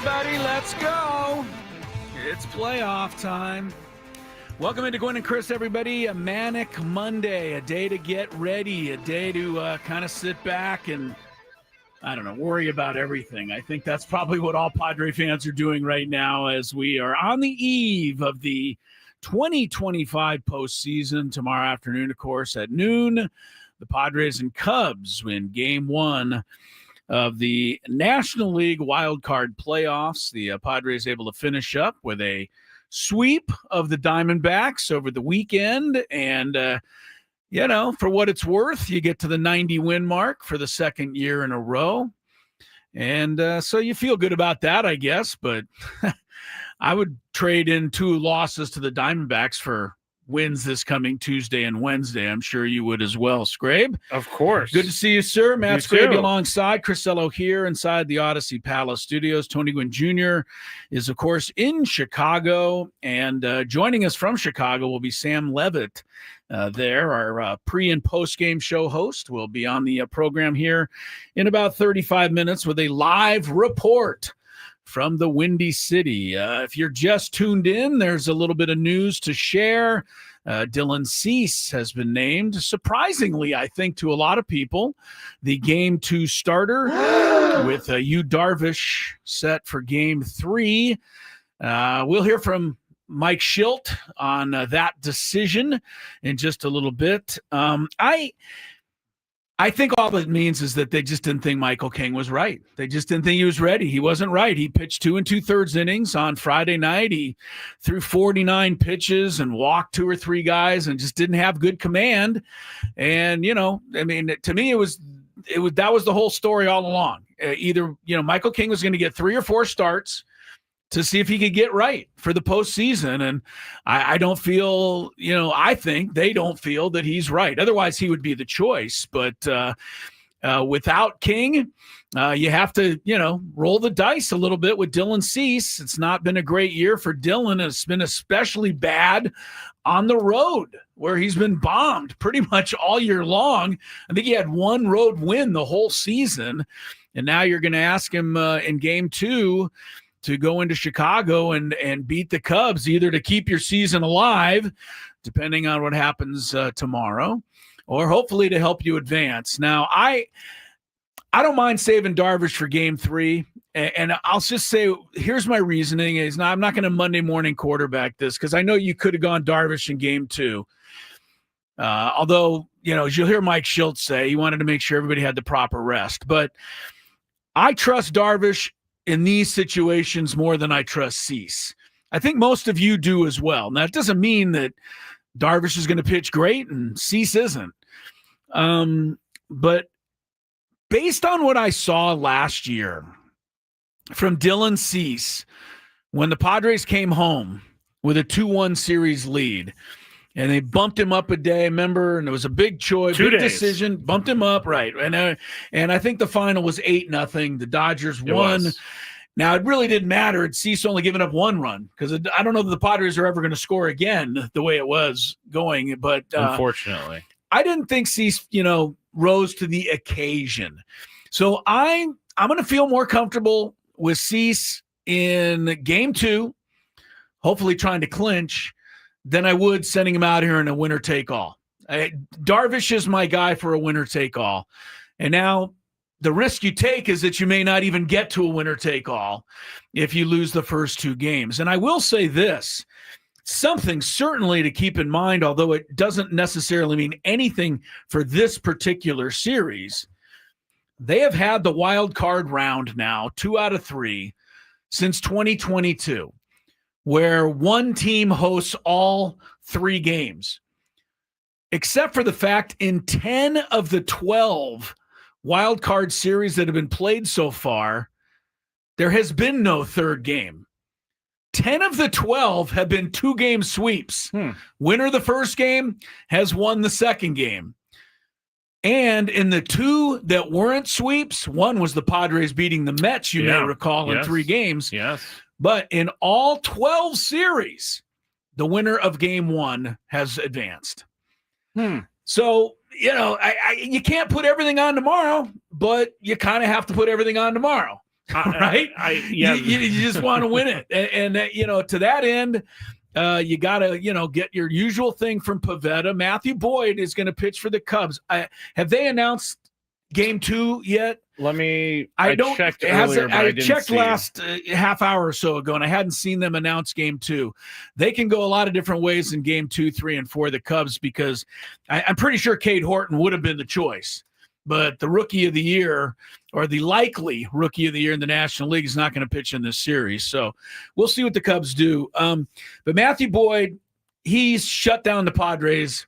everybody. Let's go. It's playoff time. Welcome into Gwynn and Chris, everybody. A manic Monday, a day to get ready, a day to kind of sit back and, I don't know, worry about everything. I think that's probably what all Padre fans are doing right now as we are on the eve of the 2025 postseason. Tomorrow afternoon, of course, at noon, the Padres and Cubs win Game 1 of the National League Wild Card playoffs. The Padres able to finish up with a sweep of the Diamondbacks over the weekend. And, for what it's worth, you get to the 90-win mark for the second year in a row. And so you feel good about that, I guess. But I would trade in 2 losses to the Diamondbacks for wins this coming Tuesday and Wednesday. I'm sure you would as well, Scrabe. Of course. Good to see you, sir. Matt You Scrabe too. alongside Chris Ello here inside the Odyssey Palace Studios. Tony Gwynn Jr. is, of course, in Chicago. And joining us from Chicago will be Sam Levitt there, our pre- and post-game show host. Will be on the program here in about 35 minutes with a live report from the Windy City. If you're just tuned in, there's a little bit of news to share. Dylan Cease has been named, surprisingly, I think, to a lot of people, the Game 2 starter with Yu Darvish set for Game 3. We'll hear from Mike Schilt on that decision in just a little bit. I think all it means is that they just didn't think Michael King was right. They just didn't think he was ready. He wasn't right. He pitched 2 2/3 innings on Friday night. He threw 49 pitches and walked 2 or 3 guys and just didn't have good command. And, to me, that was the whole story all along. Either, Michael King was going to get 3 or 4 starts to see if he could get right for the postseason. And I don't feel, I think they don't feel that he's right. Otherwise, he would be the choice. But without King, you have to, roll the dice a little bit with Dylan Cease. It's not been a great year for Dylan. It's been especially bad on the road where he's been bombed pretty much all year long. I think he had 1 road win the whole season. And now you're going to ask him in Game 2 to go into Chicago and beat the Cubs, either to keep your season alive, depending on what happens tomorrow, or hopefully to help you advance. Now, I don't mind saving Darvish for Game 3, and I'll just say, here's my reasoning. I'm not going to Monday morning quarterback this, because I know you could have gone Darvish in Game 2. Although, as you'll hear Mike Schilt say, he wanted to make sure everybody had the proper rest. But I trust Darvish in these situations more than I trust Cease. I think most of you do as well. Now, it doesn't mean that Darvish is going to pitch great and Cease isn't. But based on what I saw last year from Dylan Cease, when the Padres came home with a 2-1 series lead, and they bumped him up a day, remember? And it was a big choice, big decision. Bumped him up, right? And I think the final was 8-0. The Dodgers won. Now, it really didn't matter. Cease only giving up 1 run, because I don't know that the Padres are ever going to score again the way it was going. But unfortunately, I didn't think Cease, rose to the occasion. So I'm going to feel more comfortable with Cease in Game 2, hopefully trying to clinch, than I would sending him out here in a winner-take-all. Darvish is my guy for a winner-take-all. And now the risk you take is that you may not even get to a winner-take-all if you lose the first 2 games. And I will say this, something certainly to keep in mind, although it doesn't necessarily mean anything for this particular series. They have had the wild card round now, 2 out of 3, since 2022. Where one team hosts all 3 games, except for the fact in 10 of the 12 wild card series that have been played so far, there has been no 3rd game. 10 of the 12 have been 2-game sweeps. Winner of the first game has won the second game. And in the 2 that weren't sweeps, one was the Padres beating the Mets, you may recall, in 3 games. Yes. But in all 12 series, the winner of Game 1 has advanced. So, you can't put everything on tomorrow, but you kind of have to put everything on tomorrow. right? You just want to win it. And to that end, you got to, get your usual thing from Pivetta. Matthew Boyd is going to pitch for the Cubs. Have they announced Game 2 yet? I checked earlier, but I checked last half hour or so ago, and I hadn't seen them announce Game 2. They can go a lot of different ways in Game 2, 3, and 4, the Cubs, because I'm pretty sure Cade Horton would have been the choice. But the rookie of the year, or the likely rookie of the year in the National League, is not going to pitch in this series. So we'll see what the Cubs do. But Matthew Boyd, he's shut down the Padres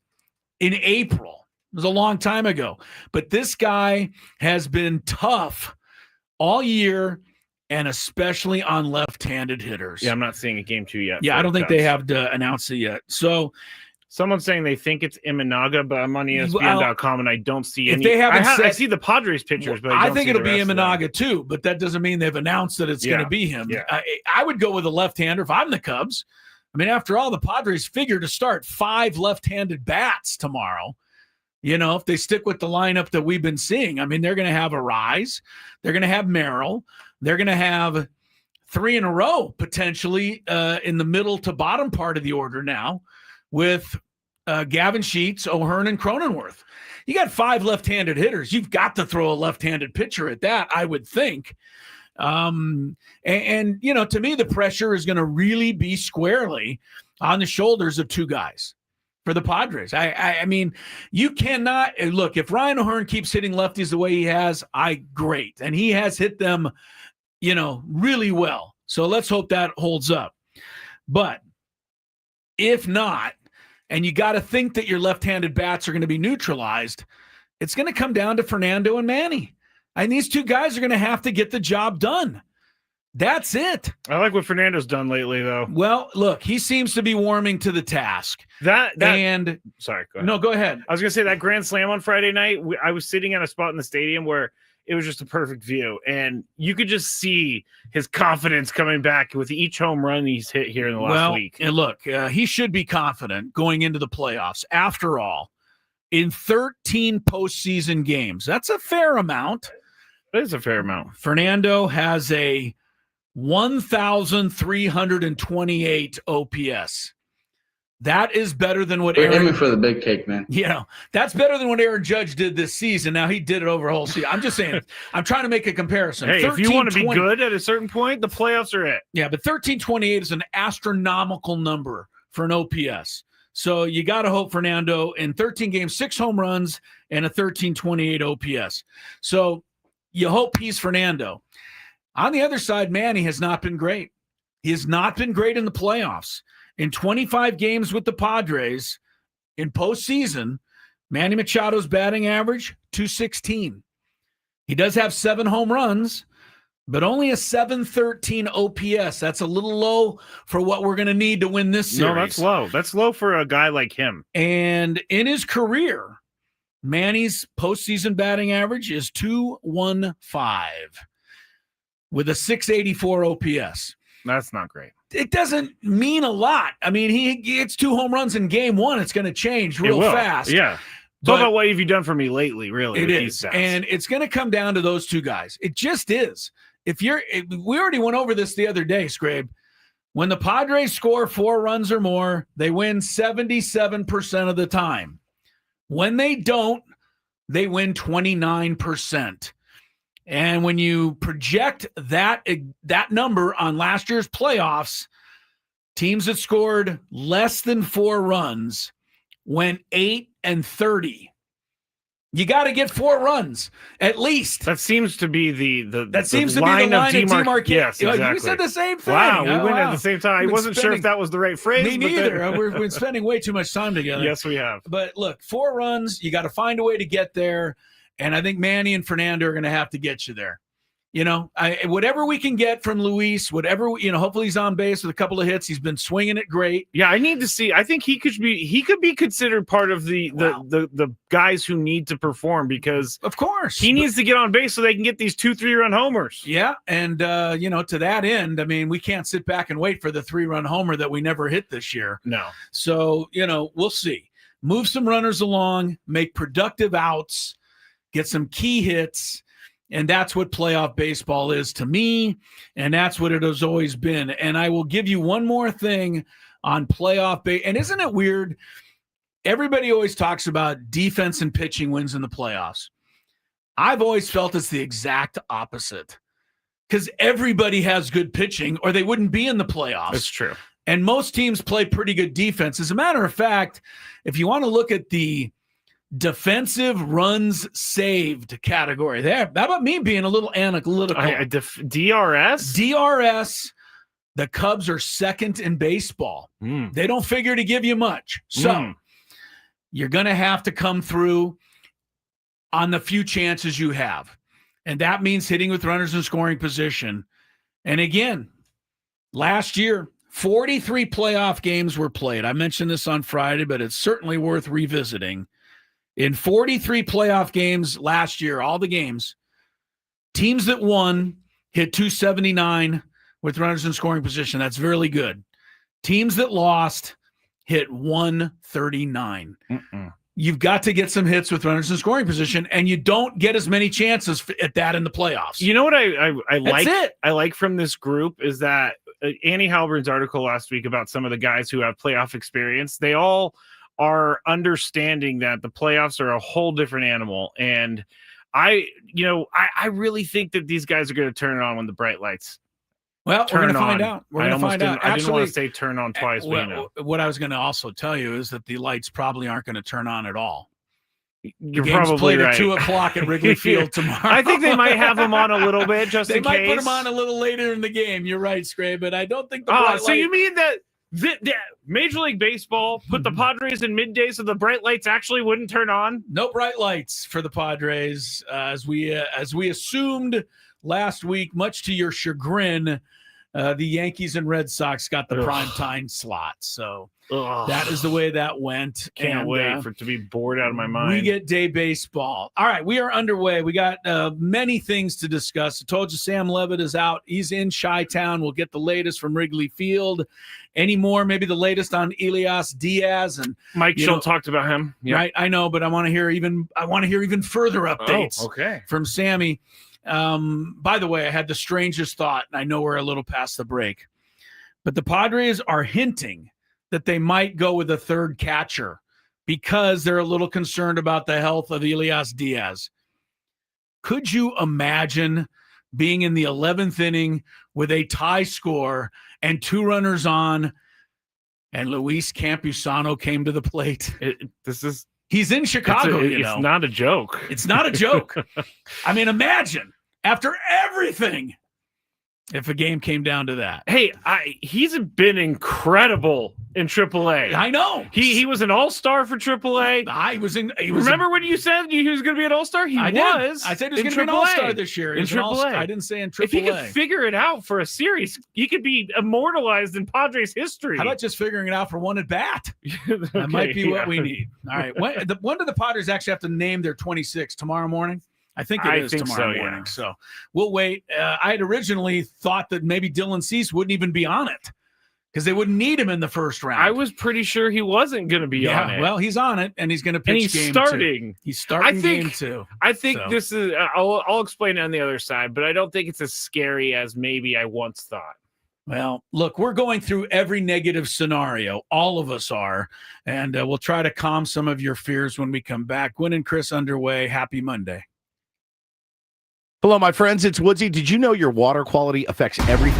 in April. It was a long time ago. But this guy has been tough all year, and especially on left-handed hitters. Yeah, I'm not seeing a Game 2 yet. Yeah, I don't think they have announced it yet. So someone's saying they think it's Imanaga, but I'm on ESPN.com and I don't see any. I see the Padres pictures, but I think it'll be Imanaga too, but that doesn't mean they've announced that it's going to be him. Yeah. I would go with a left-hander if I'm the Cubs. I mean, after all, the Padres figure to start 5 left-handed bats tomorrow. If they stick with the lineup that we've been seeing, I mean, they're going to have Arise. They're going to have Merrill. They're going to have 3 in a row, potentially, in the middle to bottom part of the order now, with Gavin Sheets, O'Hearn, and Cronenworth. You got 5 left-handed hitters. You've got to throw a left-handed pitcher at that, I would think. And to me, the pressure is going to really be squarely on the shoulders of 2 guys for the Padres. I mean, you cannot look, if Ryan O'Hearn keeps hitting lefties the way he has, great. And he has hit them, really well. So let's hope that holds up. But if not, and you got to think that your left-handed bats are going to be neutralized, it's going to come down to Fernando and Manny. And these 2 guys are going to have to get the job done. That's it. I like what Fernando's done lately, though. Well, look, he seems to be warming to the task. Sorry, go ahead. No, go ahead. I was going to say that grand slam on Friday night, I was sitting at a spot in the stadium where it was just a perfect view, and you could just see his confidence coming back with each home run he's hit here in the last week. And look, he should be confident going into the playoffs. After all, in 13 postseason games, that's a fair amount. It is a fair amount. Fernando has a 1,328 OPS. That is better than what We're aiming for the big cake, man. That's better than what Aaron Judge did this season. Now, he did it over a whole season. I'm just saying, I'm trying to make a comparison. Hey, if you want to be good at a certain point, the playoffs are it. Yeah, but 1,328 is an astronomical number for an OPS. So you got to hope Fernando in 13 games, 6 home runs, and a 1,328 OPS. So you hope he's Fernando. On the other side, Manny has not been great. He has not been great in the playoffs. In 25 games with the Padres in postseason, Manny Machado's batting average, 216. He does have 7 home runs, but only a 713 OPS. That's a little low for what we're going to need to win this series. No, that's low. That's low for a guy like him. And in his career, Manny's postseason batting average is 215 with a 684 OPS. That's not great. It doesn't mean a lot. I mean, he gets 2 home runs in game 1. It's going to change real fast. Yeah. Talk about what have you done for me lately, really. It is. And it's going to come down to those 2 guys. It just is. We already went over this the other day, Scrabe. When the Padres score 4 runs or more, they win 77% of the time. When they don't, they win 29%. And when you project that number on last year's playoffs, teams that scored less than 4 runs went 8-30. You got to get 4 runs at least. That seems to be the line of demarcation. Yes, exactly. You said the same thing. Wow, we went at the same time. I wasn't sure if that was the right phrase. Me neither. We've been spending way too much time together. Yes, we have. But look, 4 runs, you got to find a way to get there. And I think Manny and Fernando are going to have to get you there. Whatever we can get from Luis, hopefully he's on base with a couple of hits. He's been swinging it great. Yeah, I need to see. I think he could be considered part of the guys who need to perform, because of course he needs to get on base so they can get these 2 3-run homers. Yeah, and to that end, I mean, we can't sit back and wait for the 3-run homer that we never hit this year. No. So we'll see. Move some runners along, make productive outs, get some key hits. And that's what playoff baseball is to me, and that's what it has always been. And I will give you one more thing on playoff baseball. And isn't it weird? Everybody always talks about defense and pitching wins in the playoffs. I've always felt it's the exact opposite, because everybody has good pitching or they wouldn't be in the playoffs. That's true. And most teams play pretty good defense. As a matter of fact, if you want to look at the defensive runs saved category there, how about me being a little analytical? DRS? DRS, the Cubs are second in baseball. They don't figure to give you much. So you're going to have to come through on the few chances you have. And that means hitting with runners in scoring position. And again, last year, 43 playoff games were played. I mentioned this on Friday, but it's certainly worth revisiting. In 43 playoff games last year, all the games, teams that won hit 279 with runners in scoring position. That's really good. Teams that lost hit 139. You've got to get some hits with runners in scoring position, and you don't get as many chances at that in the playoffs. You know what I like? That's it. I like from this group is that Annie Halburn's article last week about some of the guys who have playoff experience, they all are understanding that the playoffs are a whole different animal. And I really think that these guys are going to turn it on when the bright lights. Well, we're going to find out. We're going to find out. I didn't want to say turn on twice. What I was going to also tell you is that the lights probably aren't going to turn on at all. You're probably played right. At 2:00 at Wrigley Field tomorrow. I think they might have them on a little bit just in case. They might put them on a little later in the game. You're right, Scray, but I don't think the bright so you mean that Major League Baseball put the Padres in midday so the bright lights actually wouldn't turn on? No bright lights for the Padres, as we assumed last week, much to your chagrin. The Yankees and Red Sox got the prime time slot. So that is the way that went. Can't wait for it to be bored out of my mind. We get day baseball. All right, we are underway. We got many things to discuss. I told you Sam Levitt is out. He's in Chi-Town. We'll get the latest from Wrigley Field. Any more, maybe the latest on Elias Diaz. And Mike Schill talked about him. Yep. Right, I know, but I want to hear even further updates from Sammy. By the way, I had the strangest thought, and I know we're a little past the break, but the Padres are hinting that they might go with a third catcher because they're a little concerned about the health of Elias Diaz. Could you imagine being in the 11th inning with a tie score and 2 runners on, and Luis Campusano came to the plate? He's in Chicago, It's not a joke. It's not a joke. I mean, imagine after everything, if a game came down to that. Hey, he's been incredible in AAA. I know. He was an all-star for AAA. Remember when you said he was going to be an all-star? I was. I said he was going to be an all-star this year. In AAA. I didn't say in AAA. If he could figure it out for a series, he could be immortalized in Padres history. How about just figuring it out for one at bat? That might be what we need. All right. When do the Padres actually have to name their 26? Tomorrow morning? I think it is tomorrow morning. Yeah. So we'll wait. I had originally thought that maybe Dylan Cease wouldn't even be on it because they wouldn't need him in the first round. I was pretty sure he wasn't going to be on it. Well, he's on it, and he's going to pitch game 2. He's starting game 2. I think this is I'll explain it on the other side, but I don't think it's as scary as maybe I once thought. Well, look, we're going through every negative scenario. All of us are, and we'll try to calm some of your fears when we come back. Gwynn and Chris underway. Happy Monday. Hello, my friends. It's Woodsy. Did you know your water quality affects everything?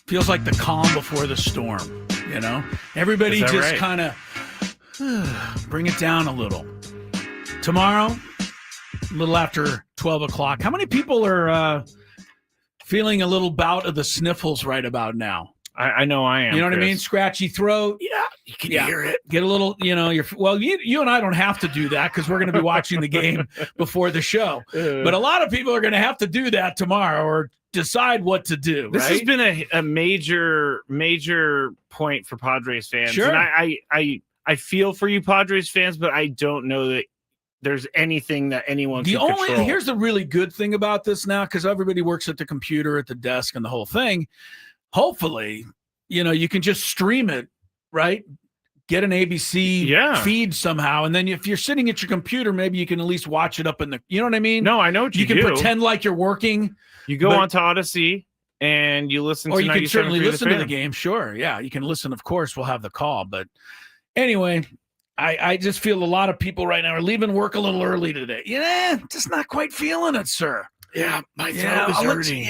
Feels like the calm before the storm, you know? Everybody just kind of bring it down a little. Tomorrow, a little after 12 o'clock. How many people are feeling a little bout of the sniffles right about now? I know I am. You know what I mean? Scratchy throat. Yeah, you can hear it. Get a little, you and I don't have to do that because we're going to be watching the game before the show. But a lot of people are going to have to do that tomorrow or decide what to do. This has been a major point for Padres fans. Sure. And I feel for you Padres fans, but I don't know that there's anything that anyone can control. Here's the really good thing about this now, because everybody works at the computer, at the desk, and the whole thing. Hopefully, you can just stream it, right? Get an ABC feed somehow. And then if you're sitting at your computer, maybe you can at least watch it up in the, you know what I mean? No, I know what you do. You can pretend like you're working. You go onto Odyssey and you listen to or you can certainly listen to the game. Sure. Yeah. You can listen. Of course, we'll have the call. But anyway, I just feel a lot of people right now are leaving work a little early today. Yeah, just not quite feeling it, sir. Yeah, my throat is hurting.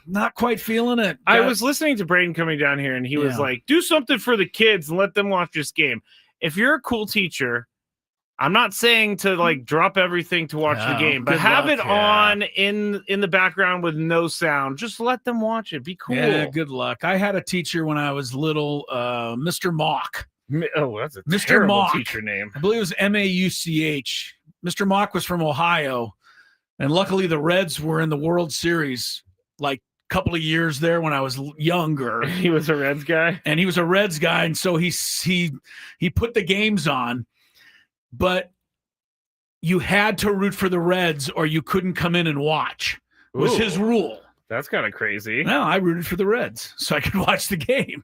Not quite feeling it. I was listening to Braden coming down here, and he was like, do something for the kids and let them watch this game. If you're a cool teacher, I'm not saying to drop everything to watch the game, but have it on in the background with no sound. Just let them watch it. Be cool. Yeah, good luck. I had a teacher when I was little, Mr. Mock. Oh, that's a Mr. terrible Mock. teacher name. I believe it was Mauch. Mr. Mock was from Ohio. And luckily, the Reds were in the World Series a couple of years there when I was younger. He was a Reds guy? And he was a Reds guy. And so he put the games on. But you had to root for the Reds or you couldn't come in and watch. It was his rule. That's kind of crazy. No, I rooted for the Reds so I could watch the game.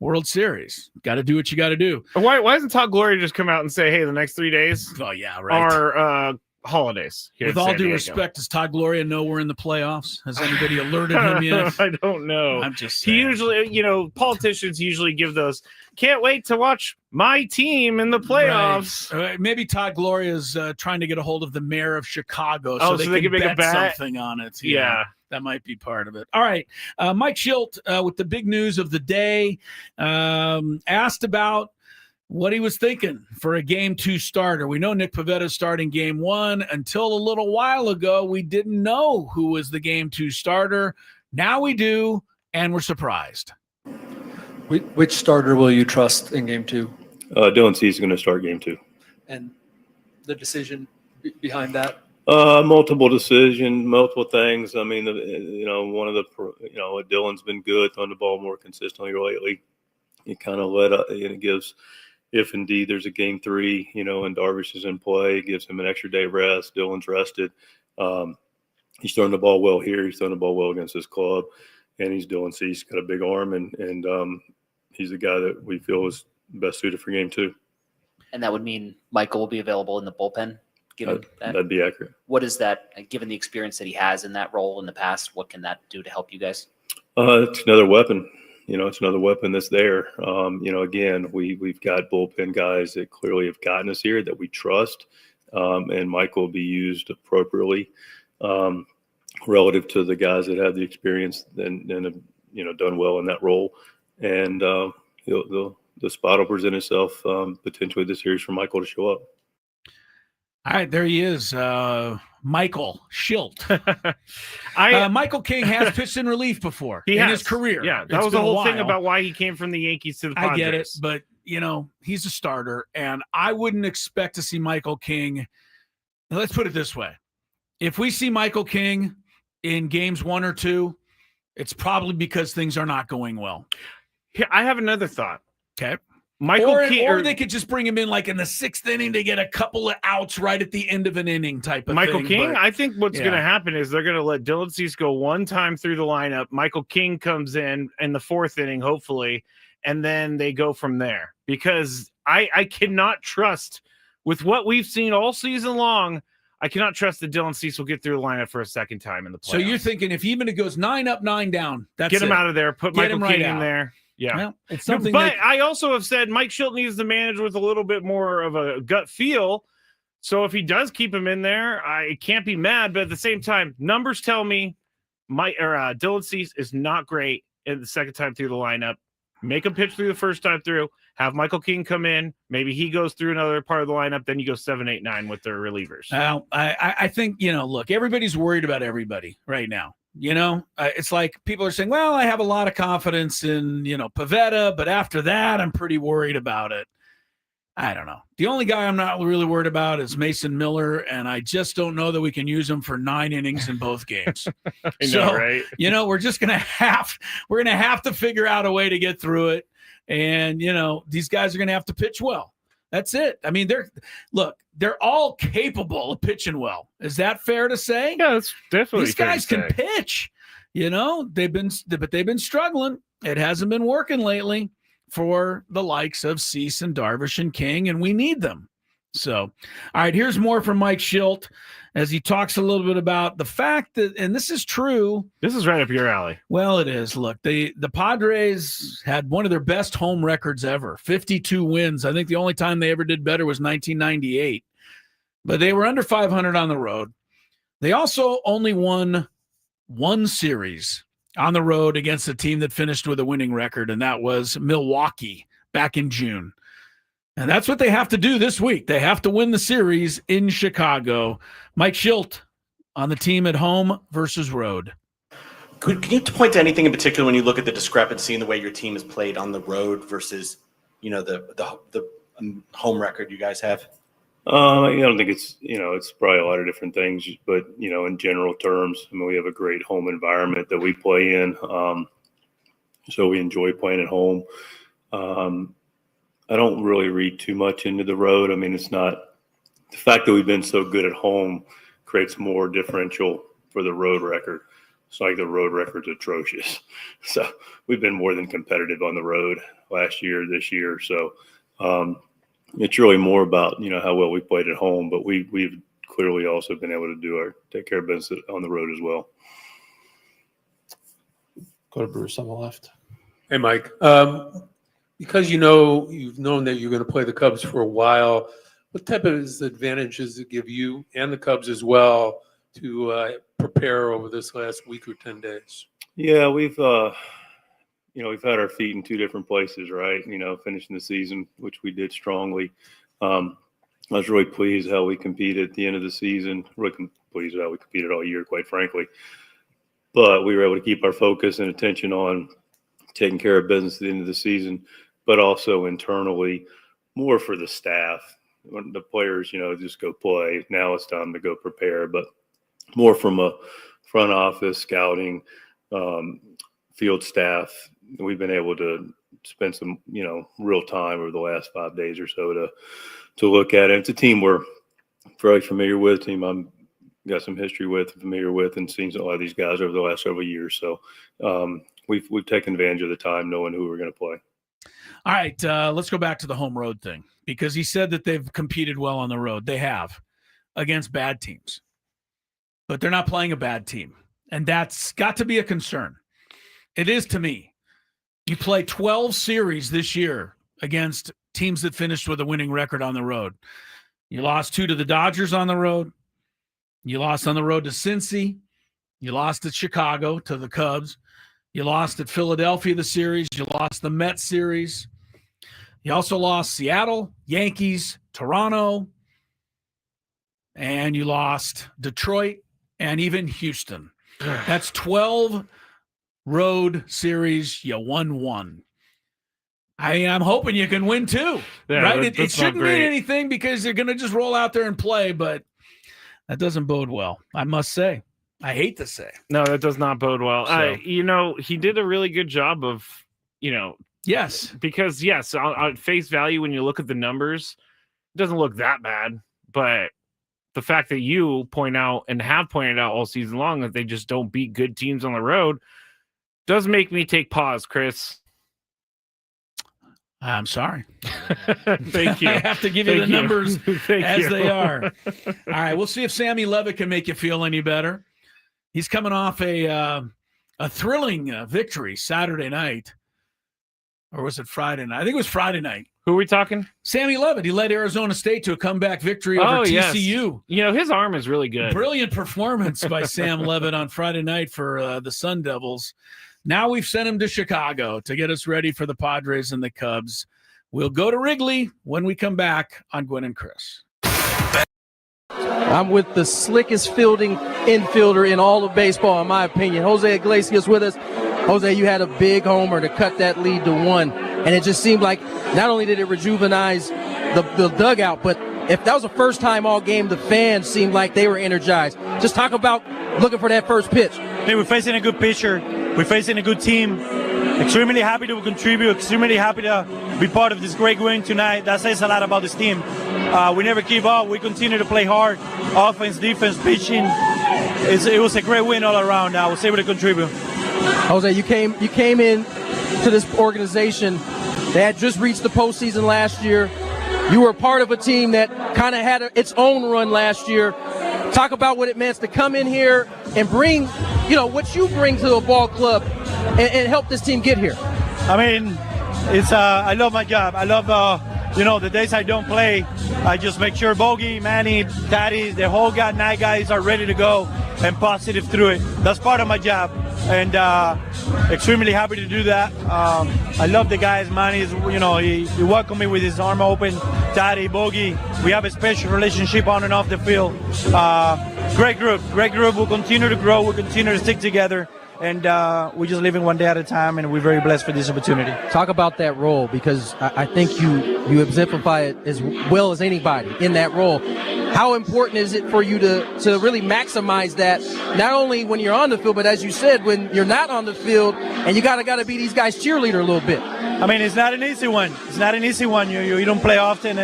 World Series. Got to do what you got to do. Why doesn't Todd Gloria just come out and say, hey, the next 3 days are holidays here with in all San due Diego. Respect, does Todd Gloria know we're in the playoffs? Has anybody alerted him yet? I don't know. I'm just saying. He usually, politicians usually give those can't wait to watch my team in the playoffs. Right. Maybe Todd Gloria is trying to get a hold of the mayor of Chicago so they can make bet a bet something on it. Yeah. That might be part of it. All right. Mike Schilt with the big news of the day asked about what he was thinking for a Game 2 starter. We know Nick Pavetta's starting Game 1. Until a little while ago, we didn't know who was the Game 2 starter. Now we do, and we're surprised. Which starter will you trust in Game 2? Dylan Cease is going to start Game 2. And the decision behind that? Multiple decisions, multiple things. I mean, Dylan's been good, throwing the ball more consistently lately. It kind of it gives, if indeed there's a Game 3, and Darvish is in play, gives him an extra day rest. Dylan's rested. He's throwing the ball well here. He's throwing the ball well against his club, and he's Dylan Cease. He's got a big arm, and he's the guy that we feel is best suited for Game 2. And that would mean Michael will be available in the bullpen? That'd be accurate. What is that, given the experience that he has in that role in the past, what can that do to help you guys? It's another weapon. It's another weapon that's there. Again, we've got bullpen guys that clearly have gotten us here that we trust, and Michael will be used appropriately relative to the guys that have the experience and have done well in that role. And the spot will present itself potentially this series for Michael to show up. All right, there he is, Michael Schilt. Michael King has pitched in relief before in his career. Yeah, that was the whole thing about why he came from the Yankees to the Padres. I get it, but, he's a starter, and I wouldn't expect to see Michael King. Let's put it this way. If we see Michael King in games 1 or 2, it's probably because things are not going well. Here, I have another thought. Okay. Or they could just bring him in in the 6th inning to get a couple of outs right at the end of an inning type of Michael thing. King, I think what's going to happen is they're going to let Dylan Cease go one time through the lineup. Michael King comes in the 4th inning, hopefully, and then they go from there. Because I cannot trust, with what we've seen all season long, I cannot trust that Dylan Cease will get through the lineup for a second time in the playoffs. So you're thinking if even it goes 9 up, 9 down, get him out of there, put Michael King in there. Yeah. Well, it's something but I also have said Mike Schilt needs to manage with a little bit more of a gut feel. So if he does keep him in there, I can't be mad. But at the same time, numbers tell me Dylan Cease is not great the second time through the lineup. Make him pitch through the first time through. Have Michael King come in. Maybe he goes through another part of the lineup. Then you go 7, 8, 9 with their relievers. I think, look, everybody's worried about everybody right now. It's like people are saying, well, I have a lot of confidence in, Pivetta, but after that, I'm pretty worried about it. I don't know. The only guy I'm not really worried about is Mason Miller, and I just don't know that we can use him for 9 innings in both games. I know, right? We're just gonna have to figure out a way to get through it, and these guys are gonna have to pitch well. That's it. I mean, they're all capable of pitching well. Is that fair to say? Yeah, that's definitely. These guys can pitch. They've been struggling. It hasn't been working lately for the likes of Cease and Darvish and King, and we need them. So, all right, here's more from Mike Schilt as he talks a little bit about the fact that, and this is true. This is right up your alley. Well, it is. Look, the Padres had one of their best home records ever, 52 wins. I think the only time they ever did better was 1998. But they were under 500 on the road. They also only won one series on the road against a team that finished with a winning record, and that was Milwaukee back in June. And that's what they have to do this week. They have to win the series in Chicago. Mike Schilt on the team at home versus road. Can you point to anything in particular when you look at the discrepancy in the way your team has played on the road versus, the home record you guys have? I don't think it's probably a lot of different things, but, in general terms, we have a great home environment that we play in. So we enjoy playing at home. I don't really read too much into the road. I mean, it's not the fact that we've been so good at home creates more differential for the road record. It's like the road record's atrocious. So we've been more than competitive on the road last year, this year. So, it's really more about, how well we played at home, but we've clearly also been able to take care of business on the road as well. Go to Bruce on the left. Hey, Mike. Because you've known that you're going to play the Cubs for a while, what type of advantage does it give you and the Cubs as well to prepare over this last week or 10 days? Yeah, we've had our feet in two different places, right? Finishing the season, which we did strongly. I was really pleased how we competed at the end of the season. Really pleased how we competed all year, quite frankly. But we were able to keep our focus and attention on taking care of business at the end of the season, but also internally, more for the staff. When the players, just go play. Now it's time to go prepare, but more from a front office, scouting, field staff. We've been able to spend some, real time over the last 5 days or so to look at it. It's a team we're very familiar with, team I'm got some history with, familiar with, and seen a lot of these guys over the last several years. So we've taken advantage of the time knowing who we're going to play. All right, let's go back to the home road thing, because he said that they've competed well on the road. They have, against bad teams. But they're not playing a bad team, and that's got to be a concern. It is to me. You play 12 series this year against teams that finished with a winning record on the road. You lost 2 to the Dodgers on the road. You lost on the road to Cincy. You lost at Chicago to the Cubs. You lost at Philadelphia the series. You lost the Mets series. You also lost Seattle, Yankees, Toronto, and you lost Detroit and even Houston. That's 12 road series. You won 1. I'm hoping you can win 2, right? It shouldn't mean anything because they're going to just roll out there and play, but that doesn't bode well, I must say. I hate to say. No, that does not bode well. So, he did a really good job of, yes, because yes, on face value, when you look at the numbers, it doesn't look that bad. But the fact that you point out and have pointed out all season long that they just don't beat good teams on the road does make me take pause, Chris. I'm sorry. Thank you. I have to give you the numbers as they are. All right, we'll see if Sammy Levitt can make you feel any better. He's coming off a thrilling victory Saturday night. Or was it Friday night? I think it was Friday night. Who are we talking? Sammy Levitt. He led Arizona State to a comeback victory over TCU. Yes. His arm is really good. Brilliant performance by Sam Levitt on Friday night for the Sun Devils. Now we've sent him to Chicago to get us ready for the Padres and the Cubs. We'll go to Wrigley when we come back on Gwynn and Chris. I'm with the slickest fielding infielder in all of baseball, in my opinion. Jose Iglesias with us. Jose, you had a big homer to cut that lead to 1, and it just seemed like not only did it rejuvenize the dugout, but if that was the first time all game, the fans seemed like they were energized. Just talk about looking for that first pitch. Hey, we're facing a good pitcher. We're facing a good team. Extremely happy to contribute. Extremely happy to be part of this great win tonight. That says a lot about this team. We never give up. We continue to play hard. Offense, defense, pitching. It was a great win all around. I was able to contribute. Jose, you came in to this organization. They had just reached the postseason last year. You were part of a team that kind of had its own run last year. Talk about what it meant to come in here and bring, what you bring to a ball club and help this team get here. I mean, I love my job. I love, the days I don't play, I just make sure Bogey, Manny, Daddy, the whole night guys are ready to go and positive through it. That's part of my job, and extremely happy to do that. I love the guys. Manny is, he welcomed me with his arm open. Daddy, Bogey, we have a special relationship on and off the field. Great group. We'll continue to grow. We'll continue to stick together. And we're just living one day at a time, and we're very blessed for this opportunity. Talk about that role, because I think you exemplify it as well as anybody in that role. How important is it for you to really maximize that, not only when you're on the field, but as you said, when you're not on the field, and you gotta be these guys' cheerleader a little bit? I mean, it's not an easy one. You don't play often,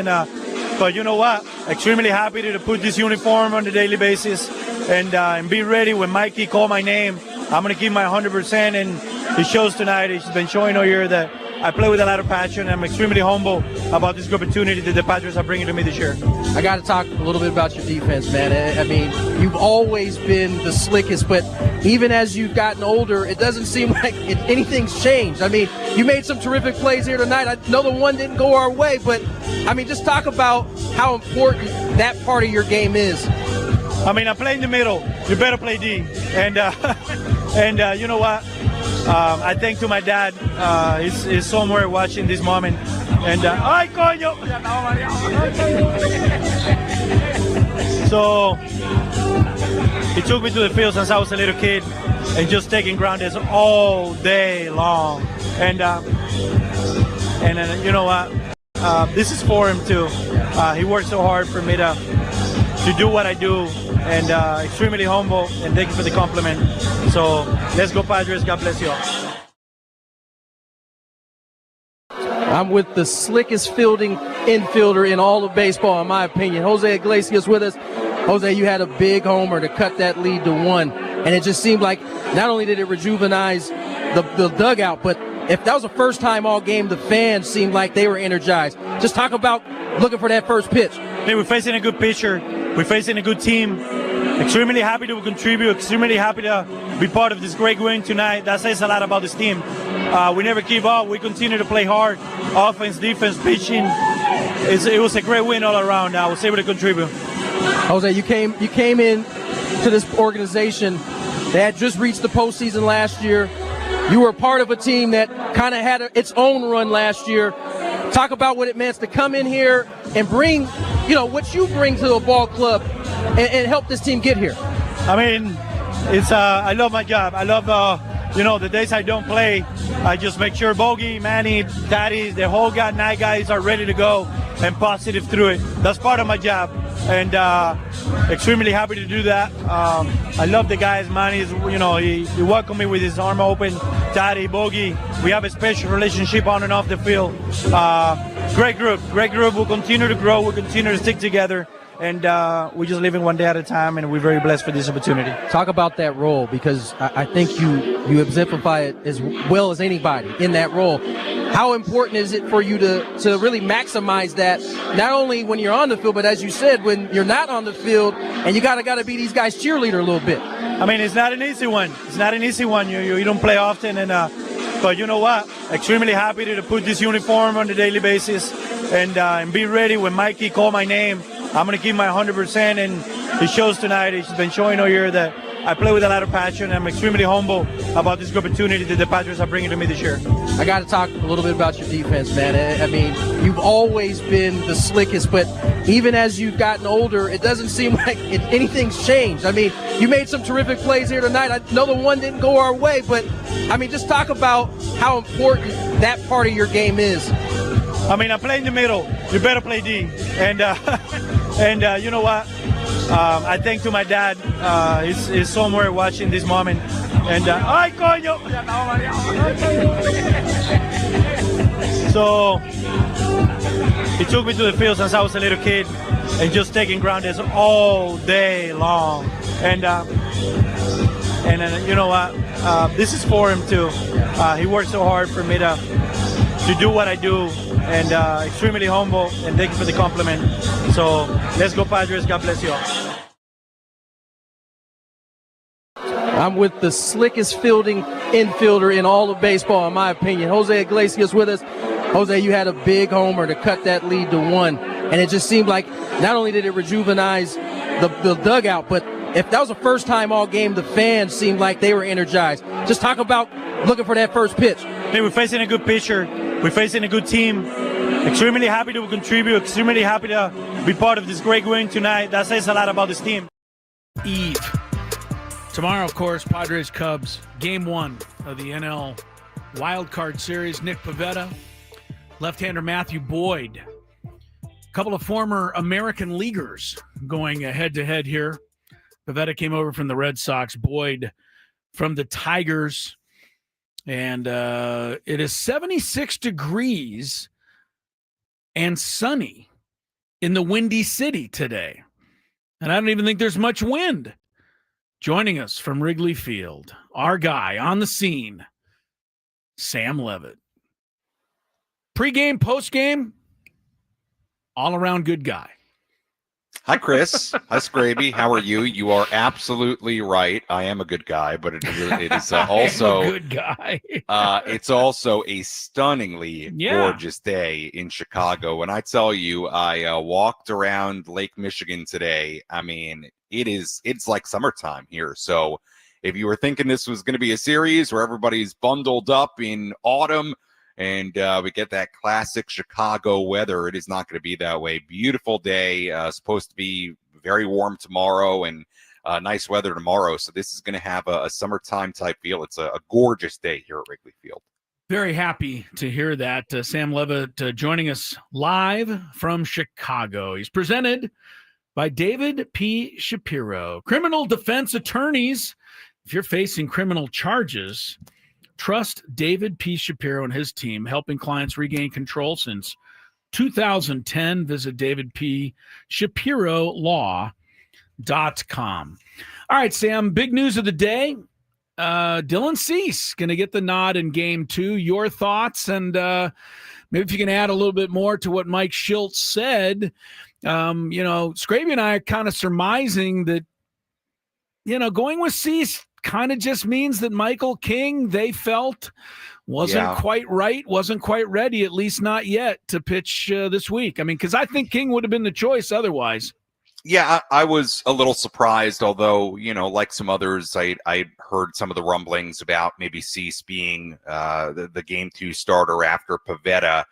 but you know what? Extremely happy to put this uniform on a daily basis and be ready when Mikey call my name. I'm going to give my 100%, and it shows tonight. It's been showing all year that I play with a lot of passion. I'm extremely humble about this opportunity that the Padres are bringing to me this year. I got to talk a little bit about your defense, man. I mean, you've always been the slickest, but even as you've gotten older, it doesn't seem like anything's changed. I mean, you made some terrific plays here tonight. I know the one didn't go our way, but, I mean, just talk about how important that part of your game is. I mean, I play in the middle. You better play D. And you know what? I thank to my dad. He's somewhere watching this moment. And ay, coño! So he took me to the field since I was a little kid, and just taking grounders all day long. And you know what? This is for him too. He worked so hard for me to do what I do. And extremely humble, and thank you for the compliment. So let's go Padres. God bless you all. I'm with the slickest fielding infielder in all of baseball, in my opinion. Jose Iglesias with us. Jose, you had a big homer to cut that lead to 1, and it just seemed like not only did it rejuvenize the dugout, but if that was the first time all game, the fans seemed like they were energized. Just talk about looking for that first pitch. Hey, we're facing a good pitcher. We're facing a good team. Extremely happy to contribute. Extremely happy to be part of this great win tonight. That says a lot about this team. We never give up. We continue to play hard. Offense, defense, pitching. It was a great win all around. I was able to contribute. Jose, you came in to this organization. They had just reached the postseason last year. You were part of a team that kind of had its own run last year. Talk about what it meant to come in here and bring, what you bring to a ball club and help this team get here. I mean, I love my job. I love, the days I don't play, I just make sure Bogey, Manny, Daddy, the whole night guys are ready to go and positive through it. That's part of my job, and extremely happy to do that. I love the guys. Manny is, he welcomed me with his arm open. Daddy, Bogey, we have a special relationship on and off the field. Great group. We'll continue to grow. We'll continue to stick together. And we're just living one day at a time, and we're very blessed for this opportunity. Talk about that role, because I think you exemplify it as well as anybody in that role. How important is it for you to really maximize that, not only when you're on the field, but as you said, when you're not on the field, and you gotta be these guys' cheerleader a little bit? I mean, it's not an easy one. You don't play often, but you know what? Extremely happy to put this uniform on a daily basis and be ready when Mikey call my name. I'm going to give my 100%, and it shows tonight. It's been showing all year that I play with a lot of passion. I'm extremely humble about this opportunity that the Padres are bringing to me this year. I got to talk a little bit about your defense, man. I mean, you've always been the slickest, but even as you've gotten older, it doesn't seem like anything's changed. I mean, you made some terrific plays here tonight. I know the one didn't go our way, but, I mean, just talk about how important that part of your game is. I mean, I play in the middle. You better play D. And you know what? I thank to my dad. He's somewhere watching this moment. And ¡ay, coño! So he took me to the field since I was a little kid, and just taking grounders all day long. And you know what? This is for him too. He worked so hard for me to do what I do, and extremely humble, and thank you for the compliment. So let's go Padres. God bless you all. I'm with the slickest fielding infielder in all of baseball, in my opinion. Jose Iglesias with us. Jose, you had a big homer to cut that lead to 1, and it just seemed like not only did it rejuvenize the dugout, but if that was the first time all game, the fans seemed like they were energized. Just talk about looking for that first pitch. Hey, we're facing a good pitcher. We're facing a good team. Extremely happy to contribute. Extremely happy to be part of this great win tonight. That says a lot about this team. Eve. Tomorrow, of course, Padres Cubs, game 1 of the NL Wild Card Series. Nick Pivetta, left-hander Matthew Boyd, a couple of former American leaguers going head-to-head here. Pivetta came over from the Red Sox, Boyd from the Tigers, and it is 76 degrees and sunny in the Windy City today, and I don't even think there's much wind. Joining us from Wrigley Field, our guy on the scene, Sam Levitt. Pre-game, post-game, all-around good guy. Hi, Chris. Hi, Scraby. How are you? You are absolutely right. I am a good guy, but it is also a good guy. It's also a stunningly gorgeous day in Chicago. And I tell you, I walked around Lake Michigan today. I mean, it's like summertime here. So if you were thinking this was going to be a series where everybody's bundled up in autumn and we get that classic Chicago weather, it is not going to be that way. Beautiful day, supposed to be very warm tomorrow and nice weather tomorrow. So this is going to have a summertime type feel. It's a gorgeous day here at Wrigley Field. Very happy to hear that. Sam Levitt joining us live from Chicago. He's presented by David P. Shapiro. Criminal defense attorneys. If you're facing criminal charges, trust David P. Shapiro and his team, helping clients regain control since 2010. Visit davidpshapirolaw.com. All right, Sam, big news of the day. Dylan Cease going to get the nod in game 2. Your thoughts, and maybe if you can add a little bit more to what Mike Schultz said. Scraby and I are kind of surmising that, going with Cease kind of just means that Michael King, they felt, wasn't quite right, wasn't quite ready, at least not yet, to pitch this week. I mean, because I think King would have been the choice otherwise. Yeah, I was a little surprised, although, like some others, I heard some of the rumblings about maybe Cease being the game 2 starter after Pivetta.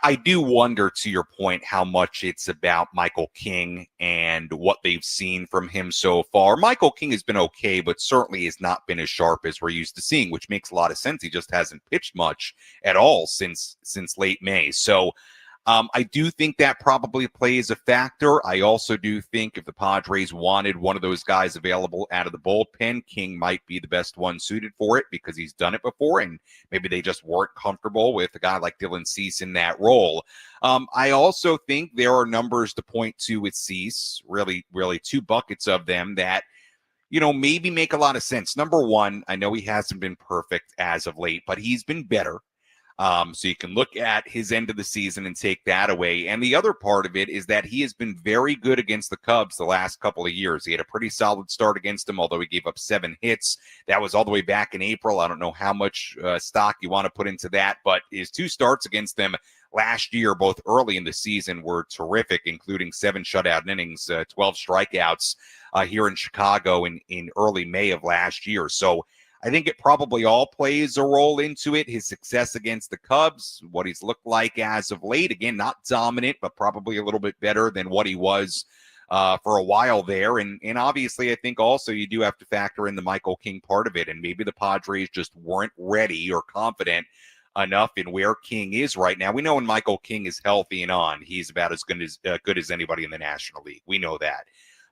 I do wonder, to your point, how much it's about Michael King and what they've seen from him so far. Michael King has been okay, but certainly has not been as sharp as we're used to seeing, which makes a lot of sense. He just hasn't pitched much at all since late May. So I do think that probably plays a factor. I also do think if the Padres wanted one of those guys available out of the bullpen, King might be the best one suited for it because he's done it before, and maybe they just weren't comfortable with a guy like Dylan Cease in that role. I also think there are numbers to point to with Cease, really 2 buckets of them that, maybe make a lot of sense. Number one, I know he hasn't been perfect as of late, but he's been better. So you can look at his end of the season and take that away. And the other part of it is that he has been very good against the Cubs the last couple of years. He had a pretty solid start against them, although he gave up 7 hits. That was all the way back in April. I don't know how much stock you want to put into that, but his 2 starts against them last year, both early in the season, were terrific, including 7 shutout innings, 12 strikeouts here in Chicago in early May of last year. So I think it probably all plays a role into it. His success against the Cubs, what he's looked like as of late. Again, not dominant, but probably a little bit better than what he was for a while there. And obviously, I think also you do have to factor in the Michael King part of it. And maybe the Padres just weren't ready or confident enough in where King is right now. We know when Michael King is healthy and on, he's about as good as anybody in the National League. We know that.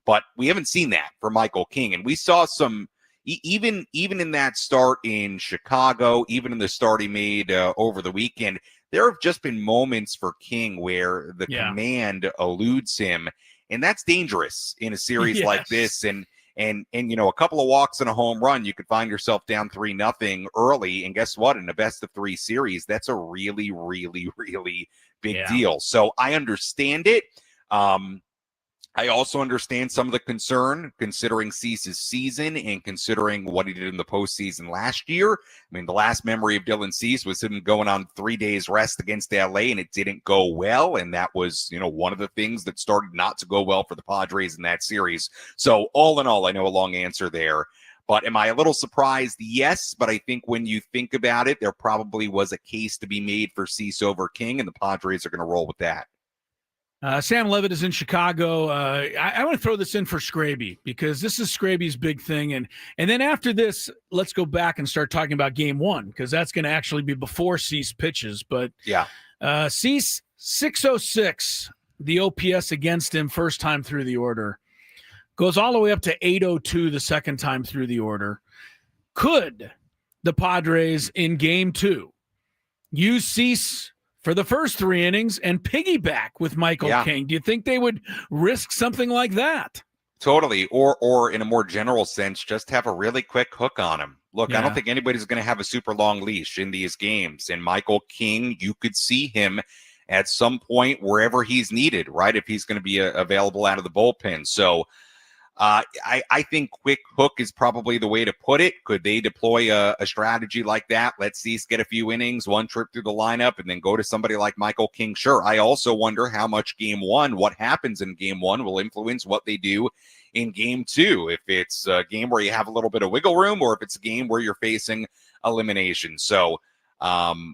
But we haven't seen that for Michael King. And we saw some, even in that start in Chicago, even in the start he made over the weekend, there have just been moments for King where the command eludes him, and that's dangerous in a series like this. And you know, a couple of walks and a home run, you could find yourself down 3-0 early, and guess what? In a best of 3 series, that's a really, really, really big deal. So I understand it. I also understand some of the concern considering Cease's season and considering what he did in the postseason last year. I mean, the last memory of Dylan Cease was him going on 3 days rest against LA, and it didn't go well. And that was, you know, one of the things that started not to go well for the Padres in that series. So all in all, I know a long answer there. But am I a little surprised? Yes, but I think when you think about it, there probably was a case to be made for Cease over King, and the Padres are going to roll with that. Sam Levitt is in Chicago. I want to throw this in for Scraby because this is Scraby's big thing. And then after this, let's go back and start talking about game 1 because that's going to actually be before Cease pitches. But Cease, 606, the OPS against him first time through the order. Goes all the way up to 802 the second time through the order. Could the Padres in game 2 use Cease for the first 3 innings and piggyback with Michael King? Do you think they would risk something like that? Totally. Or in a more general sense, just have a really quick hook on him. Look, I don't think anybody's going to have a super long leash in these games. And Michael King, you could see him at some point wherever he's needed, right? If he's going to be available out of the bullpen. So I think quick hook is probably the way to put it. Could they deploy a strategy like that? Let's Cease get a few innings, 1 trip through the lineup, and then go to somebody like Michael King. Sure. I also wonder how much game 1, what happens in game 1 will influence what they do in game 2. If it's a game where you have a little bit of wiggle room or if it's a game where you're facing elimination. So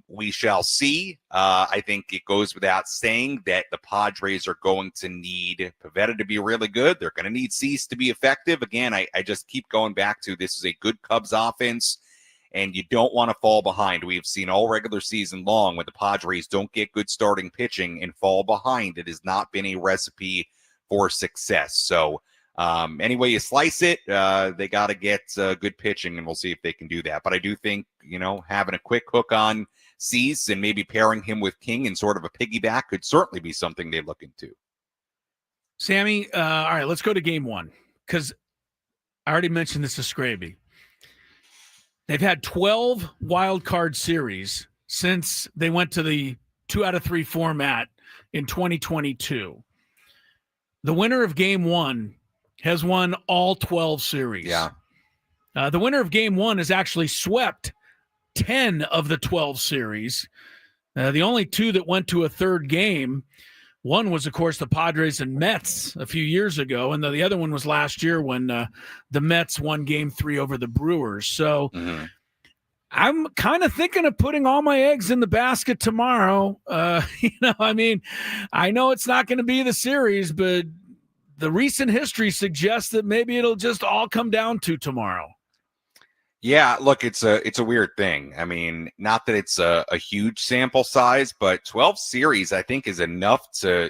we shall see. I think it goes without saying that the Padres are going to need Pivetta to be really good. They're going to need Cease to be effective. Again, I just keep going back to this is a good Cubs offense, and you don't want to fall behind. We've seen all regular season long when the Padres don't get good starting pitching and fall behind. It has not been a recipe for success. So any way you slice it, they got to get good pitching, and we'll see if they can do that. But I do think, you know, having a quick hook on Cease and maybe pairing him with King in sort of a piggyback could certainly be something they look into. Sammy, all right, let's go to game 1 because I already mentioned this to Scraby. They've had 12 wild card series since they went to the 2 out of 3 format in 2022. The winner of game 1 has won all 12 series. The winner of game 1 has actually swept 10 of the 12 series. The only 2 that went to a third game, one was, of course, the Padres and Mets a few years ago, and the other one was last year when the Mets won game 3 over the Brewers. So I'm kind of thinking of putting all my eggs in the basket tomorrow. You know, I mean, I know it's not going to be the series, but the recent history suggests that maybe it'll just all come down to tomorrow. Yeah, look, it's a weird thing. I mean, not that it's a huge sample size, but 12 series, I think, is enough to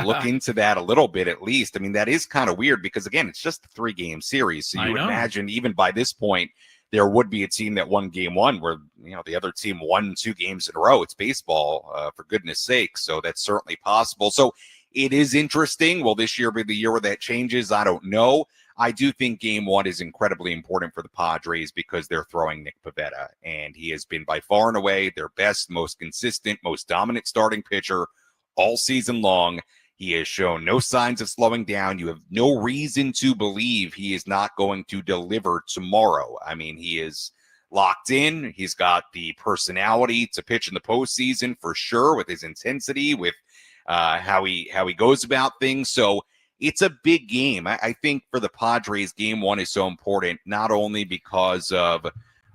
look into that a little bit at least. I mean, that is kind of weird because, again, it's just a 3-game series. So you would imagine even by this point, there would be a team that won game 1 where, you know, the other team won 2 games in a row. It's baseball, for goodness sake. So that's certainly possible. So it is interesting. Will this year be the year where that changes? I don't know. I do think game one is incredibly important for the Padres because they're throwing Nick Pivetta, and he has been by far and away their best, most consistent, most dominant starting pitcher all season long. He has shown no signs of slowing down. You have no reason to believe he is not going to deliver tomorrow. I mean, he is locked in. He's got the personality to pitch in the postseason for sure, with his intensity, with how he goes about things. So it's a big game. I think for the Padres, game one is so important, not only because of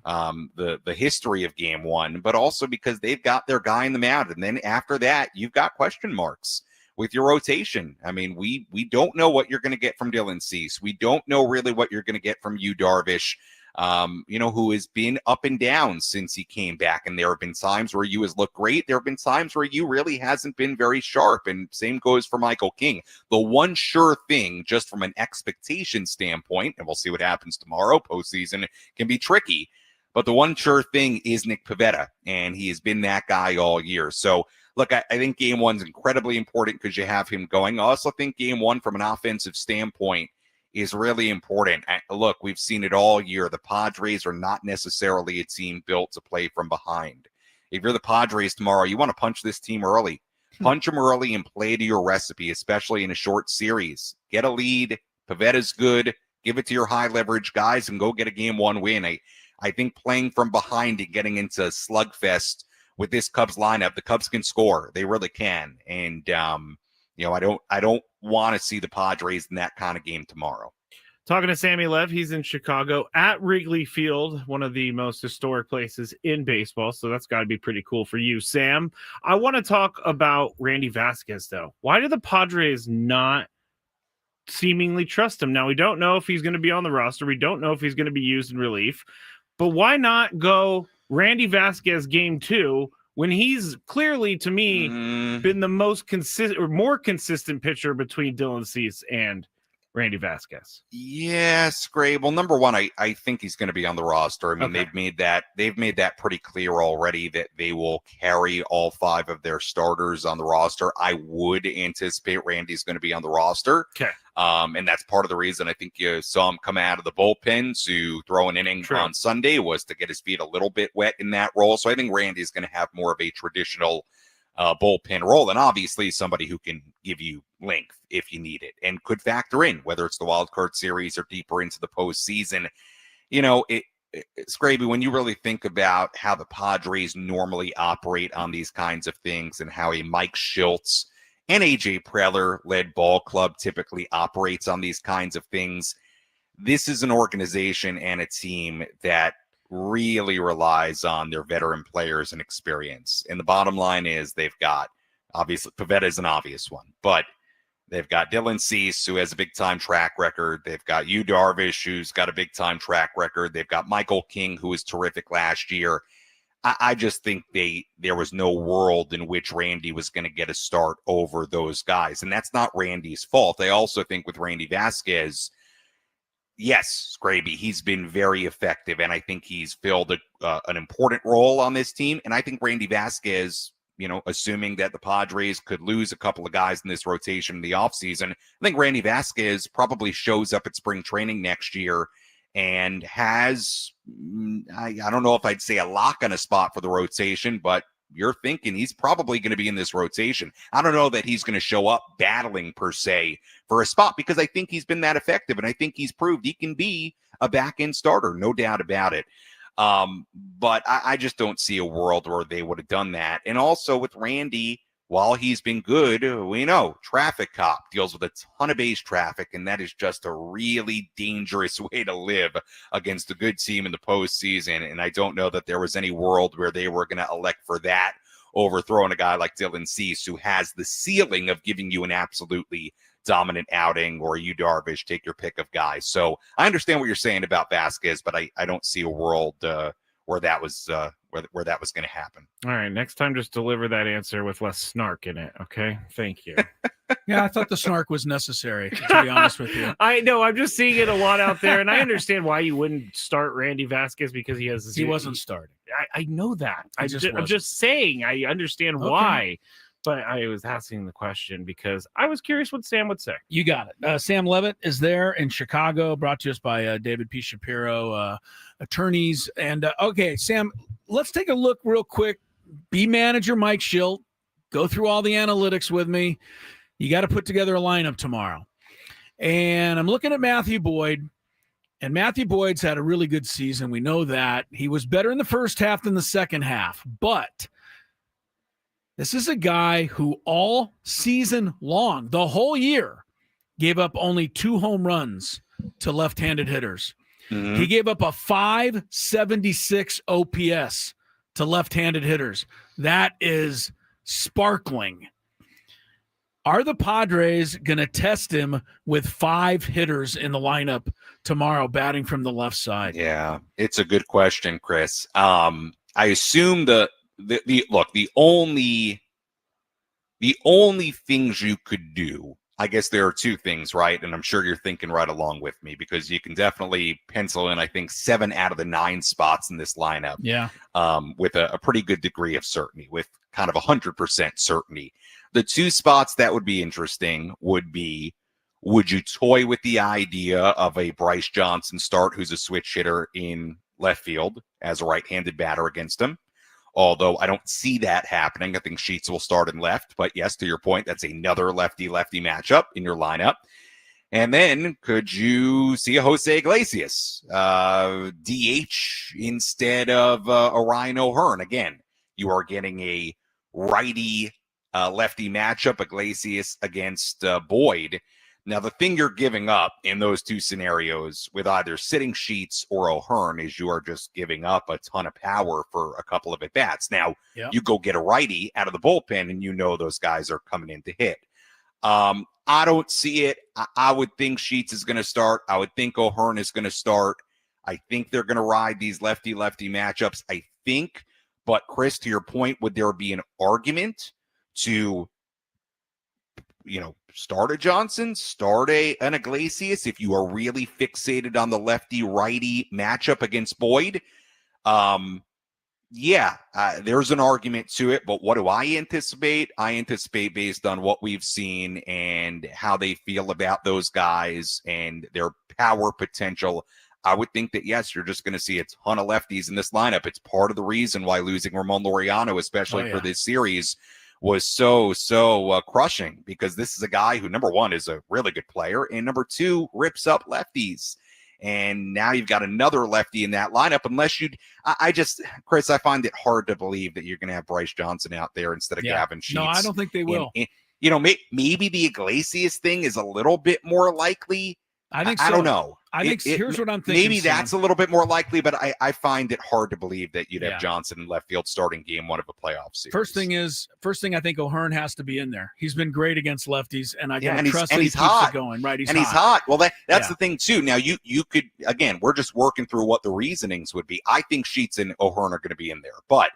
the history of game one, but also because they've got their guy in the mound. And then after that, you've got question marks with your rotation. I mean, we don't know what you're going to get from Dylan Cease. We don't know really what you're going to get from Yu Darvish, who has been up and down since he came back. And there have been times where Yu has looked great. There have been times where Yu really hasn't been very sharp. And same goes for Michael King. The one sure thing, just from an expectation standpoint, and we'll see what happens tomorrow, postseason can be tricky, but the one sure thing is Nick Pivetta, and he has been that guy all year. So look, I think game one's incredibly important because you have him going. I also think game one from an offensive standpoint is really important. Look, we've seen it all year. The Padres are not necessarily a team built to play from behind. If you're the Padres tomorrow, you want to punch this team early. Punch them early and play to your recipe, especially in a short series. Get a lead. Pavetta's good. Give it to your high leverage guys and go get a game one win. I think playing from behind and getting into a slugfest with this Cubs lineup, the Cubs can score. They really can. And, I don't want to see the Padres in that kind of game tomorrow. Talking to Sammy Lev, he's in Chicago at Wrigley Field, one of the most historic places in baseball. So that's got to be pretty cool for you, Sam. I want to talk about Randy Vasquez, though. Why do the Padres not seemingly trust him? Now, we don't know if he's going to be on the roster. We don't know if he's going to be used in relief. But why not go Randy Vasquez game two when he's clearly, to me, been the most consistent or more consistent pitcher between Dylan Cease and Randy Vasquez? Yes, great. Well, number one, I think he's going to be on the roster. I mean, Okay. they've made that pretty clear already that they will carry all five of their starters on the roster. I would anticipate Randy's going to be on the roster. Okay. And that's part of the reason I think you saw him come out of the bullpen to throw an inning True. on Sunday, was to get his feet a little bit wet in that role. So I think Randy's going to have more of a traditional bullpen role, and obviously somebody who can give you length if you need it and could factor in, whether it's the wild card series or deeper into the postseason. Scraby, when you really think about how the Padres normally operate on these kinds of things and how a Mike Schultz and AJ Preller-led ball club typically operates on these kinds of things, this is an organization and a team that really relies on their veteran players and experience. And the bottom line is they've got, obviously, Pivetta is an obvious one, but they've got Dylan Cease, who has a big-time track record. They've got Yu Darvish, who's got a big-time track record. They've got Michael King, who was terrific last year. I just think there was no world in which Randy was going to get a start over those guys. And that's not Randy's fault. I also think with Randy Vasquez, yes, Scraby, he's been very effective, and I think he's filled an important role on this team. And I think Randy Vasquez, assuming that the Padres could lose a couple of guys in this rotation in the offseason, I think Randy Vasquez probably shows up at spring training next year and has, I don't know if I'd say a lock on a spot for the rotation, but you're thinking he's probably going to be in this rotation. I don't know that he's going to show up battling per se for a spot, because I think he's been that effective, and I think he's proved he can be a back-end starter, no doubt about it. But I just don't see a world where they would have done that. And also with Randy, while he's been good, we know traffic cop deals with a ton of base traffic, and that is just a really dangerous way to live against a good team in the postseason. And I don't know that there was any world where they were going to elect for that over throwing a guy like Dylan Cease, who has the ceiling of giving you an absolutely dominant outing, or Yu Darvish, take your pick of guys. So I understand what you're saying about Vasquez, but I don't see a world where that was where that was going to happen. All right, next time just deliver that answer with less snark in it, okay? Thank you. Yeah, I thought the snark was necessary, to be honest with you. I know, I'm just seeing it a lot out there, and I understand why you wouldn't start Randy Vasquez, because He wasn't starting. I know that. I'm wasn't. just saying I understand Okay. why. why I was asking the question, because I was curious what Sam would say. You got it. Sam Levitt is there in Chicago, brought to us by David P. Shapiro, attorneys. And okay, Sam, let's take a look real quick. Be manager Mike Schilt. Go through all the analytics with me. You got to put together a lineup tomorrow. And I'm looking at Matthew Boyd. And Matthew Boyd's had a really good season. We know that. He was better in the first half than the second half. But this is a guy who all season long, the whole year, gave up only 2 home runs to left-handed hitters. Mhm. He gave up a 576 OPS to left-handed hitters. That is sparkling. Are the Padres going to test him with 5 hitters in the lineup tomorrow, batting from the left side? Yeah, it's a good question, Chris. I assume the only things you could do, I guess there are 2 things, right? And I'm sure you're thinking right along with me, because you can definitely pencil in, I think, 7 out of the 9 spots in this lineup. Yeah. With a pretty good degree of certainty, with kind of 100% certainty. The 2 spots that would be interesting would be, would you toy with the idea of a Bryce Johnson start, who's a switch hitter in left field, as a right-handed batter against him? Although I don't see that happening. I think Sheets will start in left. But yes, to your point, that's another lefty-lefty matchup in your lineup. And then could you see a Jose Iglesias DH instead of Orion O'Hearn? Again, you are getting a righty lefty matchup, Iglesias against Boyd. Now, the thing you're giving up in those 2 scenarios with either sitting Sheets or O'Hearn is you are just giving up a ton of power for a couple of at-bats. Now, you go get a righty out of the bullpen, and you know those guys are coming in to hit. I don't see it. I would think Sheets is going to start. I would think O'Hearn is going to start. I think they're going to ride these lefty-lefty matchups, I think. But, Chris, to your point, would there be an argument to, start a Johnson, start an Iglesias if you are really fixated on the lefty-righty matchup against Boyd? There's an argument to it, but what do I anticipate? I anticipate, based on what we've seen and how they feel about those guys and their power potential, I would think that, yes, you're just going to see a ton of lefties in this lineup. It's part of the reason why losing Ramon Laureano, especially for this series, was so crushing, because this is a guy who, number 1, is a really good player, and number 2, rips up lefties. And now you've got another lefty in that lineup. Unless Chris, I find it hard to believe that you're going to have Bryce Johnson out there instead of Gavin Sheets. No, I don't think they will. Maybe the Iglesias thing is a little bit more likely. I think so. I don't know. I think here's what I'm thinking. Maybe that's a little bit more likely, but I find it hard to believe that you'd have Johnson in left field starting game 1 of a playoff series. First thing, I think O'Hearn has to be in there. He's been great against lefties, and I gotta trust and that he he's keeps hot. it going. Right, he's hot. Well, that's the thing too. Now you could, again, we're just working through what the reasonings would be. I think Sheets and O'Hearn are going to be in there, but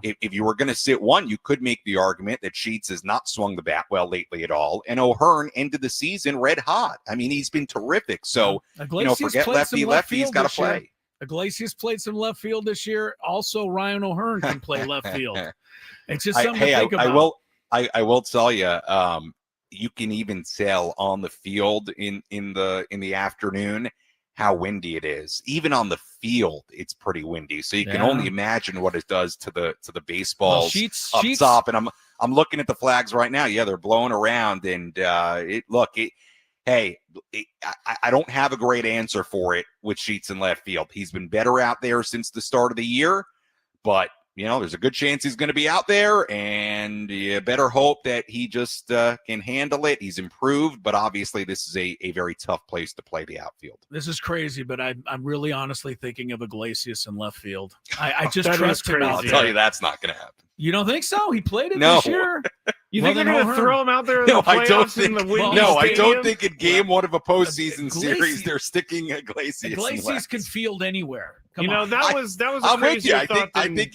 if you were going to sit one, you could make the argument that Sheets has not swung the bat well lately at all, and O'Hearn ended the season red hot. I mean, he's been terrific. So forget lefty. He's got to play. Iglesias played some left field this year. Also, Ryan O'Hearn can play left field. It's just something to think about. I will tell you. You can even tell on the field in the afternoon how windy it is. Even on the field, it's pretty windy. So you can only imagine what it does to the baseballs up top. And I'm looking at the flags right now. Yeah, they're blowing around, and I don't have a great answer for it with Sheets in left field. He's been better out there since the start of the year, but there's a good chance he's going to be out there, and you better hope that he just can handle it. He's improved, but obviously this is a very tough place to play the outfield. This is crazy, but I'm really honestly thinking of Iglesias in left field. I just trust him. I'll tell you that's not going to happen. You don't think so? He played it this year. You think they're going to throw him out there in the playoffs? I don't think in game 1 of a postseason series they're sticking Iglesias. Iglesias can field anywhere. That was I'm with you. I think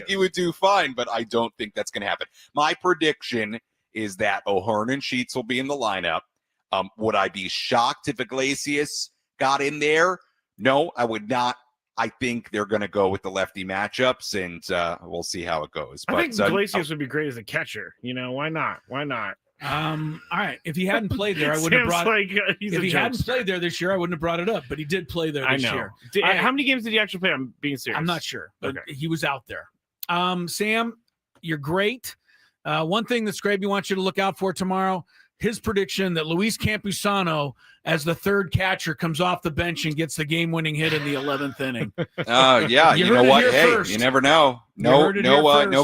he would do fine, but I don't think that's going to happen. My prediction is that O'Hearn and Sheets will be in the lineup. Would I be shocked if Iglesias got in there? No, I would not. I think they're going to go with the lefty matchups, and we'll see how it goes. I think But, Iglesias would be great as a catcher. Why not? Why not? All right. If he hadn't played there, I wouldn't have Sam's brought like, he's if a he hadn't jokester. played there this year, I wouldn't have brought it up. But he did play there this year. All right. How many games did he actually play? I'm being serious. I'm not sure, but Okay. he was out there. Sam, you're great. One thing that Scraby wants you to look out for tomorrow, his prediction that Luis Campusano, as the third catcher, comes off the bench and gets the game-winning hit in the 11th inning. Yeah, you know what? Hey, first. you never know. No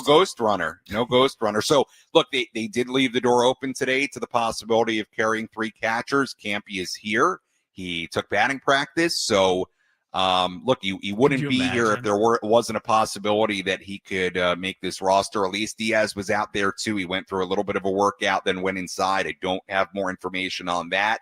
ghost runner. No ghost runner. So, look, they did leave the door open today to the possibility of carrying 3 catchers. Campy is here. He took batting practice. So, look, he wouldn't be here if there wasn't a possibility that he could make this roster. Elise Diaz was out there too. He went through a little bit of a workout, then went inside. I don't have more information on that,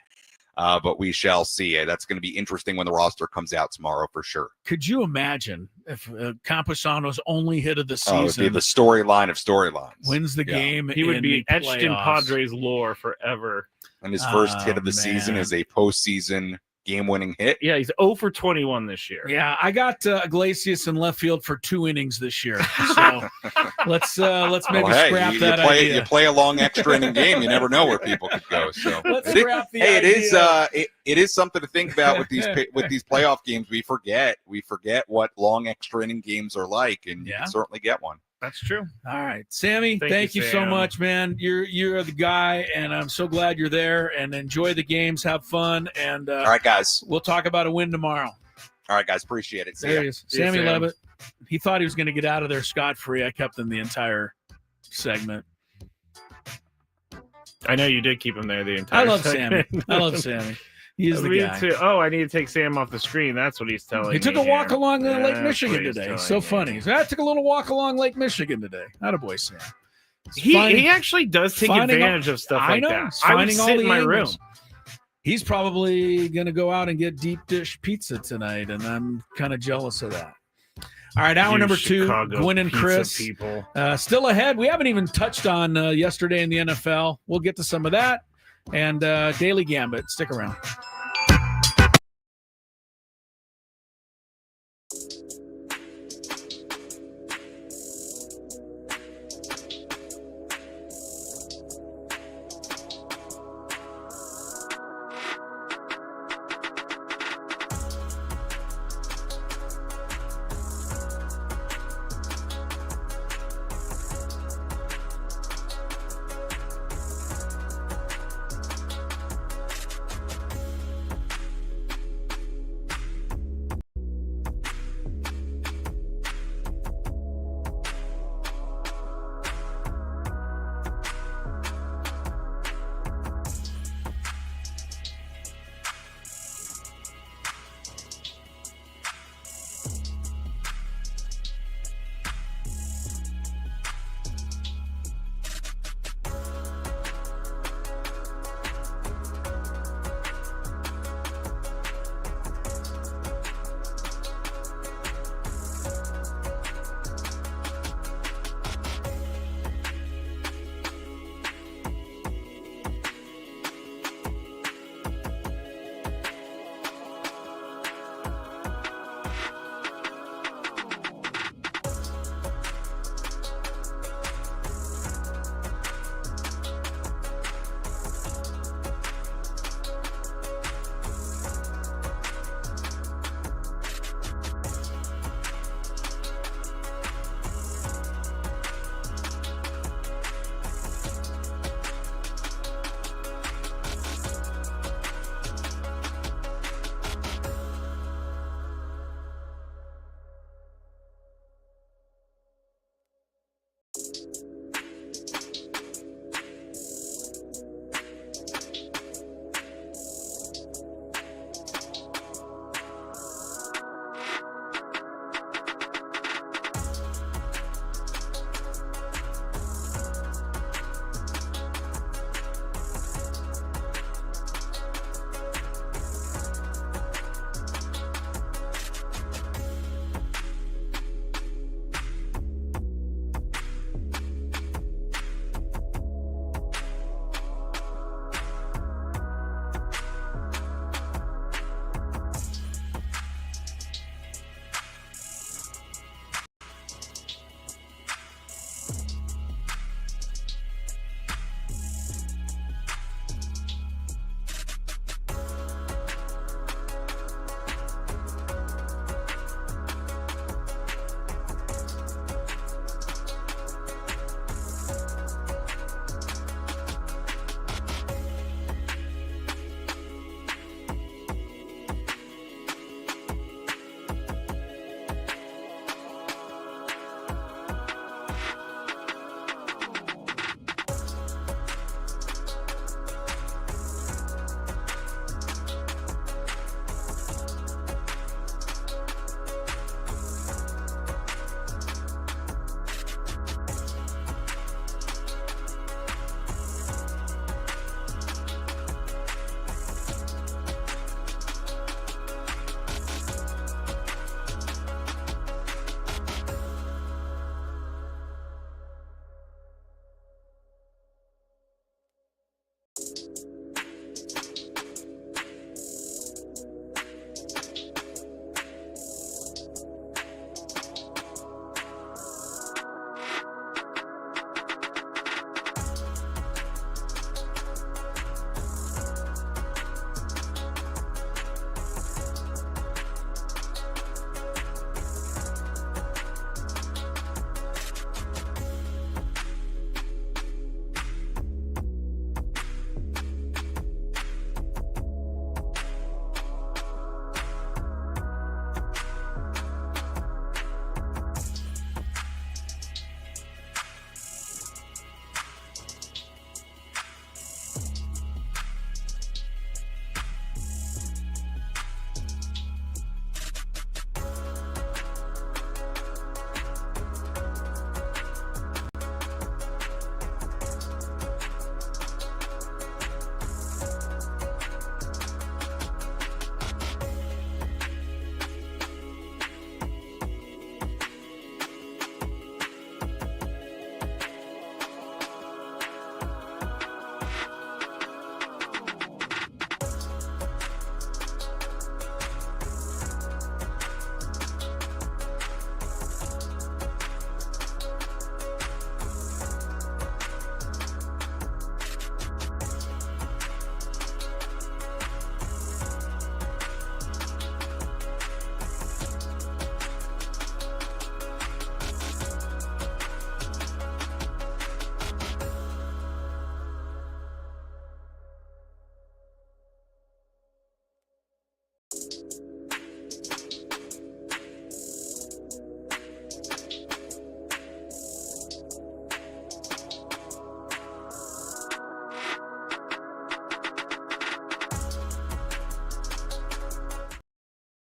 but we shall see. That's going to be interesting when the roster comes out tomorrow for sure. Could you imagine if Campusano's only hit of the season? It would be the storyline of storylines. Wins the game. He would be etched in playoffs. Padres lore forever. And his first hit of the season is a postseason game-winning hit. Yeah, he's 0 for 21 this year. Yeah, I got Iglesias in left field for 2 innings this year. So let's maybe scrap that idea. You play a long extra inning game. You never know where people could go. So let's scrap the hey, idea. it is something to think about with these playoff games. We forget what long extra inning games are like, and you can certainly get one. That's true. All right, Sammy, thank you so Sam. much, man. You're the guy, and I'm so glad you're there. And enjoy the games, have fun, and all right, guys, we'll talk about a win tomorrow. All right, guys, appreciate it. See There ya. he is, See ya, Sammy Sam. Levitt. He thought he was going to get out of there scot-free. I kept him the entire segment. I know you did keep him there the entire I love segment. Sammy. I love Sammy. He is the Me guy. too. Oh, I need to take Sam off the screen. That's what he's telling me. He took a walk here. along Lake That's Michigan what he's today. telling So me. funny. So I took a little walk along Lake Michigan today. Attaboy, Sam. He actually does take advantage of stuff like I know. that. He's I would finding all sit the in my angles. room. He's probably going to go out and get deep dish pizza tonight, and I'm kind of jealous of that. All right, hour You number 2, Chicago Gwynn and pizza Chris. people. Still ahead. We haven't even touched on yesterday in the NFL. We'll get to some of that. And Daily Gambit. Stick around.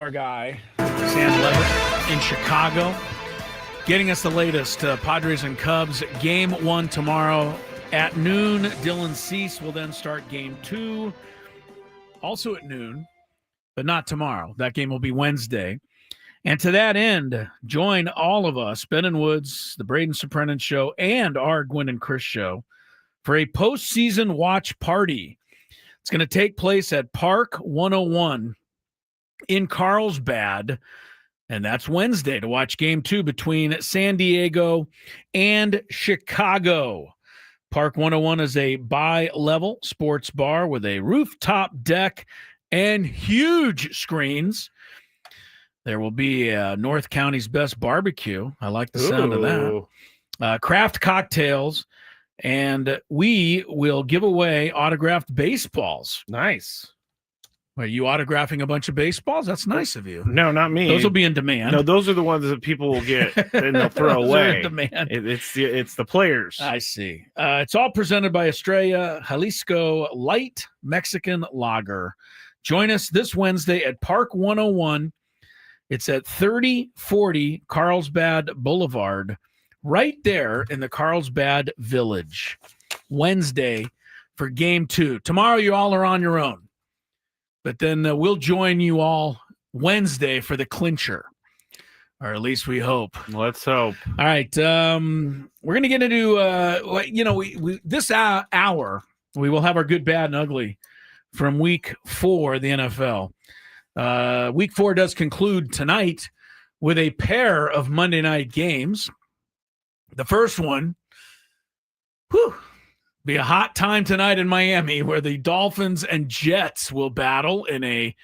our guy, Sam Levitt in Chicago, getting us the latest Padres and Cubs. Game 1 tomorrow at noon. Dylan Cease will then start Game 2, also at noon, but not tomorrow. That game will be Wednesday. And to that end, join all of us, Ben and Woods, the Braden Soprenin Show, and our Gwynn and Chris Show for a postseason watch party. It's going to take place at Park 101 in Carlsbad, and that's Wednesday to watch Game 2 between San Diego and Chicago. Park 101 is a bi-level sports bar with a rooftop deck and huge screens. There will be North County's best barbecue. I like the sound of that. Craft cocktails, and we will give away autographed baseballs. Nice. Are you autographing a bunch of baseballs? That's nice of you. No, not me. Those will be in demand. No, those are the ones that people will get and they'll throw Those are away. in demand. It's the players. I see. It's all presented by Estrella Jalisco Light Mexican Lager. Join us this Wednesday at Park 101. It's at 3040 Carlsbad Boulevard, right there in the Carlsbad Village. Wednesday for Game 2. Tomorrow you all are on your own. But then we'll join you all Wednesday for the clincher. Or at least we hope. Let's hope. All right. We're going to get into, this hour, we will have our good, bad, and ugly from Week 4 of the NFL. Week 4 does conclude tonight with a pair of Monday night games. The first one, be a hot time tonight in Miami where the Dolphins and Jets will battle in a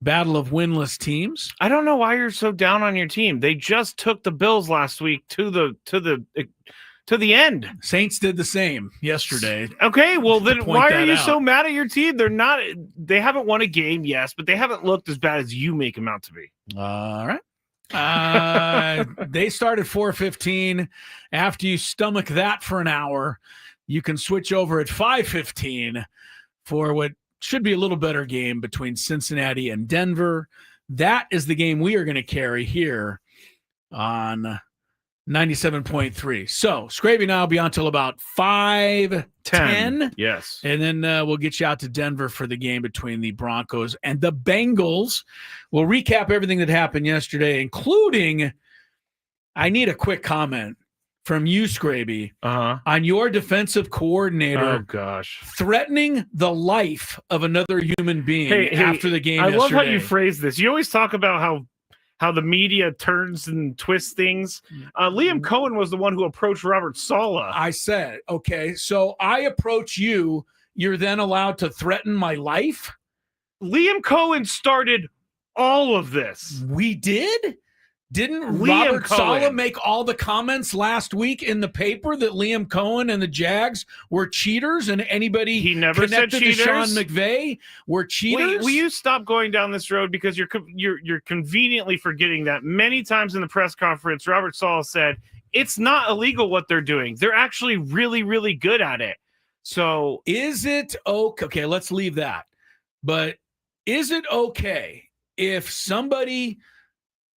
battle of winless teams. I don't know why you're so down on your team. They just took the Bills last week to the end. Saints did the same yesterday. Okay, well then why are you out. so mad at your team? They haven't won a game, yes, but they haven't looked as bad as you make them out to be. All right. They started 4:15. After you stomach that for an hour, you can switch over at 5:15 for what should be a little better game between Cincinnati and Denver. That is the game we are going to carry here on 97.3. So Scraby and I will be on till about 5:10. Yes. And then we'll get you out to Denver for the game between the Broncos and the Bengals. We'll recap everything that happened yesterday, including, I need a quick comment from you, Scraby, on your defensive coordinator threatening the life of another human being after the game yesterday. love how you phrase this. You always talk about how the media turns and twists things. Liam Cohen was the one who approached Robert Saleh. I said, okay, so I approach you. You're then allowed to threaten my life? Liam Cohen started all of this. We did? Didn't Liam Robert Cohen. Saleh make all the comments last week in the paper that Liam Cohen and the Jags were cheaters, and anybody he never said connected cheaters. to Sean McVay were cheaters? Will you stop going down this road, because you're conveniently forgetting that many times in the press conference Robert Saleh said it's not illegal what they're doing. They're actually really, really good at it. So is it okay? Okay, let's leave that. But is it okay if somebody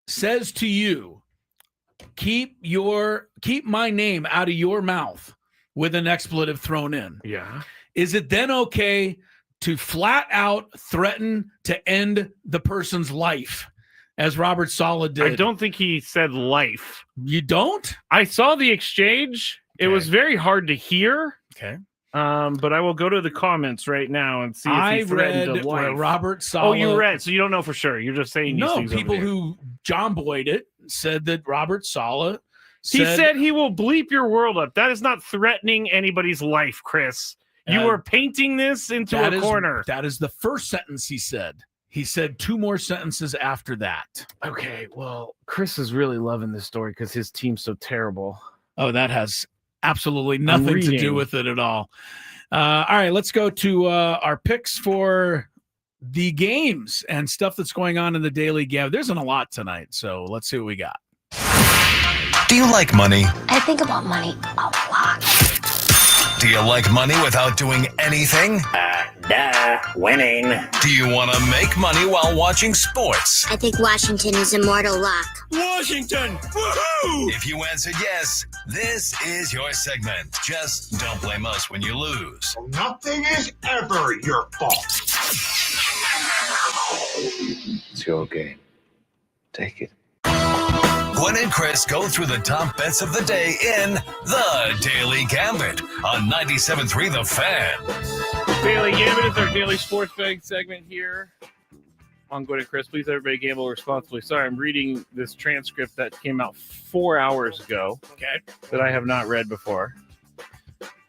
says to you, keep my name out of your mouth with an expletive thrown in? Yeah. Is it then okay to flat out threaten to end the person's life, as Robert Saleh did? I don't think he said life. You don't? I saw the exchange. It was very hard to hear. Okay. But I will go to the comments right now and see if I he threatened read a life. where Robert Saleh. Oh, you read, so you don't know for sure. You're just saying these No, things. people over there. who John Boyd it said that Robert Saleh He said he will bleep your world up. That is not threatening anybody's life, Chris. You are painting this into a corner. That is the first sentence he said. He said 2 more sentences after that. Okay, well, Chris is really loving this story because his team's so terrible. Oh, that has absolutely nothing to do with it at all. All right, let's go to our picks for the games and stuff that's going on in the daily game. There isn't a lot tonight, so let's see what we got. Do you like money? I think about money a lot. Do you like money without doing anything? Duh, winning. Do you want to make money while watching sports? I think Washington is immortal luck. Washington! Woohoo! If you answered yes, this is your segment. Just don't blame us when you lose. Nothing is ever your fault. It's your game. Take it. Gwynn and Chris go through the top bets of the day in The Daily Gambit on 97.3 The Fan. Daily Gambit is our daily sports betting segment here on Gwynn and Chris. Please, everybody, gamble responsibly. Sorry, I'm reading this transcript that came out 4 hours ago that I have not read before.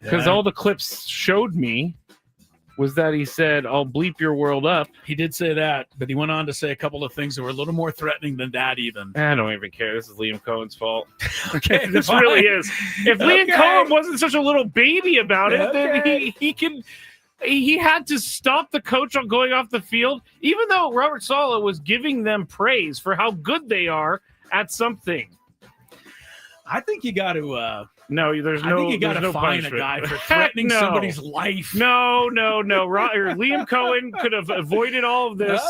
Because all the clips showed me was that he said, I'll bleep your world up. He did say that, but he went on to say a couple of things that were a little more threatening than that even. I don't even care. This is Liam Cohen's fault. Okay, This fine. really is. If Liam Cohen wasn't such a little baby about it, then he had to stop the coach on going off the field, even though Robert Saleh was giving them praise for how good they are at something. I think you got to... No, there's no. I think you got to no fine punishment. a guy for threatening somebody's life. No. Liam Cohen could have avoided all of this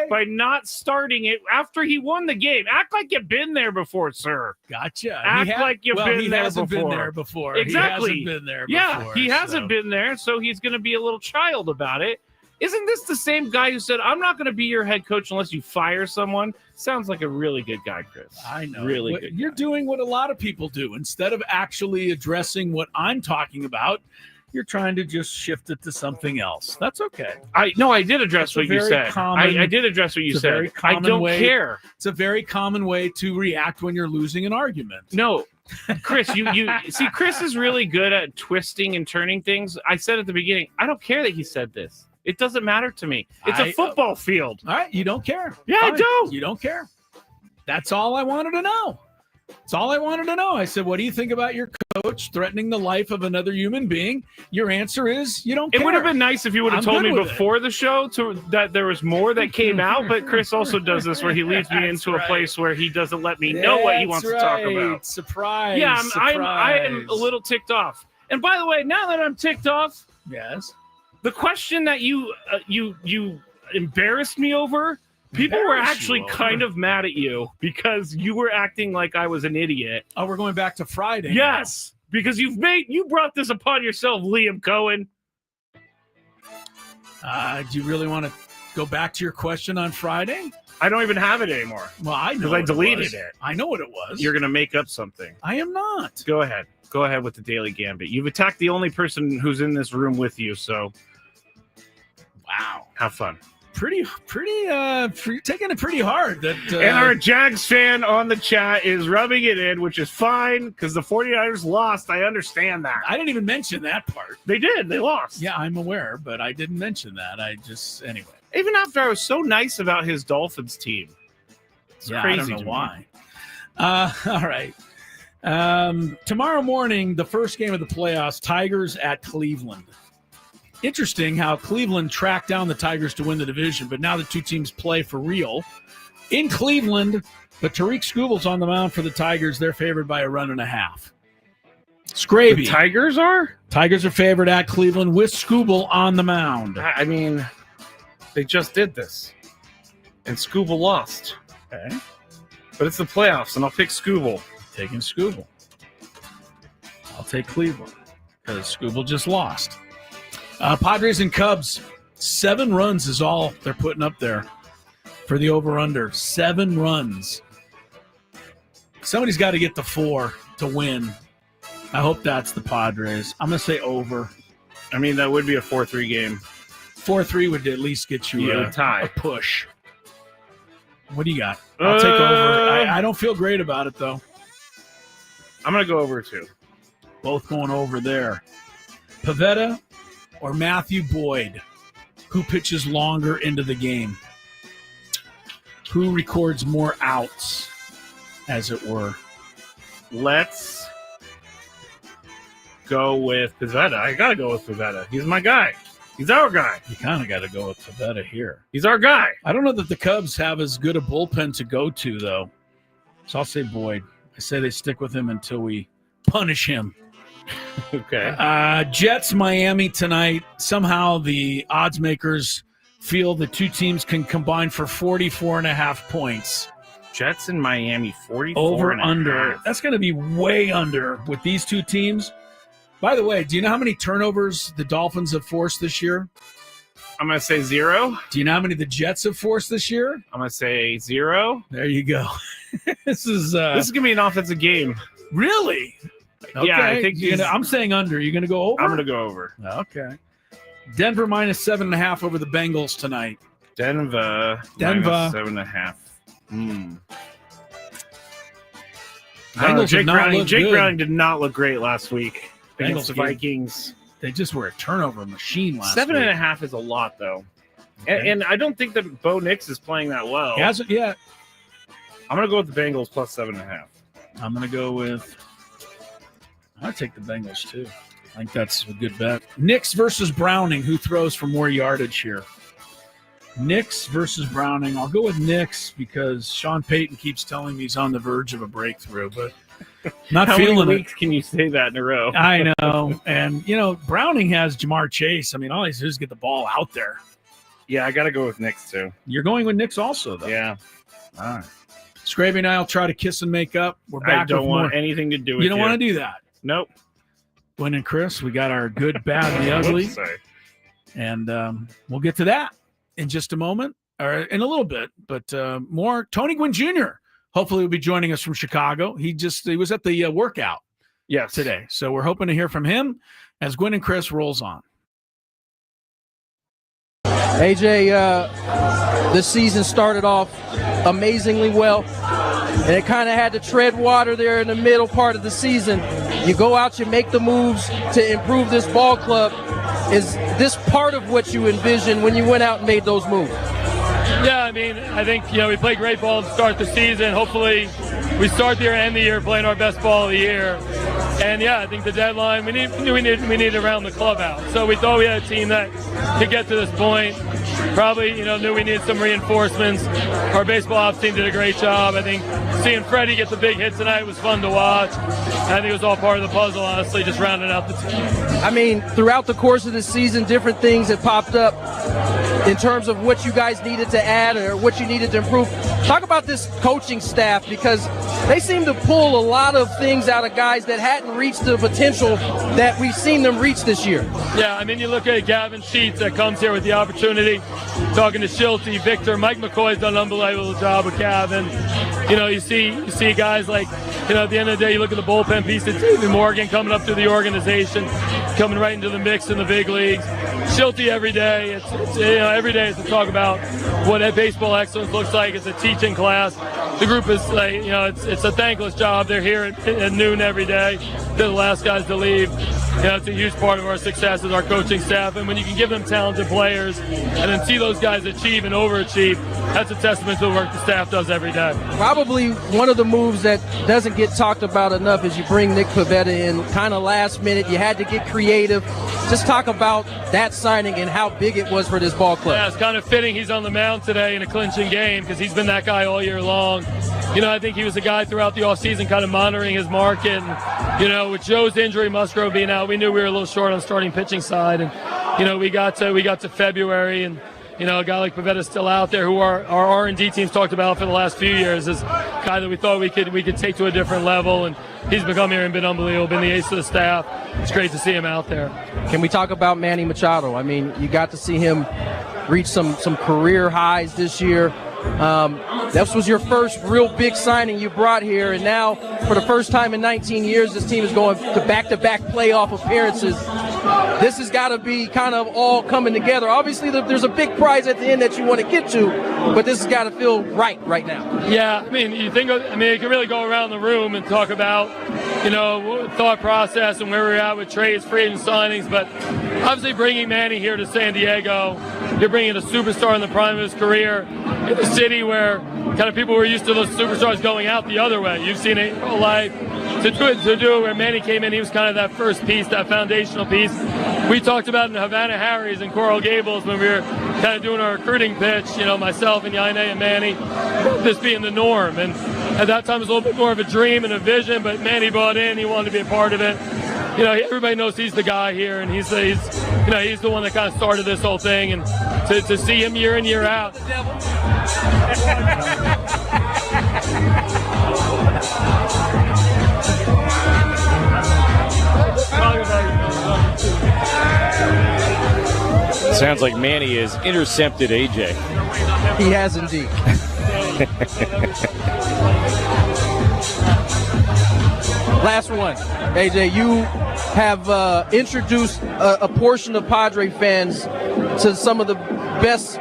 by not starting it after he won the game. Act like you've been there before, sir. Gotcha. Act like you've been there before. Been there before. Exactly. He hasn't been there before. Yeah, he hasn't been there, so he's going to be a little child about it. Isn't this the same guy who said, I'm not going to be your head coach unless you fire someone? Sounds like a really good guy, Chris. I know. Really good. You're doing what a lot of people do. Instead of actually addressing what I'm talking about, you're trying to just shift it to something else. That's okay. I did address what you said. I did address what you said. I don't care. It's a very common way to react when you're losing an argument. No, Chris, you see, Chris is really good at twisting and turning things. I said at the beginning, I don't care that he said this. It doesn't matter to me. It's a football field. All right, you don't care. Yeah, Fine. I do. You don't care. That's all I wanted to know. That's all I wanted to know. I said, what do you think about your coach threatening the life of another human being? Your answer is you don't care. It would have been nice if you would have told me before the show that there was more that came out, but Chris also does this where he leads me into a place where he doesn't let me know what he wants to talk about. Surprise. Yeah, I am a little ticked off. And by the way, now that I'm ticked off, yes, the question that you embarrassed me over, people were actually kind of mad at you because you were acting like I was an idiot. Oh, we're going back to Friday. Yes, because you brought this upon yourself, Liam Cohen. Do you really want to go back to your question on Friday? I don't even have it anymore. Well, I know because I deleted it. I know what it was. You're going to make up something. I am not. Go ahead. Go ahead with the Daily Gambit. You've attacked the only person who's in this room with you, so wow, have fun. Pretty taking it pretty hard. That and our Jags fan on the chat is rubbing it in, which is fine because the 49ers lost. I understand that. I didn't even mention that part. They did. They lost. Yeah, I'm aware, but I didn't mention that. Anyway. Even after I was so nice about his Dolphins team. It's crazy. I don't know why. All right. Tomorrow morning, the first game of the playoffs, Tigers at Cleveland. Interesting how Cleveland tracked down the Tigers to win the division, but now the two teams play for real in Cleveland. But Tariq Skubel's on the mound for the Tigers. They're favored by 1.5. Scraby. The Tigers are? Tigers are favored at Cleveland with Skubel on the mound. I mean, they just did this, and Skubel lost. Okay. But it's the playoffs, and I'll pick Skubel. Taking Skubel. I'll take Cleveland because Skubel just lost. Padres and Cubs, 7 runs is all they're putting up there for the over-under. 7 runs. Somebody's got to get the 4 to win. I hope that's the Padres. I'm going to say over. I mean, that would be a 4-3 game. 4-3 would at least get you a tie. A push. What do you got? I'll take over. I don't feel great about it, though. I'm going to go over 2. Both going over there. Pivetta or Matthew Boyd? Who pitches longer into the game? Who records more outs, as it were? Let's go with Pivetta. I got to go with Pivetta. He's my guy. He's our guy. You kind of got to go with Pivetta here. He's our guy. I don't know that the Cubs have as good a bullpen to go to, though. So I'll say Boyd. I say they stick with him until we punish him. Okay. Jets, Miami tonight. Somehow the odds makers feel the two teams can combine for 44.5 points. Jets and Miami, 44 Over, and a under. half. That's going to be way under with these two teams. By the way, do you know how many turnovers the Dolphins have forced this year? I'm going to say 0. Do you know how many the Jets have forced this year? I'm going to say 0. There you go. This is going to be an offensive game. Really? Okay. Yeah, I think I'm saying under. You're going to go over? I'm going to go over. Okay. Denver minus 7.5 over the Bengals tonight. Denver. Minus 7.5. Bengals Jake Browning did not look great last week against the Vikings. They just were a turnover machine last 7.5 is a lot, though. Okay. And I don't think that Bo Nix is playing that well. He hasn't yet. I'm going to go with the Bengals plus 7.5. I'm going to go with... I'll take the Bengals, too. I think that's a good bet. Nix versus Browning. Who throws for more yardage here? Nix versus Browning. I'll go with Nix because Sean Payton keeps telling me he's on the verge of a breakthrough, but not How feeling many it. weeks can you say that in a row? I know. And, Browning has Jamar Chase. I mean, all he does is get the ball out there. Yeah, I got to go with Nix, too. You're going with Nix also, though. Yeah. All right. Scraby and I will try to kiss and make up. We're back. I don't with want more. anything to do with You don't want to do that. Nope. Gwynn and Chris, we got our good, bad, and the ugly. Sorry. And we'll get to that in just a moment, or in a little bit. But more Tony Gwynn Jr. hopefully will be joining us from Chicago. He was at the workout today. So we're hoping to hear from him as Gwynn and Chris rolls on. AJ, this season started off amazingly well, and it kind of had to tread water there in the middle part of the season. You go out, you make the moves to improve this ball club. Is this part of what you envisioned when you went out and made those moves? Yeah, I mean, I think, we played great ball to start the season. Hopefully we start the year and the year playing our best ball of the year. And yeah, I think the deadline, we needed to round the club out. So we thought we had a team that could get to this point. Probably, knew we needed some reinforcements. Our baseball ops team did a great job. I think seeing Freddie get the big hit tonight was fun to watch. I think it was all part of the puzzle, honestly, just rounding out the team. I mean, throughout the course of the season, different things have popped up in terms of what you guys needed to add or what you needed to improve. Talk about this coaching staff, because they seem to pull a lot of things out of guys that hadn't reached the potential that we've seen them reach this year. Yeah, I mean, you look at Gavin Sheets that comes here with the opportunity, talking to Schulte, Victor, Mike McCoy's done an unbelievable job with Gavin. You see guys like, at the end of the day, you look at the bullpen piece of David Morgan coming up through the organization, coming right into the mix in the big leagues. Schulte every day. It's every day is to talk about what that baseball excellence looks like. It's a teaching class. The group is like, it's a thankless job. They're here at noon every day. They're the last guys to leave. It's a huge part of our success as our coaching staff. And when you can give them talented players and then see those guys achieve and overachieve, that's a testament to the work the staff does every day. Probably one of the moves that doesn't get talked about enough is you bring Nick Pivetta in kind of last minute. You had to get creative. Just talk about that signing and how big it was for this ball club. Yeah, it's kind of fitting he's on the mound today in a clinching game because he's been that guy all year long. I think he was a guy throughout the offseason kind of monitoring his market. And, with Joe's injury, Musgrove being out, we knew we were a little short on starting pitching side. And, we got to February and, a guy like Pavetta's still out there who our R&D teams talked about for the last few years is a guy that we thought we could take to a different level. And he's become here and been unbelievable, been the ace of the staff. It's great to see him out there. Can we talk about Manny Machado? I mean, you got to see him reach some career highs this year. This was your first real big signing you brought here, and now for the first time in 19 years, this team is going to back-to-back playoff appearances. This has got to be kind of all coming together. Obviously, there's a big prize at the end that you want to get to, but this has got to feel right now. Yeah, I mean, you can really go around the room and talk about, thought process and where we're at with trades, free agent signings, but obviously bringing Manny here to San Diego, you're bringing a superstar in the prime of his career in a city where kind of people were used to those superstars going out the other way. You've seen it your whole life. To do it where Manny came in, he was kind of that first piece, that foundational piece. We talked about in Havana Harry's and Coral Gables when we were kind of doing our recruiting pitch, myself and Yaine and Manny, this being the norm. And at that time it was a little bit more of a dream and a vision, but Manny bought in, he wanted to be a part of it. everybody knows he's the guy here, and he's the one that kind of started this whole thing, and to see him year in, year out. Sounds like Manny has intercepted AJ. He has indeed. Last one. AJ, you have introduced a portion of Padre fans to some of the best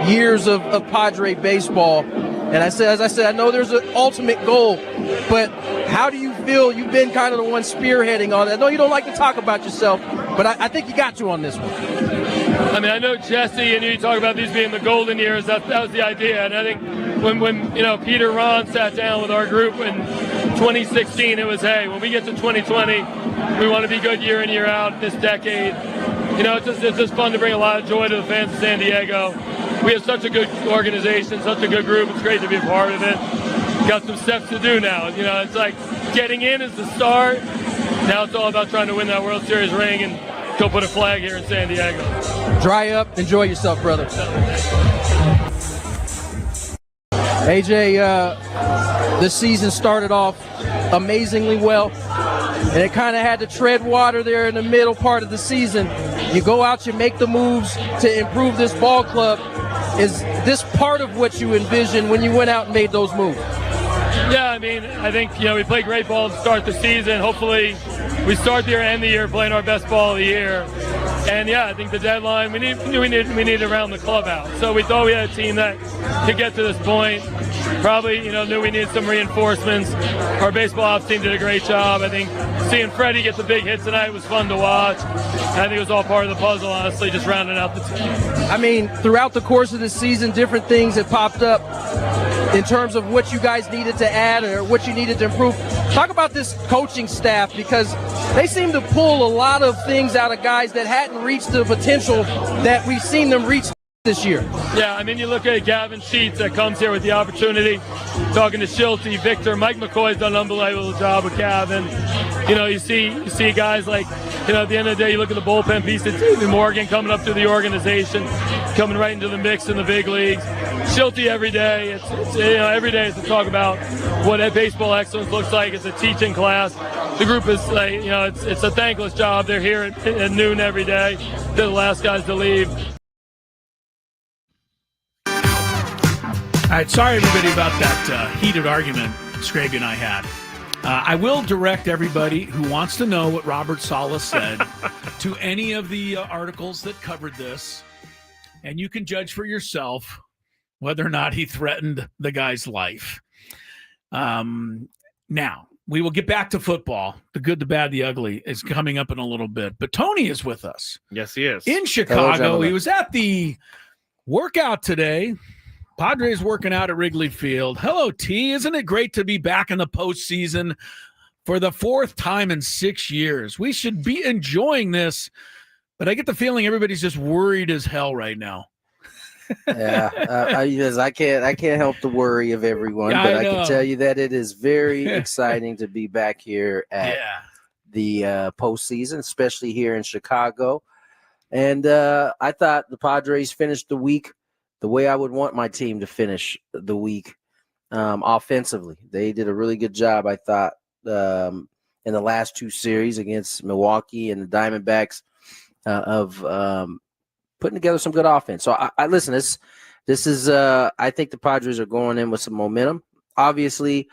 years of Padre baseball. And as I said, I know there's an ultimate goal, but how do you feel? You've been kind of the one spearheading on it. I know you don't like to talk about yourself, but I think you got to on this one. I mean, I know Jesse and you talk about these being the golden years. That was the idea. And I think when Peter Ron sat down with our group in 2016, it was, hey, when we get to 2020, we want to be good year in, year out this decade. It's just fun to bring a lot of joy to the fans of San Diego. We have such a good organization, such a good group. It's great to be a part of it. Got some steps to do now. It's like getting in is the start. Now it's all about trying to win that World Series ring and go put a flag here in San Diego. Dry up. Enjoy yourself, brother. AJ, this season started off amazingly well, and it kind of had to tread water there in the middle part of the season. You go out, you make the moves to improve this ball club. Is this part of what you envisioned when you went out and made those moves? Yeah, I mean, I think, we played great ball to start the season. Hopefully we start the year, end the year playing our best ball of the year. And yeah, I think the deadline, we need to round the club out. So we thought we had a team that could get to this point. Probably, knew we needed some reinforcements. Our baseball ops team did a great job. I think seeing Freddie get the big hit tonight was fun to watch. I think it was all part of the puzzle, honestly, just rounding out the team. I mean, throughout the course of the season, different things have popped up in terms of what you guys needed to add or what you needed to improve. Talk about this coaching staff, because they seem to pull a lot of things out of guys that hadn't reached the potential that we've seen them reach this year. Yeah, I mean, you look at Gavin Sheets that comes here with the opportunity, talking to Schulte, Victor, Mike McCoy's done an unbelievable job with Gavin. You see guys like, at the end of the day, you look at the bullpen piece, it's David Morgan coming up through the organization, coming right into the mix in the big leagues. Schulte every day, it's every day is to talk about what baseball excellence looks like. It's a teaching class. The group is like, it's a thankless job. They're here at noon every day. They're the last guys to leave. All right, sorry everybody about that heated argument Scraby and I had. I will direct everybody who wants to know what Robert Saleh said to any of the articles that covered this, and you can judge for yourself whether or not he threatened the guy's life. Now, we will get back to football. The good, the bad, the ugly is coming up in a little bit, but Tony is with us. Yes, he is. In Chicago. He was at the workout today. Padres working out at Wrigley Field. Hello, T. Isn't it great to be back in the postseason for the fourth time in 6 years? We should be enjoying this, but I get the feeling everybody's just worried as hell right now. Yeah, I can't help the worry of everyone, but I can tell you that it is very exciting to be back here at the postseason, especially here in Chicago. And I thought the Padres finished the week the way I would want my team to finish the week offensively. They did a really good job, I thought, in the last two series against Milwaukee and the Diamondbacks of putting together some good offense. So I listen, this is I think the Padres are going in with some momentum. Obviously,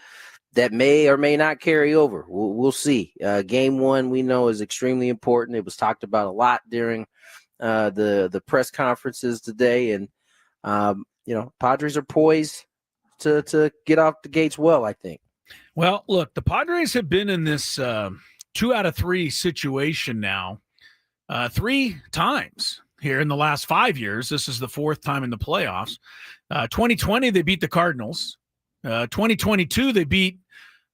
that may or may not carry over. We'll see. Game one, we know, is extremely important. It was talked about a lot during the press conferences today, and Padres are poised to get off the gates well, I think. Well, look, the Padres have been in this 2 out of 3 situation now 3 times here in the last 5 years. This is the 4th time in the playoffs. 2020, they beat the Cardinals. 2022, they beat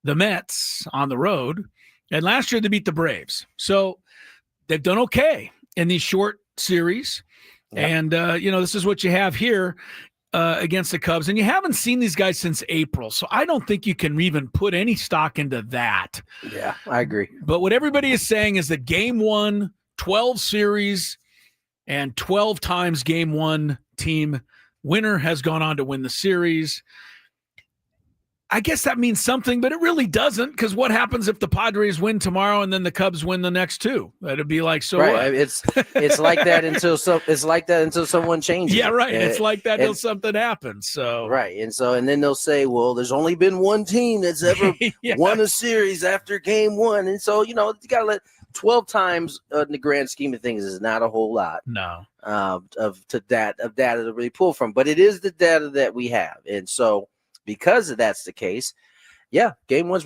the Mets on the road. And last year, they beat the Braves. So they've done okay in these short series. Yeah. And, this is what you have here. against the Cubs, and you haven't seen these guys since April, so I don't think you can even put any stock into that. Yeah, I agree. But what everybody is saying is that Game 1, 12 series, and 12 times Game 1 team winner has gone on to win the series. I guess that means something, but it really doesn't, because what happens if the Padres win tomorrow and then the Cubs win the next two? That'd be like, so right. what? It's like that until someone changes. Yeah, right. It. It's like that until something happens. So right, and then they'll say, well, there's only been one team that's ever won a series after Game 1, and so you got to let 12 times in the grand scheme of things is not a whole lot. No, of data to really pull from, but it is the data that we have, and so. Because that's the case, yeah, Game 1's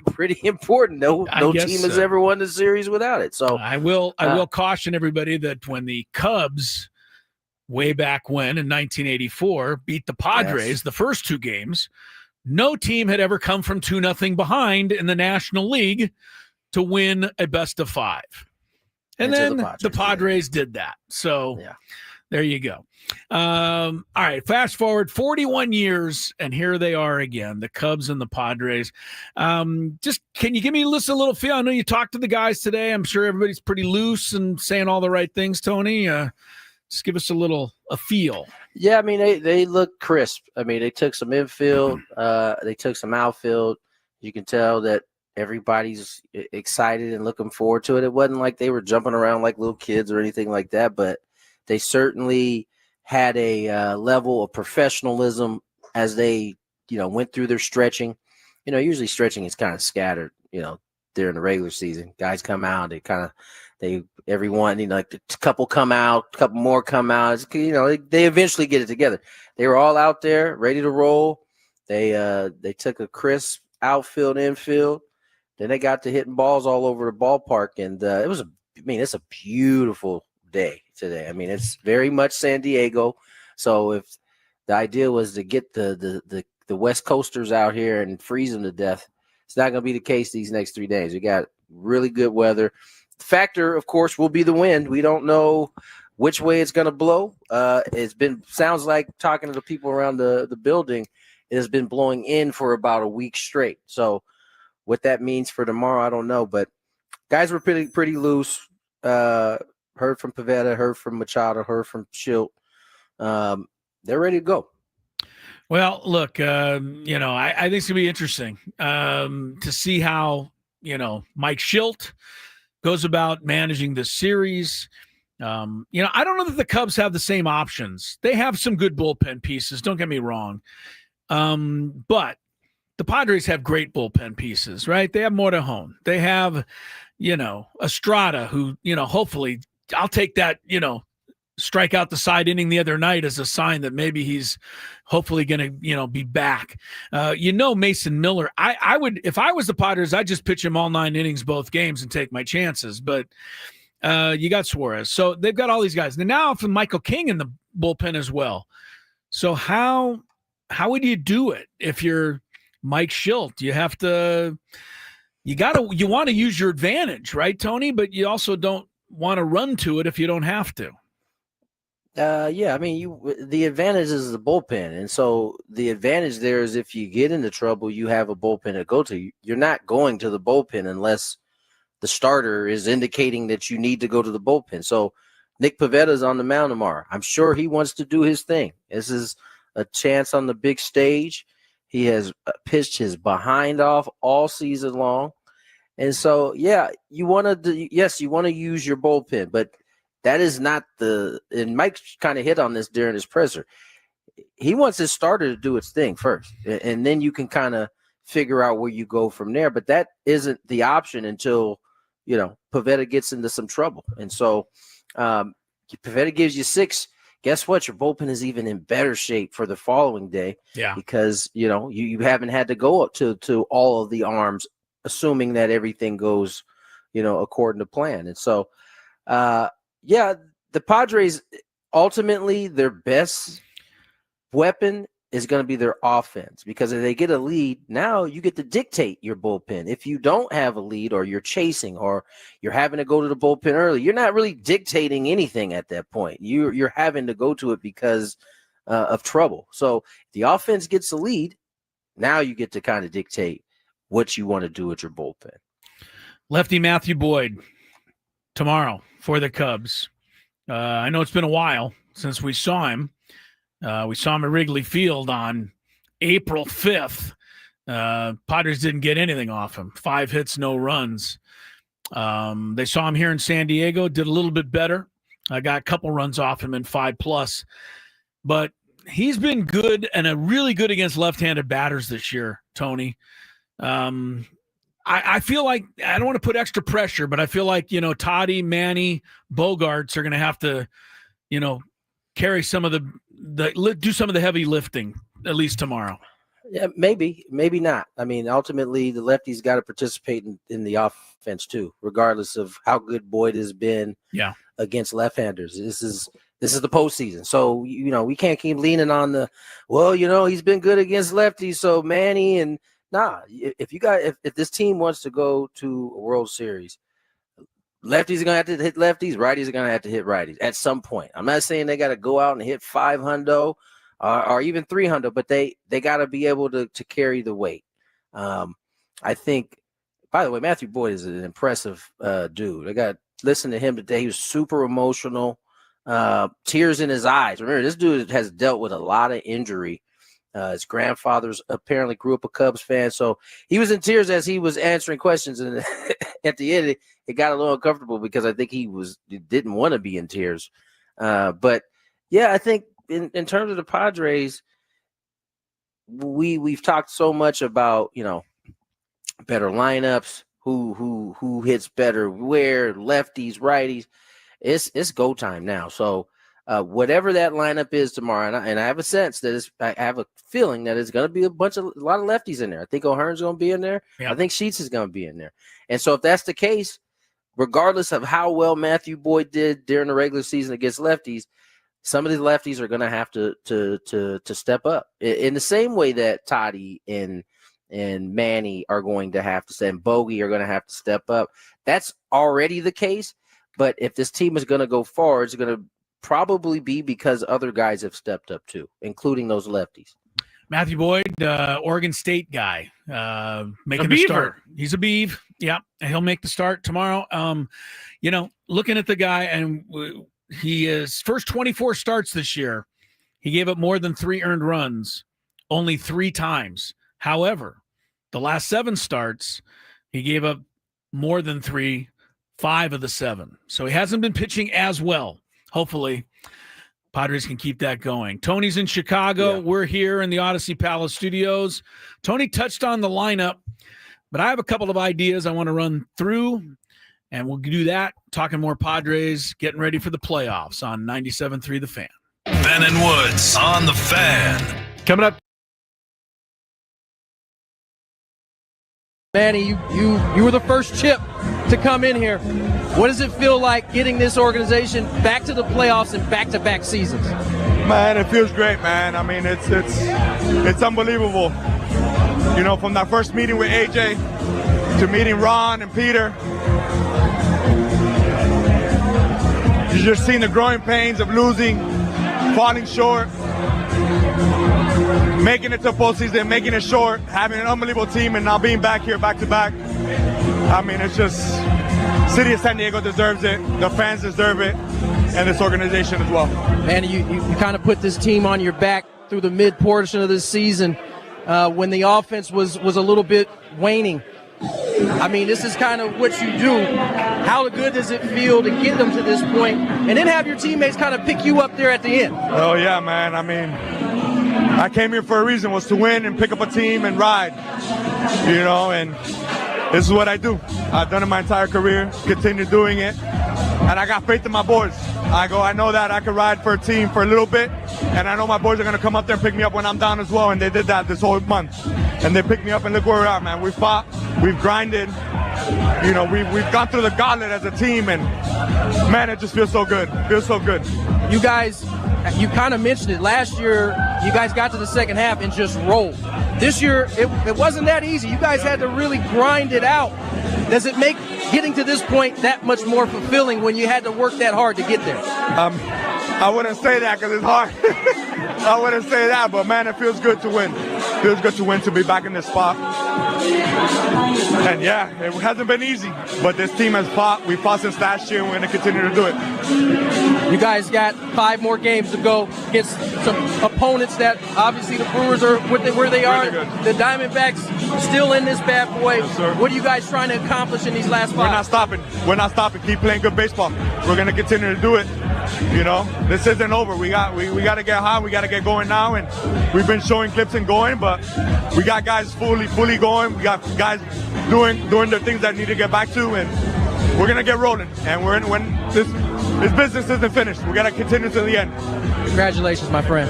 pretty important. No team has ever won the series without it. So I will caution everybody that when the Cubs, way back when in 1984, beat the Padres the first two games, no team had ever come from 2-0 behind in the National League to win a best of 5. And then the Padres did that. So there you go. All right, fast forward 41 years, and here they are again, the Cubs and the Padres. Just can you give me a little feel? I know you talked to the guys today. I'm sure everybody's pretty loose and saying all the right things, Tony. Just give us a feel. Yeah, I mean, they look crisp. I mean, they took some infield, they took some outfield. You can tell that everybody's excited and looking forward to it. It wasn't like they were jumping around like little kids or anything like that, but they certainly had a level of professionalism as they, went through their stretching. Usually stretching is kind of scattered, during the regular season. Guys come out, everyone, like a couple come out, a couple more come out. They eventually get it together. They were all out there ready to roll. They took a crisp outfield, infield. Then they got to hitting balls all over the ballpark, and it's a beautiful day today. I mean, it's very much San Diego. So if the idea was to get the West Coasters out here and freeze them to death, it's not going to be the case these next 3 days. We got really good weather. The factor, of course, will be the wind. We don't know which way it's going to blow. Sounds like talking to the people around the building, it has been blowing in for about a week straight. So what that means for tomorrow, I don't know. But guys were pretty loose. Heard from Pivetta, heard from Machado, heard from Schilt. They're ready to go. Well, look, I think it's going to be interesting to see how, Mike Schilt goes about managing this series. I don't know that the Cubs have the same options. They have some good bullpen pieces, don't get me wrong. But the Padres have great bullpen pieces, right? They have Morejon. They have, Estrada, who, hopefully – I'll take that, strike out the side inning the other night as a sign that maybe he's hopefully going to, be back. Mason Miller, I would, if I was the Padres, I'd just pitch him all 9 innings, both games, and take my chances. But you got Suarez. So they've got all these guys. And now for Michael King in the bullpen as well. So how would you do it if you're Mike Schilt? You want to use your advantage, right, Tony? But you also don't want to run to it if you don't have to. I mean, the advantage is the bullpen, and so the advantage there is if you get into trouble, you have a bullpen to go to. You're not going to the bullpen unless the starter is indicating that you need to go to the bullpen. So Nick Pivetta's on the mound tomorrow. I'm sure he wants to do his thing. This is a chance on the big stage. He has pitched his behind off all season long. And so, you want to use your bullpen, but that is not and Mike kind of hit on this during his presser. He wants his starter to do its thing first, and then you can kind of figure out where you go from there. But that isn't the option until, Pivetta gets into some trouble. And so Pivetta gives you 6. Guess what? Your bullpen is even in better shape for the following day. Yeah. Because, you haven't had to go up to all of the arms, assuming that everything goes, according to plan. And so, the Padres, ultimately, their best weapon is going to be their offense, because if they get a lead, now you get to dictate your bullpen. If you don't have a lead, or you're chasing, or you're having to go to the bullpen early, you're not really dictating anything at that point. You're having to go to it because of trouble. So if the offense gets the lead, now you get to kind of dictate what you want to do with your bullpen. Lefty Matthew Boyd tomorrow for the Cubs. I know it's been a while since we saw him. We saw him at Wrigley Field on April 5th. Padres didn't get anything off him. 5 hits, no runs. They saw him here in San Diego, did a little bit better. I got a couple runs off him in 5+. But he's been good and really good against left-handed batters this year, Tony. I feel like I don't want to put extra pressure, but I feel like, Toddy, Manny, Bogarts are going to have to, carry some of do some of the heavy lifting, at least tomorrow. Yeah, maybe not. I mean, ultimately, the lefties got to participate in the offense too, regardless of how good Boyd has been against left-handers. This is the postseason, so we can't keep leaning on he's been good against lefties, so Manny and if this team wants to go to a World Series, lefties are gonna have to hit lefties, righties are gonna have to hit righties at some point. I'm not saying they got to go out and hit 500. Or even 300, but they got to be able to carry the weight. I think, by the way, Matthew Boyd is an impressive dude. I got listened to him today. He was super emotional, tears in his eyes. Remember, this dude has dealt with a lot of injury. His grandfather's apparently grew up a Cubs fan, so he was in tears as he was answering questions. And at the end, it got a little uncomfortable because I think he didn't want to be in tears. But yeah, I think. In terms of the Padres, we've talked so much about better lineups, who hits better where, lefties, righties. It's go time now. So whatever that lineup is tomorrow, and I have a sense that I have a feeling that it's going to be a lot of lefties in there. I think O'Hearn's going to be in there. Yeah. I think Sheets is going to be in there. And so if that's the case, regardless of how well Matthew Boyd did during the regular season against lefties, some of these lefties are going to have to step up in the same way that Toddy and Manny are going to have to, and Bogey are going to have to step up. That's already the case. But if this team is going to go far, it's going to probably be because other guys have stepped up too, including those lefties. Matthew Boyd, Oregon State guy, making the start. He's a Beav. Yeah, and he'll make the start tomorrow. Looking at the guy, and he is first 24 starts this year. He gave up more than 3 earned runs only 3 times. However, the last 7 starts, he gave up more than 3, 5 of the 7. So he hasn't been pitching as well. Hopefully, Padres can keep that going. Tony's in Chicago. Yeah. We're here in the Odyssey Palace studios. Tony touched on the lineup, but I have a couple of ideas I want to run through. And we'll do that, talking more Padres, getting ready for the playoffs on 97.3 The Fan. Ben and Woods on The Fan. Coming up. Manny, you were the first chip to come in here. What does it feel like getting this organization back to the playoffs and back-to-back seasons? Man, it feels great, man. I mean, it's unbelievable. From that first meeting with AJ to meeting Ron and Peter, you're just seeing the growing pains of losing, falling short, making it to postseason, making it short, having an unbelievable team, and now being back here back-to-back. I mean, it's just, city of San Diego deserves it, the fans deserve it, and this organization as well. Man, you kind of put this team on your back through the mid portion of this season when the offense was a little bit waning. I mean, this is kind of what you do. How good does it feel to get them to this point and then have your teammates kind of pick you up there at the end? Oh, yeah, man. I mean, I came here for a reason, was to win and pick up a team and ride, and this is what I do. I've done it my entire career, continue doing it, and I got faith in my boys. I know that I can ride for a team for a little bit, and I know my boys are going to come up there and pick me up when I'm down as well, and they did that this whole month. And they picked me up, and look where we're at, man. We fought, we've grinded, we've gone through the gauntlet as a team, and man, it just feels so good. Feels so good. You guys, you kind of mentioned it. Last year, you guys got to the second half and just rolled. This year, it wasn't that easy. You guys had to really grind it out. Does it make getting to this point that much more fulfilling when you had to work that hard to get there? I wouldn't say that because it's hard. I wouldn't say that, but man, it feels good to win. Feels good to win, to be back in this spot. And yeah, it hasn't been easy, but this team has fought. We fought since last year, and we're going to continue to do it. You guys got 5 more games to go against some opponents that obviously the Brewers are where they are. The Diamondbacks still in this bad boy. Yes, sir. What are you guys trying to accomplish in these last 5? We're not stopping. We're not stopping. Keep playing good baseball. We're going to continue to do it. You know, this isn't over. We got to get hot. We got to get going now. And we've been showing clips and going, but we got guys fully going. We got guys doing the things that need to get back to, and we're gonna get rolling. And when this business isn't finished, we gotta continue to the end. Congratulations, my friend.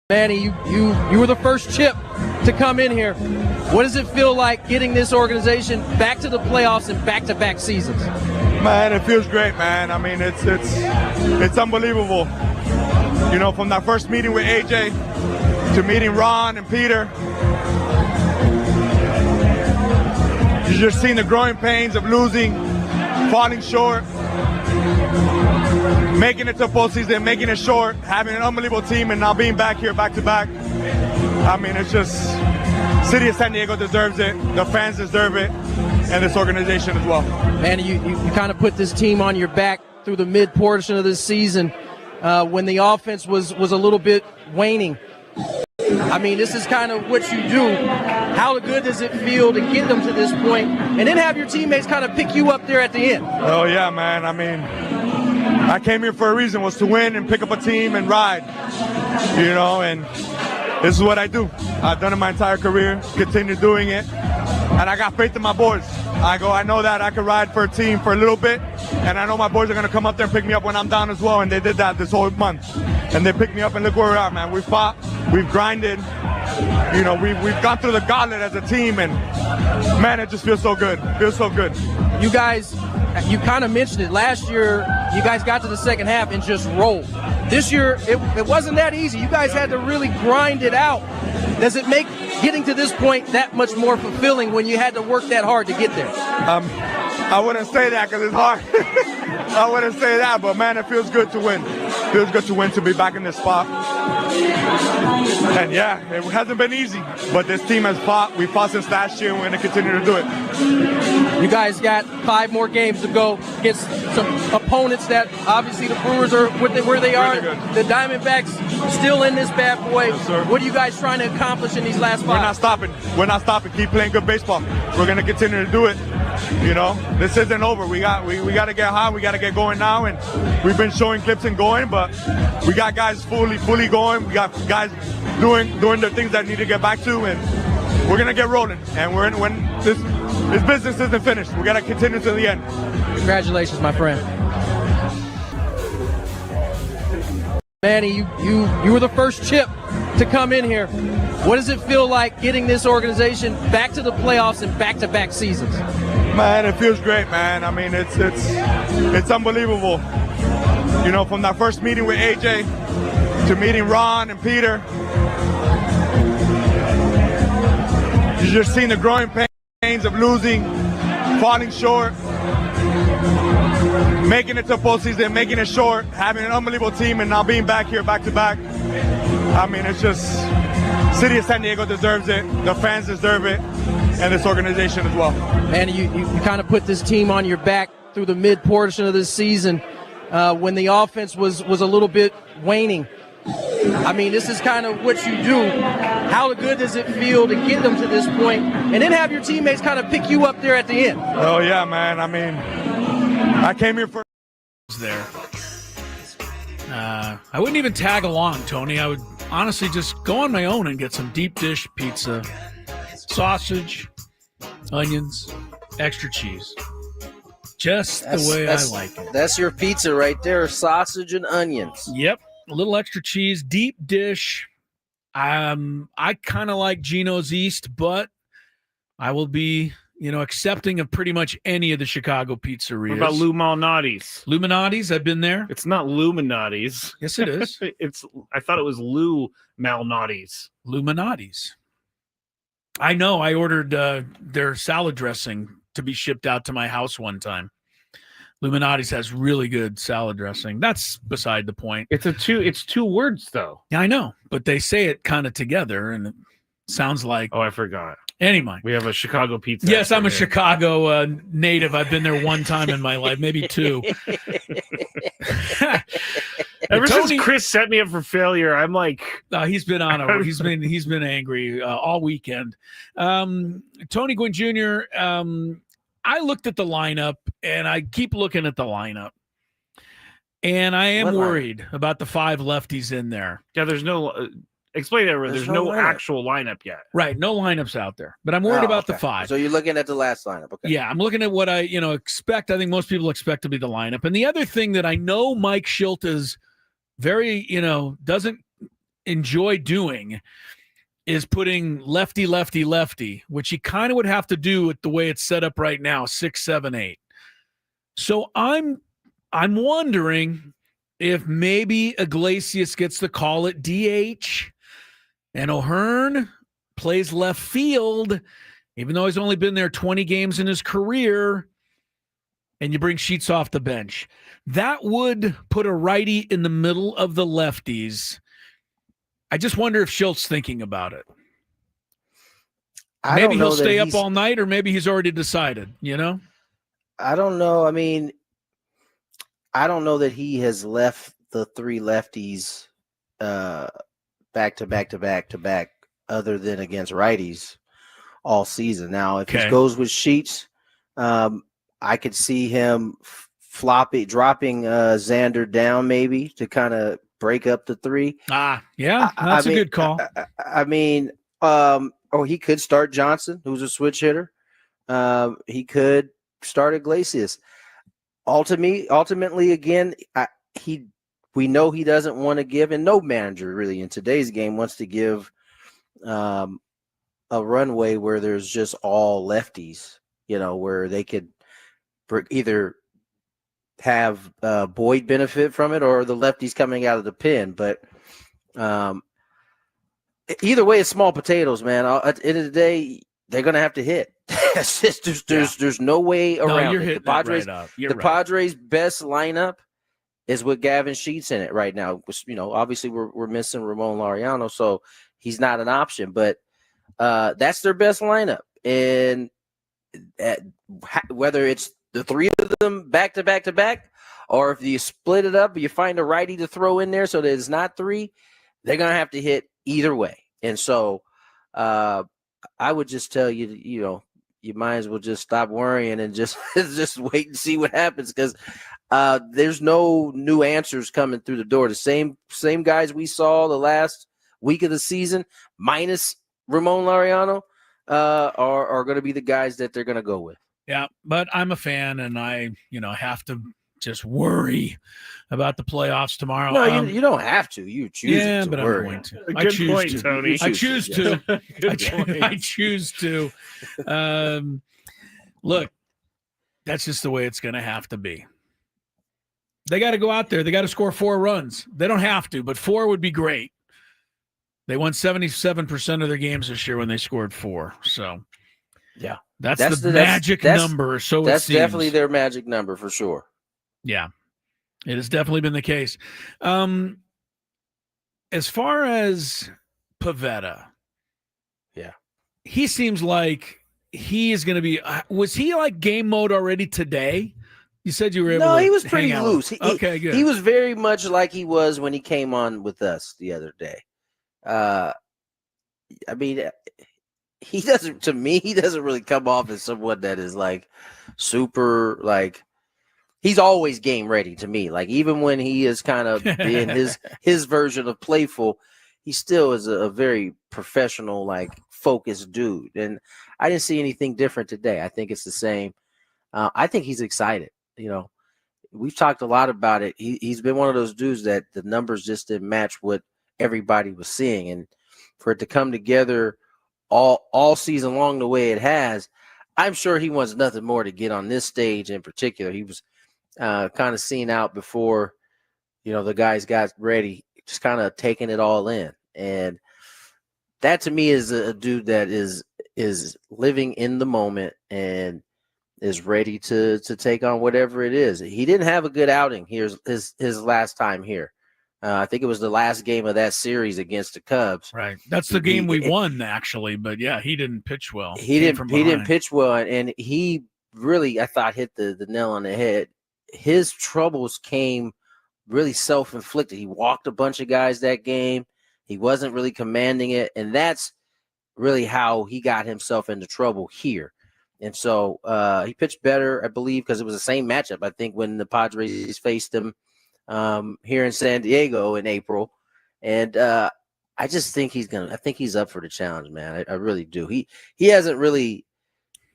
Manny, you were the first chip to come in here. What does it feel like getting this organization back to the playoffs in back-to-back seasons? Man, it feels great, man. I mean, it's unbelievable. You know, from that first meeting with AJ to meeting Ron and Peter, you just seen the growing pains of losing, falling short, making it to postseason, making it short, having an unbelievable team, and now being back here back-to-back. I mean, it's just, City of San Diego deserves it, the fans deserve it, and this organization as well. Man, you kind of put this team on your back through the mid portion of this season when the offense was a little bit waning. I mean, this is kind of what you do. How good does it feel to get them to this point and then have your teammates kind of pick you up there at the end? Oh, yeah, man. I mean, I came here for a reason, was to win and pick up a team and ride, you know, and this is what I do. I've done it my entire career, continue doing it, and I got faith in my boys. I know that I can ride for a team for a little bit, and I know my boys are going to come up there and pick me up when I'm down as well, and they did that this whole month. And they picked me up, and look where we're at, man. We fought, we've grinded, you know, we've gone through the gauntlet as a team, and man, it just feels so good. Feels so good. You guys, you kind of mentioned it. Last year, you guys got to the second half and just rolled. This year, it wasn't that easy. You guys had to really grind it out. Does it make getting to this point that much more fulfilling when you had to work that hard to get there? I wouldn't say that because it's hard. I wouldn't say that, but man, it feels good to win. Feels good to win, to be back in this spot. And yeah, it hasn't been easy, but this team has fought. We fought since last year, and we're going to continue to do it. You guys got 5 more games to go against some opponents that obviously the Brewers are where they are. The Diamondbacks still in this bad boy. Yes, what are you guys trying to accomplish in these last 5? We're not stopping. We're not stopping. Keep playing good baseball. We're going to continue to do it. You know, this isn't over. We got to get hot. We got to get going now, and we've been showing clips and going, but we got guys fully going. We got guys doing the things that need to get back to, and we're gonna get rolling. And when this business isn't finished, we gotta continue to the end. Congratulations, my friend. Manny, you were the first chip to come in here. What does it feel like getting this organization back to the playoffs in back-to-back seasons? Man, it feels great, man. I mean, it's unbelievable. You know, from that first meeting with AJ to meeting Ron and Peter, you just seen the growing pains of losing, falling short, making it to postseason, making it short, having an unbelievable team, and now being back here back-to-back. I mean, it's just, City of San Diego deserves it, the fans deserve it, and this organization as well. Man, you kind of put this team on your back through the mid portion of this season when the offense was a little bit waning. I mean, this is kind of what you do. How good does it feel to get them to this point and then have your teammates kind of pick you up there at the end? Oh, yeah, man. I mean, I came here for... there. I wouldn't even tag along, Tony. I would honestly just go on my own and get some deep dish pizza, sausage, onions, extra cheese. Just the way I like it. That's your pizza right there, sausage and onions. Yep, a little extra cheese, deep dish. I kind of like Gino's East, but I will be, accepting of pretty much any of the Chicago pizzerias. What about Lou Malnati's? Luminati's, I've been there. It's not Luminati's. Yes, it is. I thought it was Lou Malnati's. Luminati's. I know. I ordered their salad dressing to be shipped out to my house one time. Illuminati's has really good salad dressing. That's beside the point. It's two words though. Yeah, I know, but they say it kind of together, and it sounds like. Oh, I forgot. Anyway, we have a Chicago pizza. Yes, I'm a here. Chicago native. I've been there one time in my life, maybe two. Ever since Chris set me up for failure, I'm like, he's been on a he's been angry all weekend. Tony Gwynn Jr. I looked at the lineup, and I keep looking at the lineup, and I am worried about the 5 lefties in there. Yeah, there's no. Explain that. There's no actual lineup yet. Right, no lineups out there, but I'm worried about the 5. So you're looking at the last lineup. Okay. Yeah, I'm looking at what I expect. I think most people expect to be the lineup. And the other thing that I know Mike Schilt is very doesn't enjoy doing is putting lefty, lefty, lefty, which he kind of would have to do with the way it's set up right now, 6, 7, 8. So I'm wondering if maybe Iglesias gets the call at DH. And O'Hearn plays left field, even though he's only been there 20 games in his career, and you bring Sheets off the bench. That would put a righty in the middle of the lefties. I just wonder if Schilt's thinking about it. Maybe he'll stay up all night, or maybe he's already decided, I don't know. I mean, I don't know that he has left the 3 lefties back to back to back to back other than against righties all season. Now, if he goes with Sheets, I could see him dropping Xander down maybe to kind of break up the 3. Yeah, that's a good call. I mean, or he could start Johnson, who's a switch hitter. He could start Iglesias. Ultimately, again, we know he doesn't want to give, and no manager really in today's game wants to give a runway where there's just all lefties, where they could either have Boyd benefit from it or the lefties coming out of the pen. But either way, it's small potatoes, man. At the end of the day, they're going to have to hit. There's no way around you're it. hitting The Padres, that right up. You're right. Padres' best lineup is with Gavin Sheets in it right now. Obviously we're missing Ramon Laureano, so he's not an option. But that's their best lineup, and whether it's the 3 of them back to back to back, or if you split it up, you find a righty to throw in there so that it's not 3, they're gonna have to hit either way. And so I would just tell you, you might as well just stop worrying and just wait and see what happens, because there's no new answers coming through the door. The same guys we saw the last week of the season, minus Ramon Laureano, are going to be the guys that they're going to go with. Yeah, but I'm a fan, and I have to just worry about the playoffs tomorrow. No, you don't have to. You choose to but worry. I'm going to. Good point, Tony. I choose to. I choose to. Look, that's just the way it's going to have to be. They got to go out there. They got to score 4 runs. They don't have to, but 4 would be great. They won 77% of their games this year when they scored 4. So, yeah, that's the magic number. So that's it seems. Definitely their magic number for sure. Yeah, it has definitely been the case. As far as Pivetta, yeah, he seems like he is going to be. Was he like game mode already today? You said you were able. No, to he was hang pretty out. loose. Okay, good. He was very much like he was when he came on with us the other day. I mean, he doesn't. To me, he doesn't really come off as someone that is like super like. He's always game ready to me. Like even when he is kind of being his version of playful, he still is a very professional, like focused dude. And I didn't see anything different today. I think it's the same. I think he's excited. We've talked a lot about it. He's been one of those dudes that the numbers just didn't match what everybody was seeing, and for it to come together all season long the way it has, I'm sure he wants nothing more to get on this stage in particular. He was kind of seen out before, the guys got ready, just kind of taking it all in. And that to me is a dude that is living in the moment and is ready to take on whatever it is. He didn't have a good outing here his last time here. I think it was the last game of that series against the Cubs. Right. That's the game we won, actually. But yeah, he didn't pitch well. He didn't pitch well, and he really, I thought, hit the nail on the head. His troubles came really self-inflicted. He walked a bunch of guys that game. He wasn't really commanding it, and that's really how he got himself into trouble here. And so he pitched better, I believe, because it was the same matchup, I think, when the Padres faced him here in San Diego in April. And I just think I think he's up for the challenge, man. I really do. He hasn't really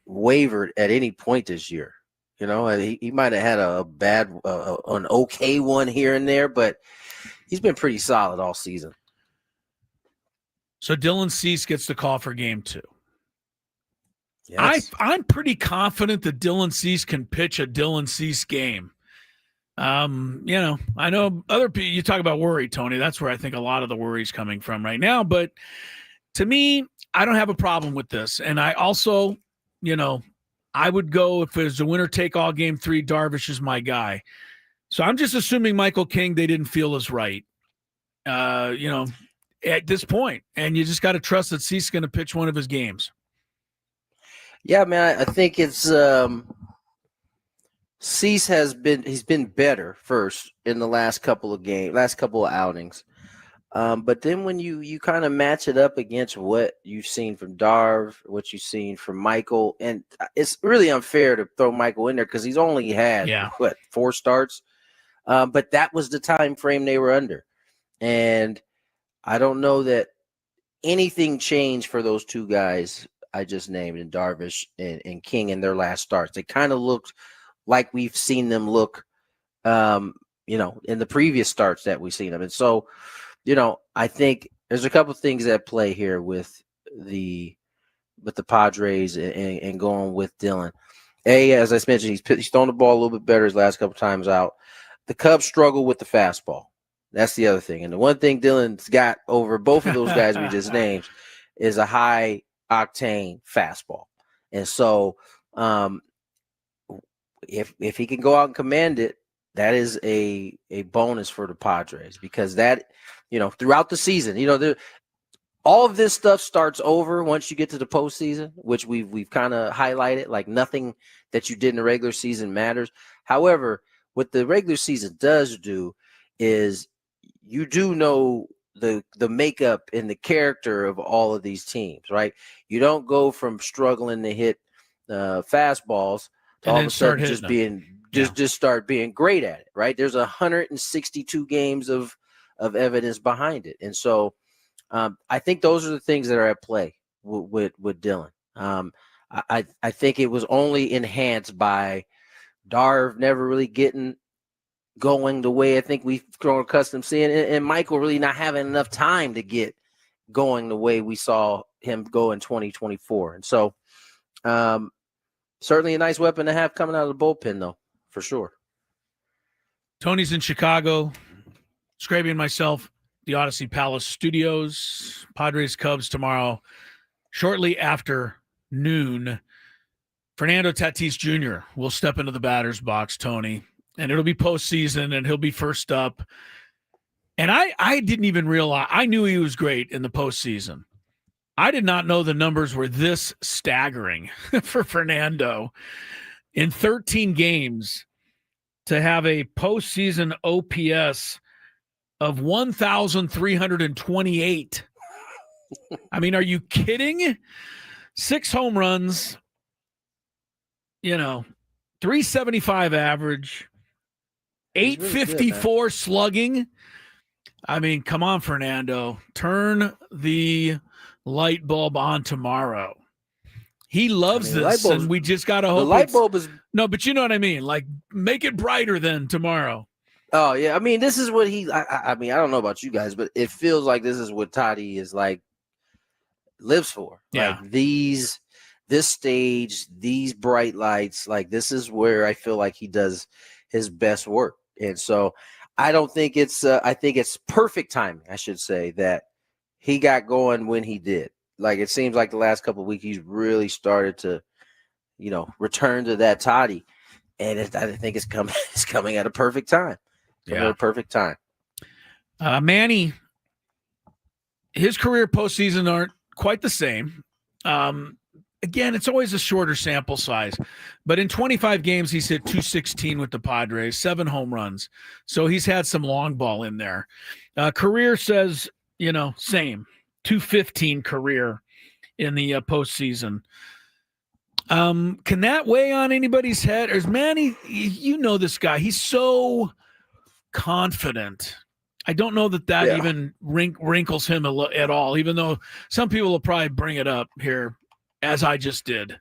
wavered at any point this year. You know, he might have had a bad, an okay one here and there, but he's been pretty solid all season. So Dylan Cease gets the call for game 2. Yes. I'm pretty confident that Dylan Cease can pitch a Dylan Cease game. I know other people, you talk about worry, Tony. That's where I think a lot of the worry is coming from right now. But to me, I don't have a problem with this. And I also, I would go, if it was a winner-take-all game 3, Darvish is my guy. So I'm just assuming Michael King, they didn't feel is right, at this point. And you just got to trust that Cease is going to pitch one of his games. Yeah, man, I think it's Cease he's been better first in the last couple of outings. But then when you kind of match it up against what you've seen from Darv, what you've seen from Michael, and it's really unfair to throw Michael in there because he's only had 4 starts. But that was the time frame they were under. And I don't know that anything changed for those two guys I just named, in Darvish and King, in their last starts. They kind of looked like we've seen them look, in the previous starts that we've seen them. And so, I think there's a couple things at play here with the Padres and going with Dylan. As I mentioned, he's thrown the ball a little bit better his last couple times out. The Cubs struggle with the fastball. That's the other thing. And the one thing Dylan's got over both of those guys we just named is a high octane fastball. And so if he can go out and command it, that is a bonus for the Padres, because that, throughout the season, all of this stuff starts over once you get to the postseason, which we've kind of highlighted, like nothing that you did in the regular season matters. However, what the regular season does do is you do know the makeup and the character of all of these teams, right? You don't go from struggling to hit fastballs to all of a sudden just start being great at it, right? There's 162 games of evidence behind it. And so I think those are the things that are at play with Dylan. I think it was only enhanced by Darv never really getting going the way I think we've grown accustomed to seeing, and Michael really not having enough time to get going the way we saw him go in 2024. And so certainly a nice weapon to have coming out of the bullpen, though, for sure. Tony's in Chicago. Scraby and myself, the Odyssey Palace Studios. Padres Cubs tomorrow, shortly after noon. Fernando Tatis Jr. will step into the batter's box, Tony, and it'll be postseason, and he'll be first up. And I didn't even realize – I knew he was great in the postseason. I did not know the numbers were this staggering for Fernando. In 13 games, to have a postseason OPS of 1,328. I mean, are you kidding? 6 home runs, 375 average, 854 slugging. I mean, come on, Fernando. Turn the light bulb on tomorrow. He loves this, and we just got to hope. The light bulb is... No, but you know what I mean? Like, make it brighter than tomorrow. Oh, yeah. I mean, this is what I mean, I don't know about you guys, but it feels like this is what Toddy is like, lives for. Yeah. Like this stage, these bright lights, like this is where I feel like he does his best work. And so I don't think I think it's perfect timing, I should say, that he got going when he did. Like, it seems like the last couple of weeks he's really started to, return to that toddy. And I think it's coming at a perfect time. At a perfect time. Manny, his career postseason aren't quite the same. Again, it's always a shorter sample size, but in 25 games, he's hit 216 with the Padres, 7 home runs. So he's had some long ball in there. Career says, same, 215 career in the postseason. Can that weigh on anybody's head? Or is Manny, this guy, he's so confident. I don't know that even wrinkles him at all, even though some people will probably bring it up here, as I just did.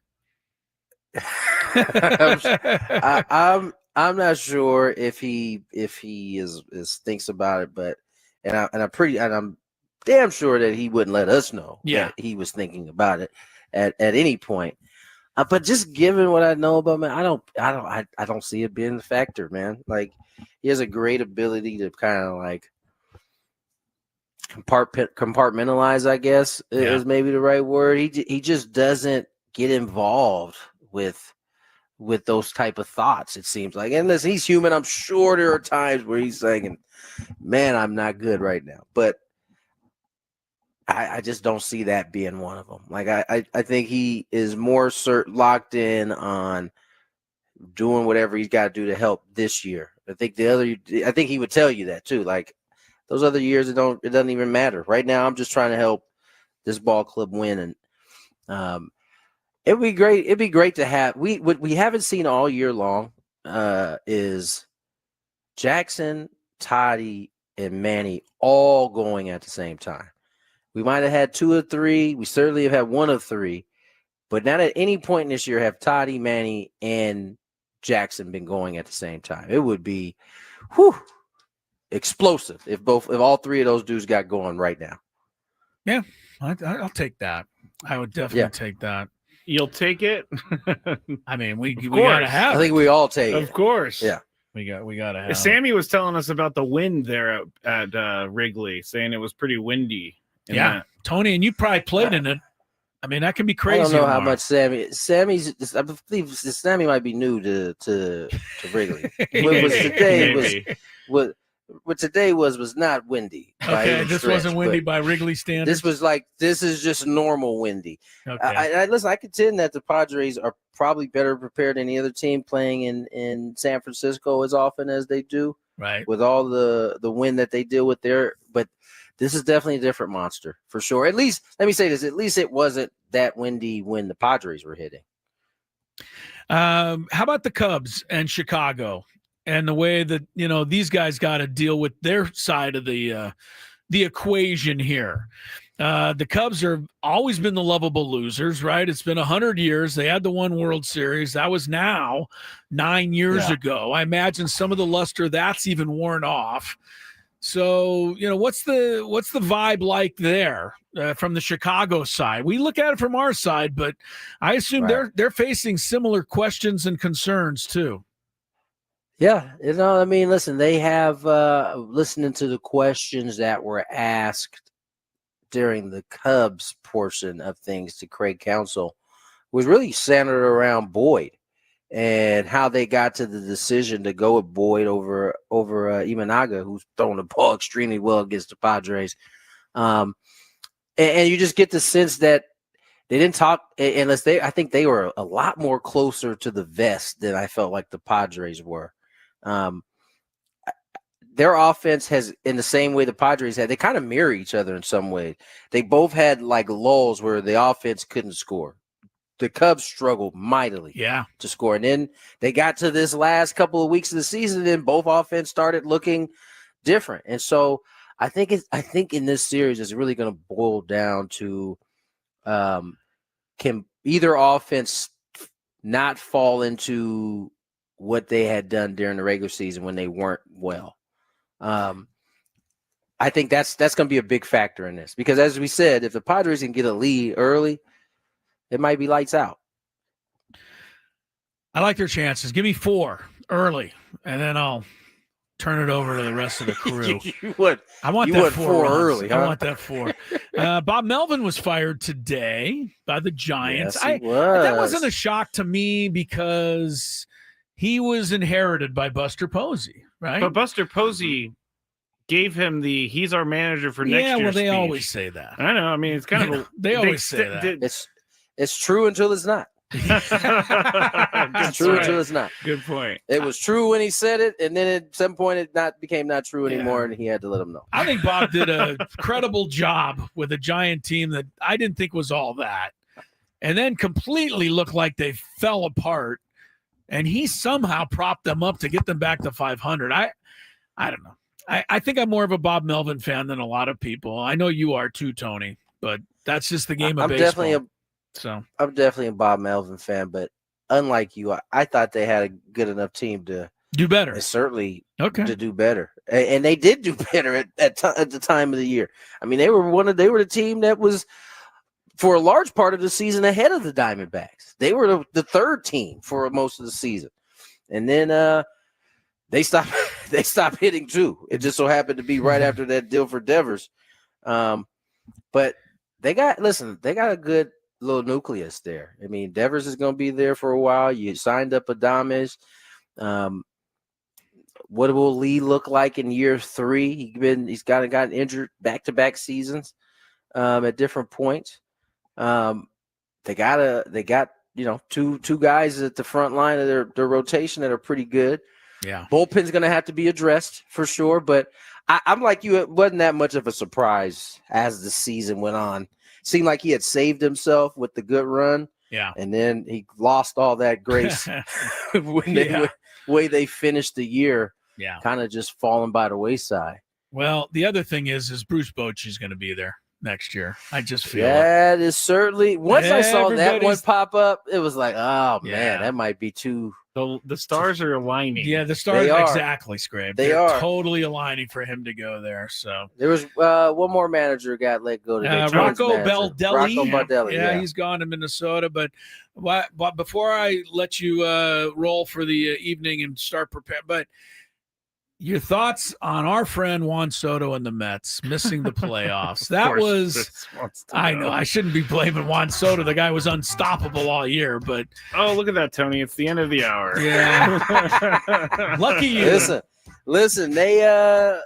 I'm not sure if he is thinks about it, but I'm damn sure that he wouldn't let us know that he was thinking about it at any point. But just given what I know about him, I don't see it being a factor, man. Like, he has a great ability to kind of like compartmentalize, I guess, is maybe the right word. He just doesn't get involved with those type of thoughts, it seems like. And listen, he's human. I'm sure there are times where he's saying, man, I'm not good right now. But I just don't see that being one of them. Like, I think he is more locked in on doing whatever he's got to do to help this year. I think he would tell you that too. Like, those other years, it doesn't even matter. Right now, I'm just trying to help this ball club win, and it'd be great. It'd be great to have. What we haven't seen all year long is Jackson, Toddy, and Manny all going at the same time. We might have had 2 or 3. We certainly have had 1 of 3, but not at any point in this year have Toddy, Manny, and Jackson been going at the same time. It would be, explosive if all 3 of those dudes got going right now. Yeah, I'll take that. I would definitely take that. You'll take it. I mean, we gotta have. I think we all take it. Of course. Yeah. We gotta have. Sammy was telling us about the wind there at Wrigley, saying it was pretty windy. Tony, and you probably played in it. I mean, that can be crazy. I don't know how much Sammy's. I believe Sammy might be new to Wrigley. What today was not windy. Okay, this wasn't windy by Wrigley standards. This is just normal windy. Okay. Listen, I contend that the Padres are probably better prepared than any other team playing in San Francisco as often as they do. Right. With all the wind that they deal with there, but this is definitely a different monster for sure. At least, let me say this: at least it wasn't that windy when the Padres were hitting. How about the Cubs and Chicago and the way that these guys got to deal with their side of the equation here? The Cubs have always been the lovable losers, right? It's been 100 years. They had the one World Series. That was now 9 years ago. I imagine some of the luster that's even worn off. So, what's the vibe like there from the Chicago side? We look at it from our side, but I assume they're facing similar questions and concerns too. Yeah, I mean, listen, they have listening to the questions that were asked during the Cubs portion of things to Craig Counsell was really centered around Boyd and how they got to the decision to go with Boyd over Imanaga, who's throwing the ball extremely well against the Padres. And you just get the sense that they didn't talk unless I think they were a lot more closer to the vest than I felt like the Padres were. Their offense has, in the same way the Padres had, they kind of mirror each other in some way. They both had like lulls where the offense couldn't score. The Cubs struggled mightily to score. And then they got to this last couple of weeks of the season, and both offense started looking different. And so I think in this series it's really going to boil down to can either offense not fall into what they had done during the regular season when they weren't well. I think that's going to be a big factor in this because, as we said, if the Padres can get a lead early, it might be lights out. I like their chances. Give me 4 early, and then I'll turn it over to the rest of the crew. I want you that went 4 runs. early. Huh? I want that 4. Bob Melvin was fired today by the Giants. Yes, That wasn't a shock to me because he was inherited by Buster Posey, right? But Buster Posey gave him he's our manager for next year. Yeah, well, they speech. always say that. I know. I mean, it's kind of they always say that. It's true until it's not. It's true until it's not. Good point. It was true when he said it, and then at some point it became not true anymore, and he had to let him know. I think Bob did a credible job with a Giant team that I didn't think was all that, and then completely looked like they fell apart. And he somehow propped them up to get them back to 500. I don't know. I think I'm more of a Bob Melvin fan than a lot of people. I know you are too, Tony, but that's just the game of baseball. I'm definitely a Bob Melvin fan, but unlike you, I thought they had a good enough team to do better. Certainly, to do better, and they did do better at the time of the year. I mean, they were the team that was for a large part of the season ahead of the Diamondbacks. They were the third team for most of the season, and then they stopped hitting too. It just so happened to be right after that deal for Devers, but they got a good little nucleus there. I mean, Devers is going to be there for a while. You signed up Adames. What will Lee look like in year 3? He's gotten injured back-to-back seasons at different points. They got two guys at the front line of their rotation that are pretty good. Yeah, bullpen's going to have to be addressed for sure. But I'm like you, it wasn't that much of a surprise as the season went on. Seemed like he had saved himself with the good run. Yeah. And then he lost all that grace way they finished the year. Yeah. Kind of just falling by the wayside. Well, the other thing is Bruce Bochy's going to be there next year. I just feel that is certainly once I saw that one pop up, it was like, oh man, that might be too. The stars are aligning. Yeah, the stars exactly, Scrape. They're totally aligning for him to go there. So there was one more manager got let go today. Rocco Baldelli. Yeah, he's gone to Minnesota. But before I let you roll for the evening and start preparing, but your thoughts on our friend Juan Soto and the Mets missing the playoffs? That was, I know, I shouldn't be blaming Juan Soto. The guy was unstoppable all year, but. Oh, look at that, Tony. It's the end of the hour. Yeah. Lucky you. Listen, they, I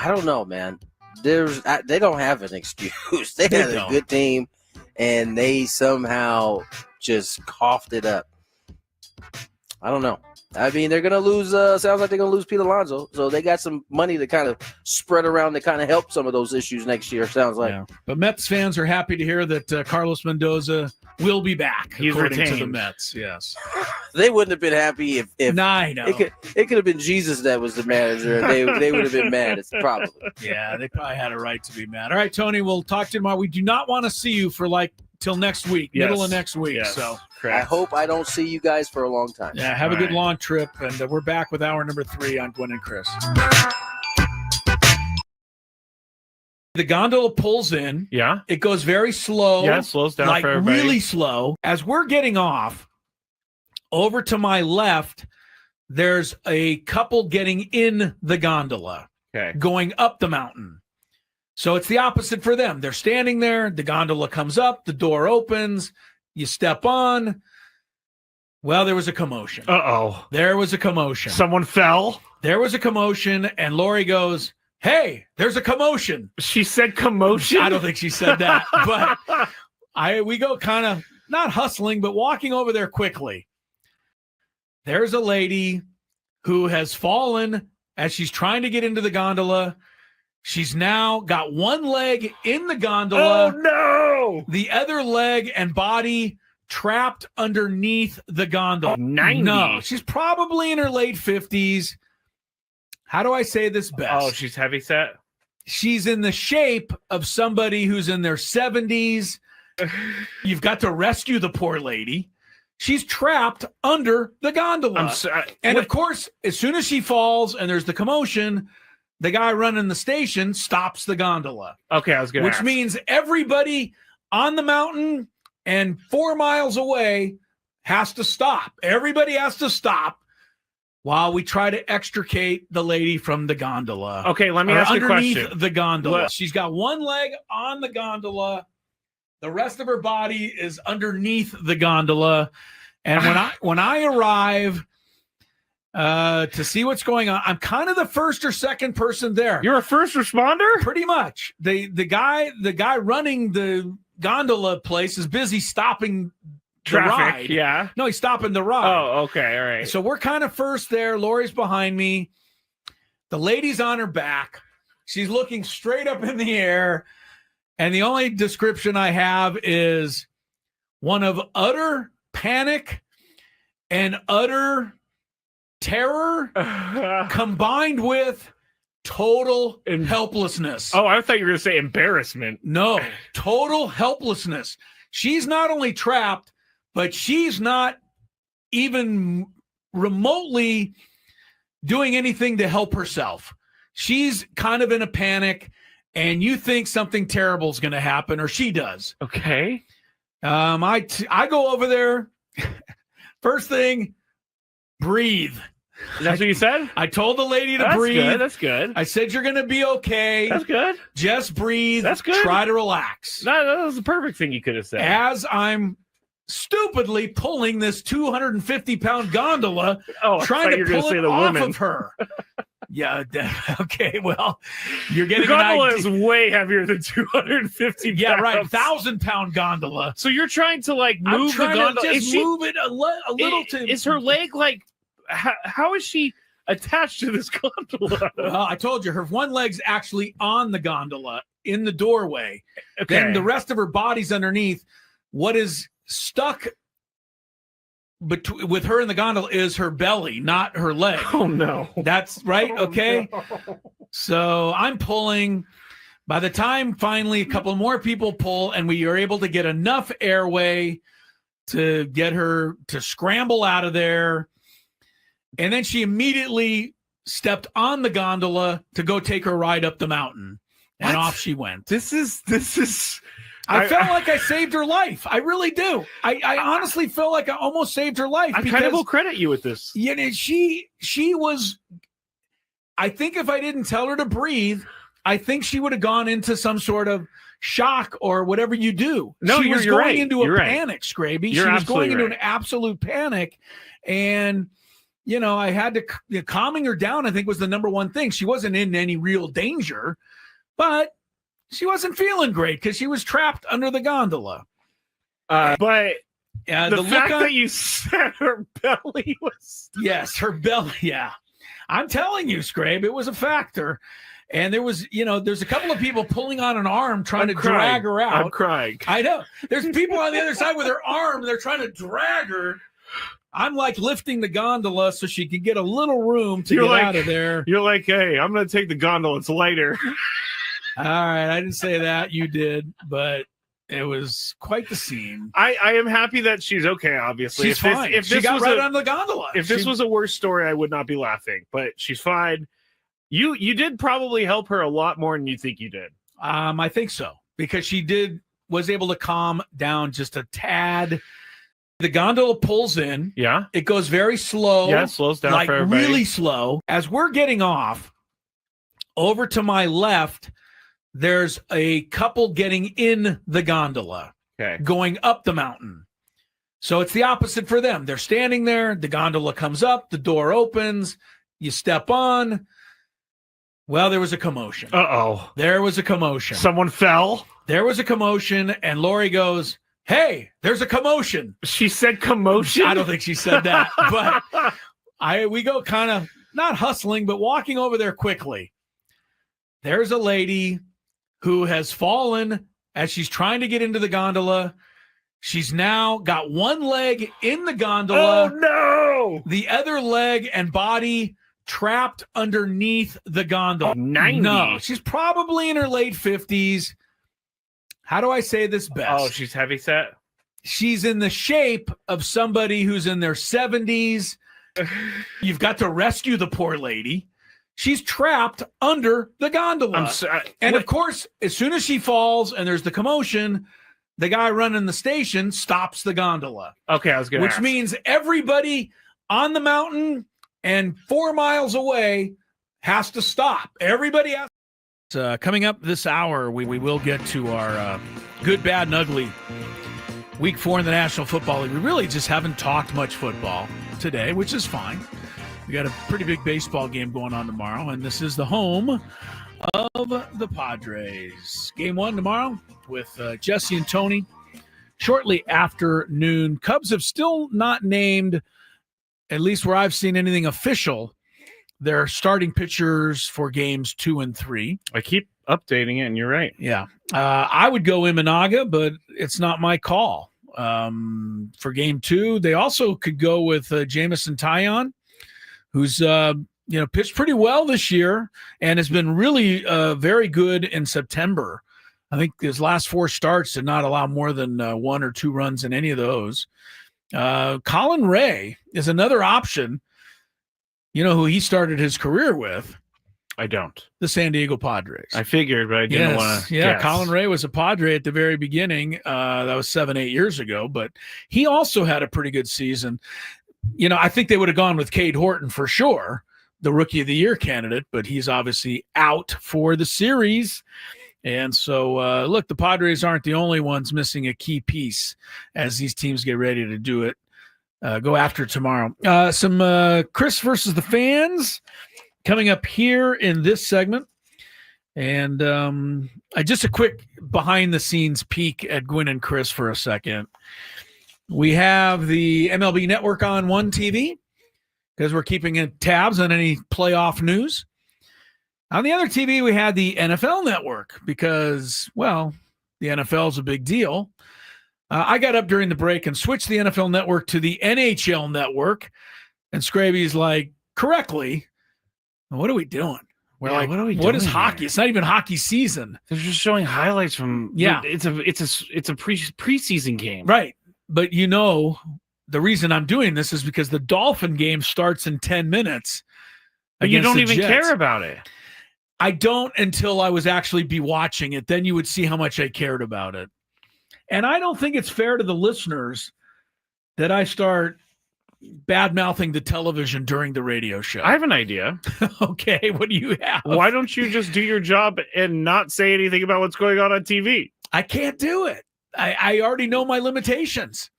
don't know, man. They don't have an excuse. They had a good team, and they somehow just coughed it up. I don't know. I mean, they're going to lose, sounds like they're going to lose Pete Alonso. So they got some money to kind of spread around to kind of help some of those issues next year, sounds like. Yeah. But Mets fans are happy to hear that Carlos Mendoza will be back, according to the Mets. Yes. They wouldn't have been happy if I know. It could have been Jesus that was the manager, and they would have been mad. It's probably. Yeah, they probably had a right to be mad. All right, Tony, we'll talk to you tomorrow. We do not want to see you for till next week, middle of next week. Yes. So I hope I don't see you guys for a long time. Yeah, have a good long trip, and we're back with hour number 3 on Gwynn and Chris. The gondola pulls in. Yeah. It goes very slow. Yeah, it slows down like for everybody. Really slow. As we're getting off, over to my left, there's a couple getting in the gondola, going up the mountain. So it's the opposite for them. They're standing there. The gondola comes up. The door opens. You step on. Well, there was a commotion. Uh-oh. There was a commotion. Someone fell. There was a commotion, and Lori goes, "Hey, there's a commotion." She said commotion? I don't think she said that. But we go kind of not hustling, but walking over there quickly. There's a lady who has fallen as she's trying to get into the gondola. She's now got one leg in the gondola. Oh, no! The other leg and body trapped underneath the gondola. 90. No, she's probably in her late 50s. How do I say this best? Oh, she's heavy set? She's in the shape of somebody who's in their 70s. You've got to rescue the poor lady. She's trapped under the gondola. Of course, as soon as she falls and there's the commotion, the guy running the station stops the gondola. Okay, I was going to Which means everybody on the mountain and 4 miles away has to stop. Everybody has to stop. while we try to extricate the lady from the gondola. Okay, let me Or ask you a underneath question. the gondola. What? She's got one leg on the gondola. The rest of her body is underneath the gondola. And when I arrive to see what's going on, I'm kind of the first or second person there. You're a first responder? Pretty much. The guy running the gondola place is busy stopping the Traffic, ride. yeah. No, he's stopping the ride. Oh, okay, all right. So we're kind of first there. Lori's behind me. The lady's on her back. She's looking straight up in the air. And the only description I have is one of utter panic and utter terror combined with total helplessness. Oh, I thought you were going to say embarrassment. No, total helplessness. She's not only trapped, but she's not even remotely doing anything to help herself. She's kind of in a panic, and you think something terrible is going to happen, or she does. Okay. I go over there. First thing, breathe. That's what you said? I told the lady to That's breathe. good, that's good. I said, you're going to be okay. That's good. Just breathe. That's good. Try to relax. That was the perfect thing you could have said. As I'm stupidly pulling this 250-pound gondola, trying to pull it off of her. Yeah. Okay. Well, you're getting the gondola an idea. is way heavier than 250 pounds. Yeah, right. 1,000-pound gondola. So you're trying to like I'm move the trying to gondola. just move it a little to. Is her leg like? How is she attached to this gondola? Well, I told you, her one leg's actually on the gondola in the doorway. Okay. Then the rest of her body's underneath. What is stuck with her in the gondola is her belly, not her leg. Oh no. That's right. Oh, okay. no. So I'm pulling. By the time finally a couple more people pull and we are able to get enough airway to get her to scramble out of there. And then she immediately stepped on the gondola to go take her ride up the mountain. And off she went. This is I felt like I saved her life. I really do. I honestly feel like I almost saved her life. I kind of will credit you with this. You know, she was. I think if I didn't tell her to breathe, I think she would have gone into some sort of shock or whatever you do. No, she was you're going right. into a You're right. panic, Scraby. You're She was going absolutely into an absolute panic, and you know, I had to calming her down. I think was the number one thing. She wasn't in any real danger, but she wasn't feeling great because she was trapped under the gondola. But the fact look on, that you said her belly was yes, her belly. Yeah, I'm telling you, Scrabe, it was a factor. And there was, you know, there's a couple of people pulling on an arm trying to drag her out. I'm crying. I know. There's people on the other side with her arm. They're trying to drag her. I'm like lifting the gondola so she can get a little room to get out of there. You're like, hey, I'm going to take the gondola. It's lighter. All right. I didn't say that. You did. But it was quite the scene. I am happy that she's okay, obviously. She's fine. If she this got was right on the gondola. If this was a worse story, I would not be laughing. But she's fine. You did probably help her a lot more than you think you did. I think so. Because she was able to calm down just a tad. The gondola pulls in. Yeah. It goes very slow. Yeah, it slows down like for everybody. really slow. As we're getting off, over to my left, there's a couple getting in the gondola. Okay. Going up the mountain. So it's the opposite for them. They're standing there. The gondola comes up. The door opens. You step on. Well, there was a commotion. Uh-oh. There was a commotion. Someone fell? There was a commotion, and Lori goes, hey, there's a commotion. She said commotion? I don't think she said that. But we go kind of, not hustling, but walking over there quickly. There's a lady who has fallen as she's trying to get into the gondola. She's now got one leg in the gondola. Oh, no! The other leg and body trapped underneath the gondola. 90. No, she's probably in her late 50s. How do I say this best? Oh, she's heavy set? She's in the shape of somebody who's in their 70s. You've got to rescue the poor lady. She's trapped under the gondola. Of course, as soon as she falls and there's the commotion, the guy running the station stops the gondola. Okay, I was going to Which means everybody on the mountain and 4 miles away has to stop. Everybody has. Coming up this hour, we will get to our good, bad, and ugly Week 4 in the National Football League. We really just haven't talked much football today, which is fine. We got a pretty big baseball game going on tomorrow, and this is the home of the Padres. Game 1 tomorrow with Jesse and Tony shortly after noon. Cubs have still not named, at least where I've seen anything official, their starting pitchers for games 2 and 3. I keep updating it, and you're right. Yeah. I would go Imanaga, but it's not my call. For game 2, they also could go with Jamison Taillon, who's pitched pretty well this year and has been really very good in September. I think his last 4 starts did not allow more than 1 or 2 runs in any of those. Colin Ray is another option. You know who he started his career with? I don't. The San Diego Padres. I figured, but I didn't want to. Yeah, Colin Ray was a Padre at the very beginning. That was 7-8 years ago, but he also had a pretty good season. You know, I think they would have gone with Cade Horton for sure, the Rookie of the Year candidate, but he's obviously out for the series. And so, look, the Padres aren't the only ones missing a key piece as these teams get ready to do it. Go after tomorrow. Some Chris versus the fans coming up here in this segment. And just a quick behind-the-scenes peek at Gwynn and Chris for a second. We have the MLB Network on one TV because we're keeping tabs on any playoff news. On the other TV, we had the NFL Network because, well, the NFL is a big deal. I got up during the break and switched the NFL Network to the NHL Network. And Scraby's like, correctly, what are we doing? We're like, what are we doing? What is hockey? It's not even hockey season. They're just showing highlights from. Yeah, it's a preseason game, right? But you know, the reason I'm doing this is because the Dolphin game starts in 10 minutes. But you don't even Jets. care about it. I don't until I was actually be watching it. Then you would see how much I cared about it. And I don't think it's fair to the listeners that I start bad-mouthing the television during the radio show. I have an idea. Okay, what do you have? Why don't you just do your job and not say anything about what's going on TV? I can't do it. I already know my limitations.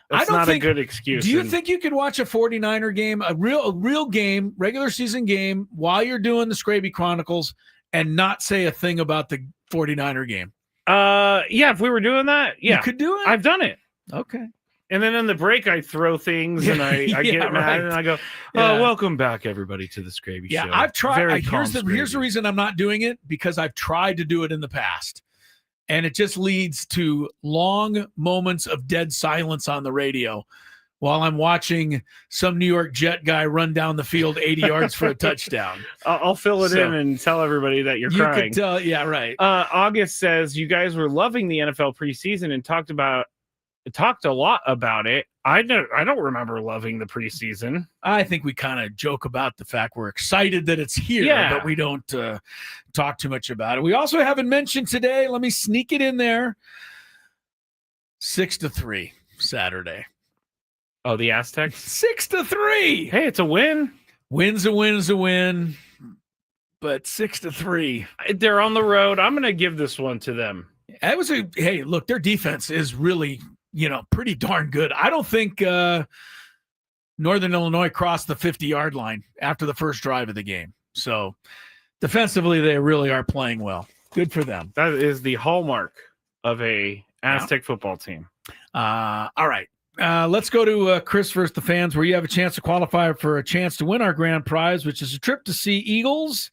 That's not a good excuse. Do you think you could watch a 49er game, a real game, regular season game, while you're doing the Scraby Chronicles and not say a thing about the 49er game? Yeah, if we were doing that, yeah. You could do it? I've done it. Okay. And then in the break, I throw things and I get mad and I go, welcome back, everybody, to the Scraby Show. I've tried. Here's the reason I'm not doing it, because I've tried to do it in the past. And it just leads to long moments of dead silence on the radio while I'm watching some New York Jet guy run down the field 80 yards for a touchdown. I'll fill it in and tell everybody that you're crying. You can tell, yeah, right. August says you guys were loving the NFL preseason and talked a lot about it. I don't remember loving the preseason. I think we kind of joke about the fact we're excited that it's here, but we don't talk too much about it. We also haven't mentioned today, let me sneak it in there, 6-3 Saturday. Oh, the Aztecs? 6-3. Hey, it's a win. Win's a win. But 6-3. They're on the road. I'm going to give this one to them. Hey, look, their defense is really, pretty darn good. I don't think Northern Illinois crossed the 50-yard line after the first drive of the game. So defensively, they really are playing well. Good for them. That is the hallmark of a Aztec football team. All right. Let's go to Chris versus the fans, where you have a chance to qualify for a chance to win our grand prize, which is a trip to see Eagles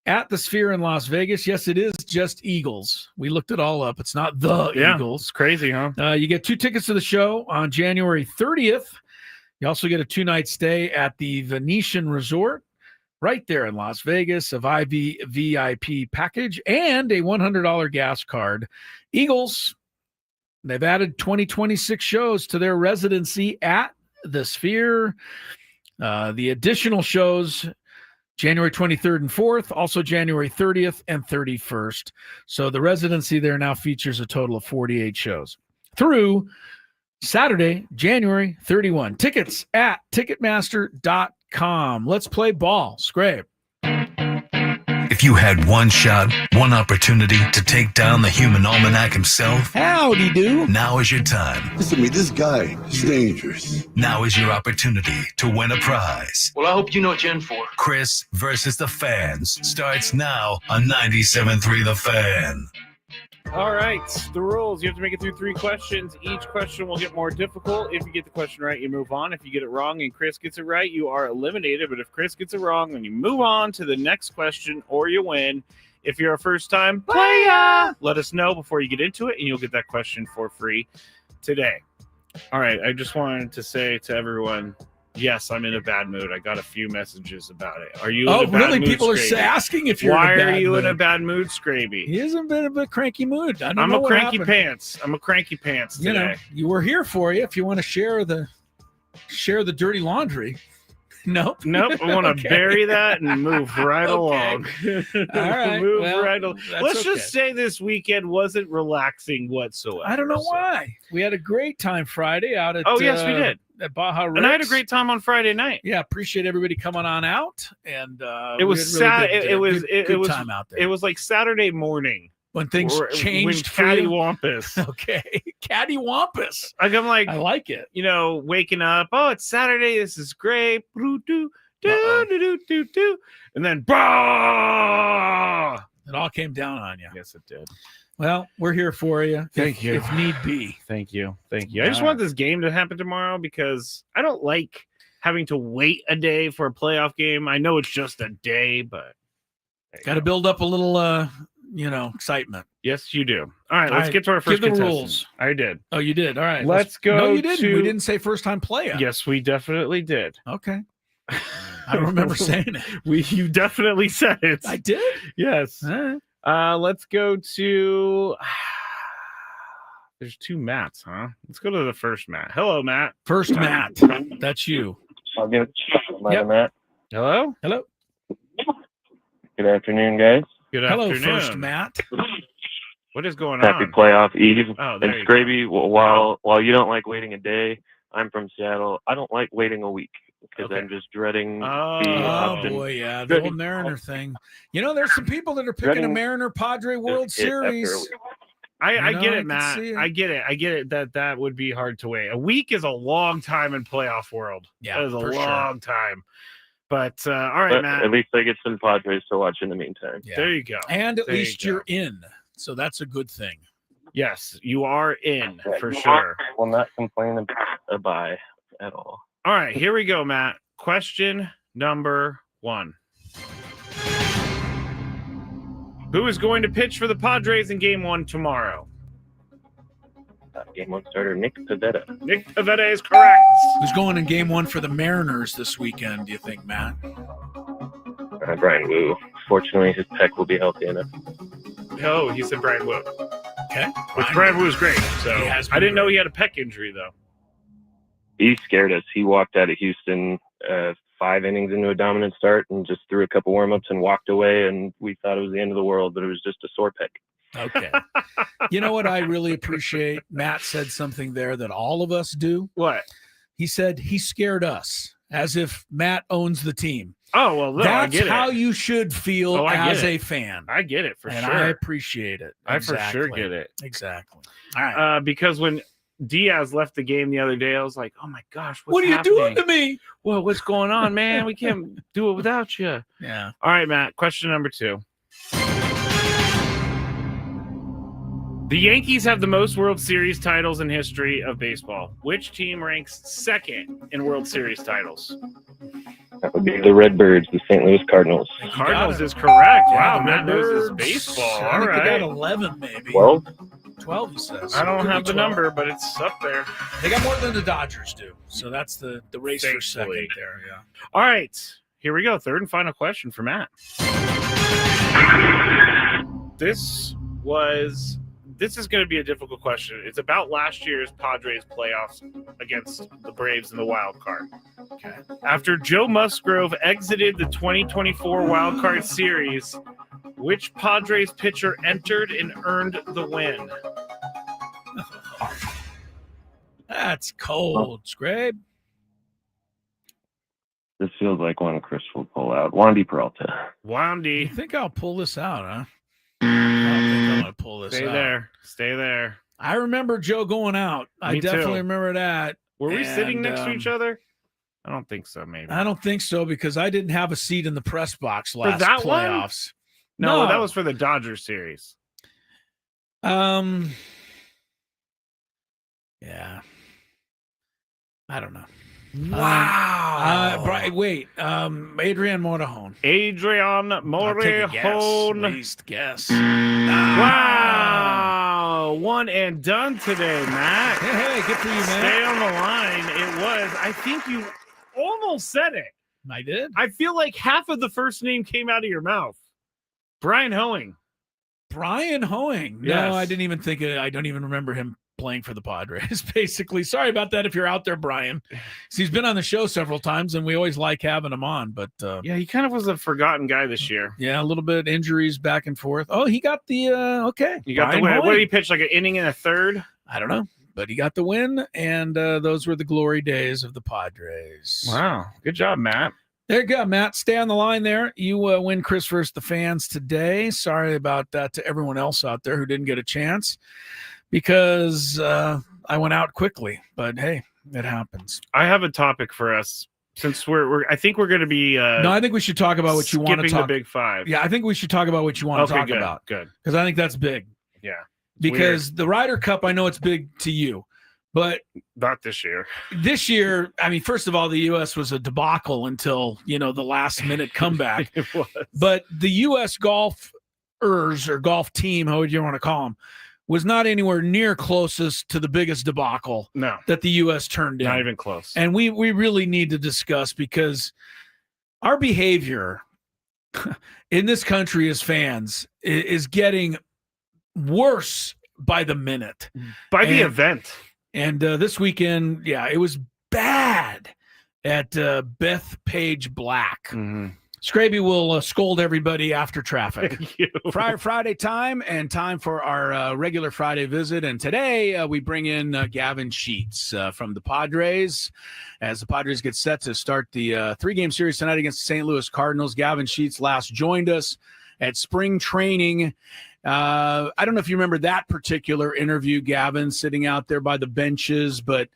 at the Sphere in Las Vegas. Yes, it is just Eagles. We looked it all up. It's not the Eagles. It's crazy, huh? You get 2 tickets to the show on January 30th. You also get a 2-night stay at the Venetian Resort right there in Las Vegas, a VIP package, and a $100 gas card. Eagles, they've added 2026 shows to their residency at the Sphere. The additional shows, January 23rd and 4th, also January 30th and 31st. So the residency there now features a total of 48 shows through Saturday, January 31. Tickets at Ticketmaster.com. gmail.com. Let's play ball. Scrape. If you had one shot, one opportunity to take down the human almanac himself, howdy do. Now is your time. Listen to me, this guy is dangerous. Now is your opportunity to win a prize. Well, I hope you know what you're in for. Chris versus the Fans starts now on 97.3 The Fan. All right, the rules. You have to make it through 3 questions. Each question will get more difficult. If you get the question right, you move on. If you get it wrong and Chris gets it right, you are eliminated. But if Chris gets it wrong, then you move on to the next question or you win. If you're a first-time player, let us know before you get into it, and you'll get that question for free today. All right, I just wanted to say to everyone, yes, I'm in a bad mood. I got a few messages about it. Are you in a bad really? mood, People Scraby? are asking if you're Why in a bad are you mood. in a bad mood, Scraby? He is in a bit of a cranky mood. I don't I'm know a what cranky happened. pants. I'm a cranky pants today. You know, you were here for you if you want to share the dirty laundry. Nope. I want to Okay. bury that and move right along. All right. Move Well, right along. that's Let's okay. just say this weekend wasn't relaxing whatsoever. I don't know why. We had a great time Friday out at Yes, we did. At Baja Ricks. And I had a great time on Friday night. Yeah, appreciate everybody coming on out. And It was we had sad. really It good was time out there. It was like Saturday morning when things changed for you. cattywampus. Okay, cattywampus. Like I'm like, I like it. You know, waking up. Oh, it's Saturday. This is great. Do, and then bah! It all came down on you. Yes, it did. Well, we're here for you. Thank you. If need be. Thank you. I just want this game to happen tomorrow because I don't like having to wait a day for a playoff game. I know it's just a day, but got to build up a little, excitement. Yes, you do. All right, let's get to our first Give the contestant. rules. I did. Oh, you did. All right. Let's go. No, you didn't. to- We didn't say first time player. Yes, we definitely did. Okay. I don't remember saying it. You definitely said it. I did. Yes. All right. Let's go to. There's 2 Matts, huh? Let's go to the first Matt. Hello, Matt. First Matt. That's you. I'll give it a shot. Yep. Matt. Hello. Hello. Good afternoon, guys. Good Hello, afternoon. first Matt. What is going Happy on? playoff eve. Oh, there and you Scraby, while you don't like waiting a day, I'm from Seattle. I don't like waiting a week because I'm just dreading the option. Boy, yeah, the old Mariner thing. You know, there's some people that are picking a Dreading- Mariner Padre World Just hit after a Series. week. I get I it, can Matt. see it. I get it. That would be hard to wait. A week is a long time in playoff world. Yeah, that is a for long time. But all right, But Matt. at least I get some Padres to watch in the meantime. Yeah. There you go. And at There you least go. you're in. So that's a good thing. Yes, you are in for sure. Will not complain about a bye at all. All right, here we go, Matt. Question number 1. Who is going to pitch for the Padres in Game 1 tomorrow? Game 1 starter Nick Pivetta. Nick Pivetta is correct. Who's going in game 1 for the Mariners this weekend, do you think, Matt? Brian Wu. Fortunately, his pec will be healthy enough. Oh, he said Brian Wu. Okay. Which Brian Wu is great. So He has been I didn't know great. he had a pec injury, though. He scared us. He walked out of Houston 5 innings into a dominant start and just threw a couple warm-ups and walked away, and we thought it was the end of the world, but it was just a sore pec. Okay. You know what I really appreciate? Matt said something there that all of us do. What? He said he scared us as if Matt owns the team. Oh, well, no, I That's get how it. you should feel Oh, I get as it. a fan. I get it for and sure. I appreciate it. I for sure Exactly. get it. Exactly. All right. Because when Diaz left the game the other day, I was like, oh my gosh, What are you doing to me? Well, what's going on, man? We can't do it without you. Yeah. All right, Matt. Question number 2. The Yankees have the most World Series titles in history of baseball. Which team ranks second in World Series titles? That would be the Redbirds, the St. Louis Cardinals. Cardinals is correct. Yeah, Wow, the Matt knows his Redbirds. baseball. I All think they got right. 11, maybe. 12? 12, he says. I don't Could be have the 12. number, but it's up there. They got more than the Dodgers do. So that's the race for second Thankfully. there. Yeah. All right. Here we go. Third and final question for Matt. This is going to be a difficult question. It's about last year's Padres playoffs against the Braves in the wild card. Okay. After Joe Musgrove exited the 2024 wild card series, which Padres pitcher entered and earned the win? That's cold, Scrape. This feels like one Chris will pull out. Wandy Peralta. Wandy. You think I'll pull this out, huh? I don't think I'm going to pull this Stay out. there. Stay there. I remember Joe going out. I Me definitely too. remember that. Were we sitting And, next to each other? I don't think so, maybe. I don't think so because I didn't have a seat in the press box last that playoffs. No, that was for the Dodgers series. Yeah. I don't know. Wow. Wait. Adrian Morejon. Adrian I'll take a Morejon. guess. Least guess. Wow. One and done today, Matt. Hey, good for you, man. Stay on the line. It was. I think you almost said it. I did. I feel like half of the first name came out of your mouth. Brian Hoeing. Brian Hoeing. Yes. No, I didn't even think it. I don't even remember him playing for the Padres, basically. Sorry about that if you're out there, Brian. He's been on the show several times, and we always like having him on. But yeah, he kind of was a forgotten guy this year. Yeah, a little bit injuries back and forth. Oh, he got the okay. You got Brian the win. Hoeing. What did he pitch? Like an inning and a third? I don't know, but he got the win, and those were the glory days of the Padres. Wow, good job, Matt. There you go, Matt. Stay on the line there. You win Chris versus the fans today. Sorry about that to everyone else out there who didn't get a chance because I went out quickly. But hey, it happens. I have a topic for us since we're I think we're going to be. No, I think we should talk about what you want to skipping talk. the Big Five. Yeah, I think we should talk about what you want to talk good, about. Good, because I think that's big. Yeah, because the Ryder Cup, I know it's big to you. But not this year. This year, I mean, first of all, the U.S. was a debacle until, the last minute comeback. It was. But the U.S. golfers or golf team, however you want to call them, was not anywhere near closest to the biggest debacle that the U.S. turned in. Not even close. And we really need to discuss because our behavior in this country as fans is getting worse by the minute. By the event. And this weekend, it was bad at Beth Page Black. Mm-hmm. Scraby will scold everybody after traffic. Thank you. Friday time and time for our regular Friday visit. And today we bring in Gavin Sheets from the Padres as the Padres get set to start the 3-game series tonight against the St. Louis Cardinals. Gavin Sheets last joined us at spring training. I don't know if you remember that particular interview, Gavin, sitting out there by the benches, but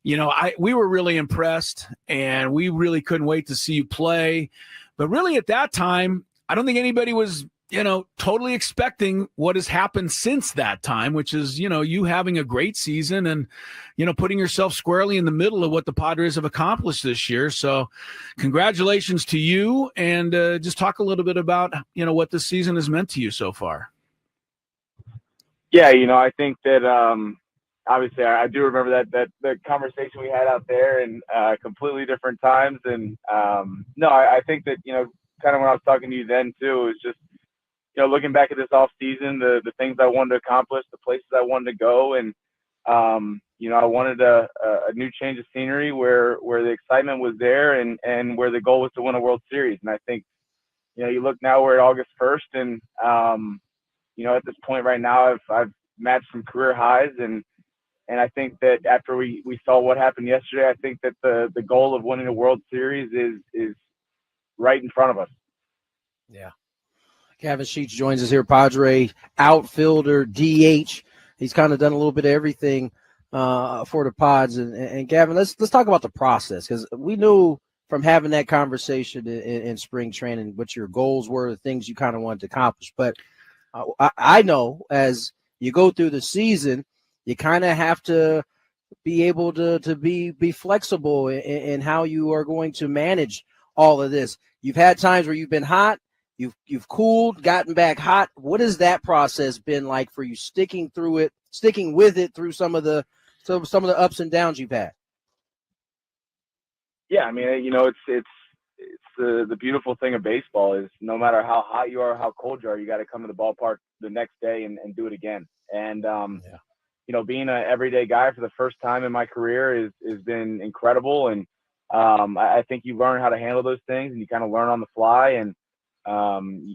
we were really impressed and we really couldn't wait to see you play. But really at that time, I don't think anybody was, totally expecting what has happened since that time, which is, you having a great season and, putting yourself squarely in the middle of what the Padres have accomplished this year. So congratulations to you and just talk a little bit about, what this season has meant to you so far. Yeah, I think that obviously I do remember that the conversation we had out there in completely different times. And no, I think that, kind of when I was talking to you then too, it was just, looking back at this off season, the things I wanted to accomplish, the places I wanted to go. And, I wanted a new change of scenery where the excitement was there and where the goal was to win a World Series. And I think, you look now we're at August 1st and, at this point right now, I've matched some career highs, and I think that after we saw what happened yesterday, I think that the goal of winning a World Series is right in front of us. Yeah. Gavin Sheets joins us here, Padre outfielder, DH. He's kind of done a little bit of everything for the Pods. And Gavin, let's talk about the process, because we knew from having that conversation in spring training what your goals were, the things you kind of wanted to accomplish. But I know as you go through the season, you kind of have to be able to be flexible in how you are going to manage all of this. You've had times where you've been hot, you've cooled, gotten back hot. What has that process been like for you, sticking with it through some of the ups and downs you've had? Yeah, I mean, it's the beautiful thing of baseball is no matter how hot you are, how cold you are, you got to come to the ballpark the next day and do it again. And, being an everyday guy for the first time in my career has been incredible. And I think you learn how to handle those things and you kind of learn on the fly, and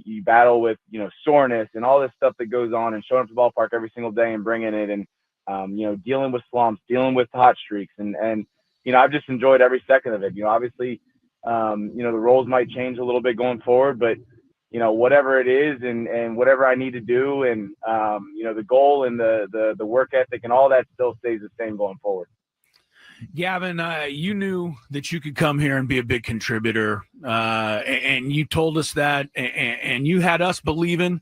you battle with, soreness and all this stuff that goes on, and showing up to the ballpark every single day and bringing it, and, dealing with slumps, dealing with hot streaks. And I've just enjoyed every second of it. Obviously, The roles might change a little bit going forward, but whatever it is and whatever I need to do, and the goal and the work ethic and all that still stays the same going forward. Gavin, you knew that you could come here and be a big contributor, and you told us that, and you had us believing.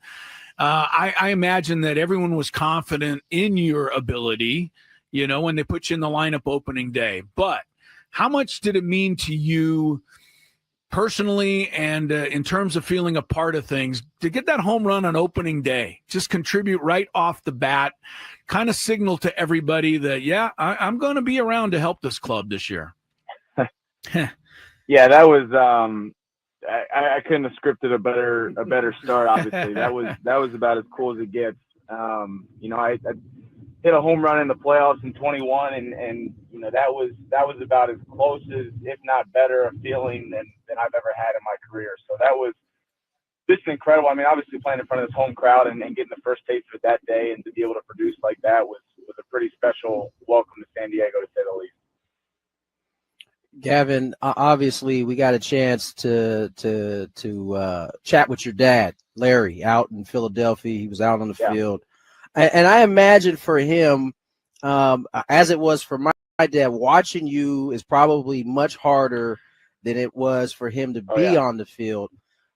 I imagine that everyone was confident in your ability, when they put you in the lineup opening day. But how much did it mean to you personally and in terms of feeling a part of things to get that home run on opening day? Just contribute right off the bat, kind of signal to everybody that, I'm going to be around to help this club this year. Yeah, that was I couldn't have scripted a better start. Obviously, that was about as cool as it gets. I hit a home run in the playoffs in 21, and that was about as close as, if not better, a feeling than I've ever had in my career. So that was just incredible. I mean, obviously playing in front of this home crowd and getting the first taste of it that day, and to be able to produce like that was a pretty special welcome to San Diego, to say the least. Gavin, obviously we got a chance to chat with your dad, Larry, out in Philadelphia. He was out on the field. And I imagine for him, as it was for my dad, watching you is probably much harder than it was for him to be on the field.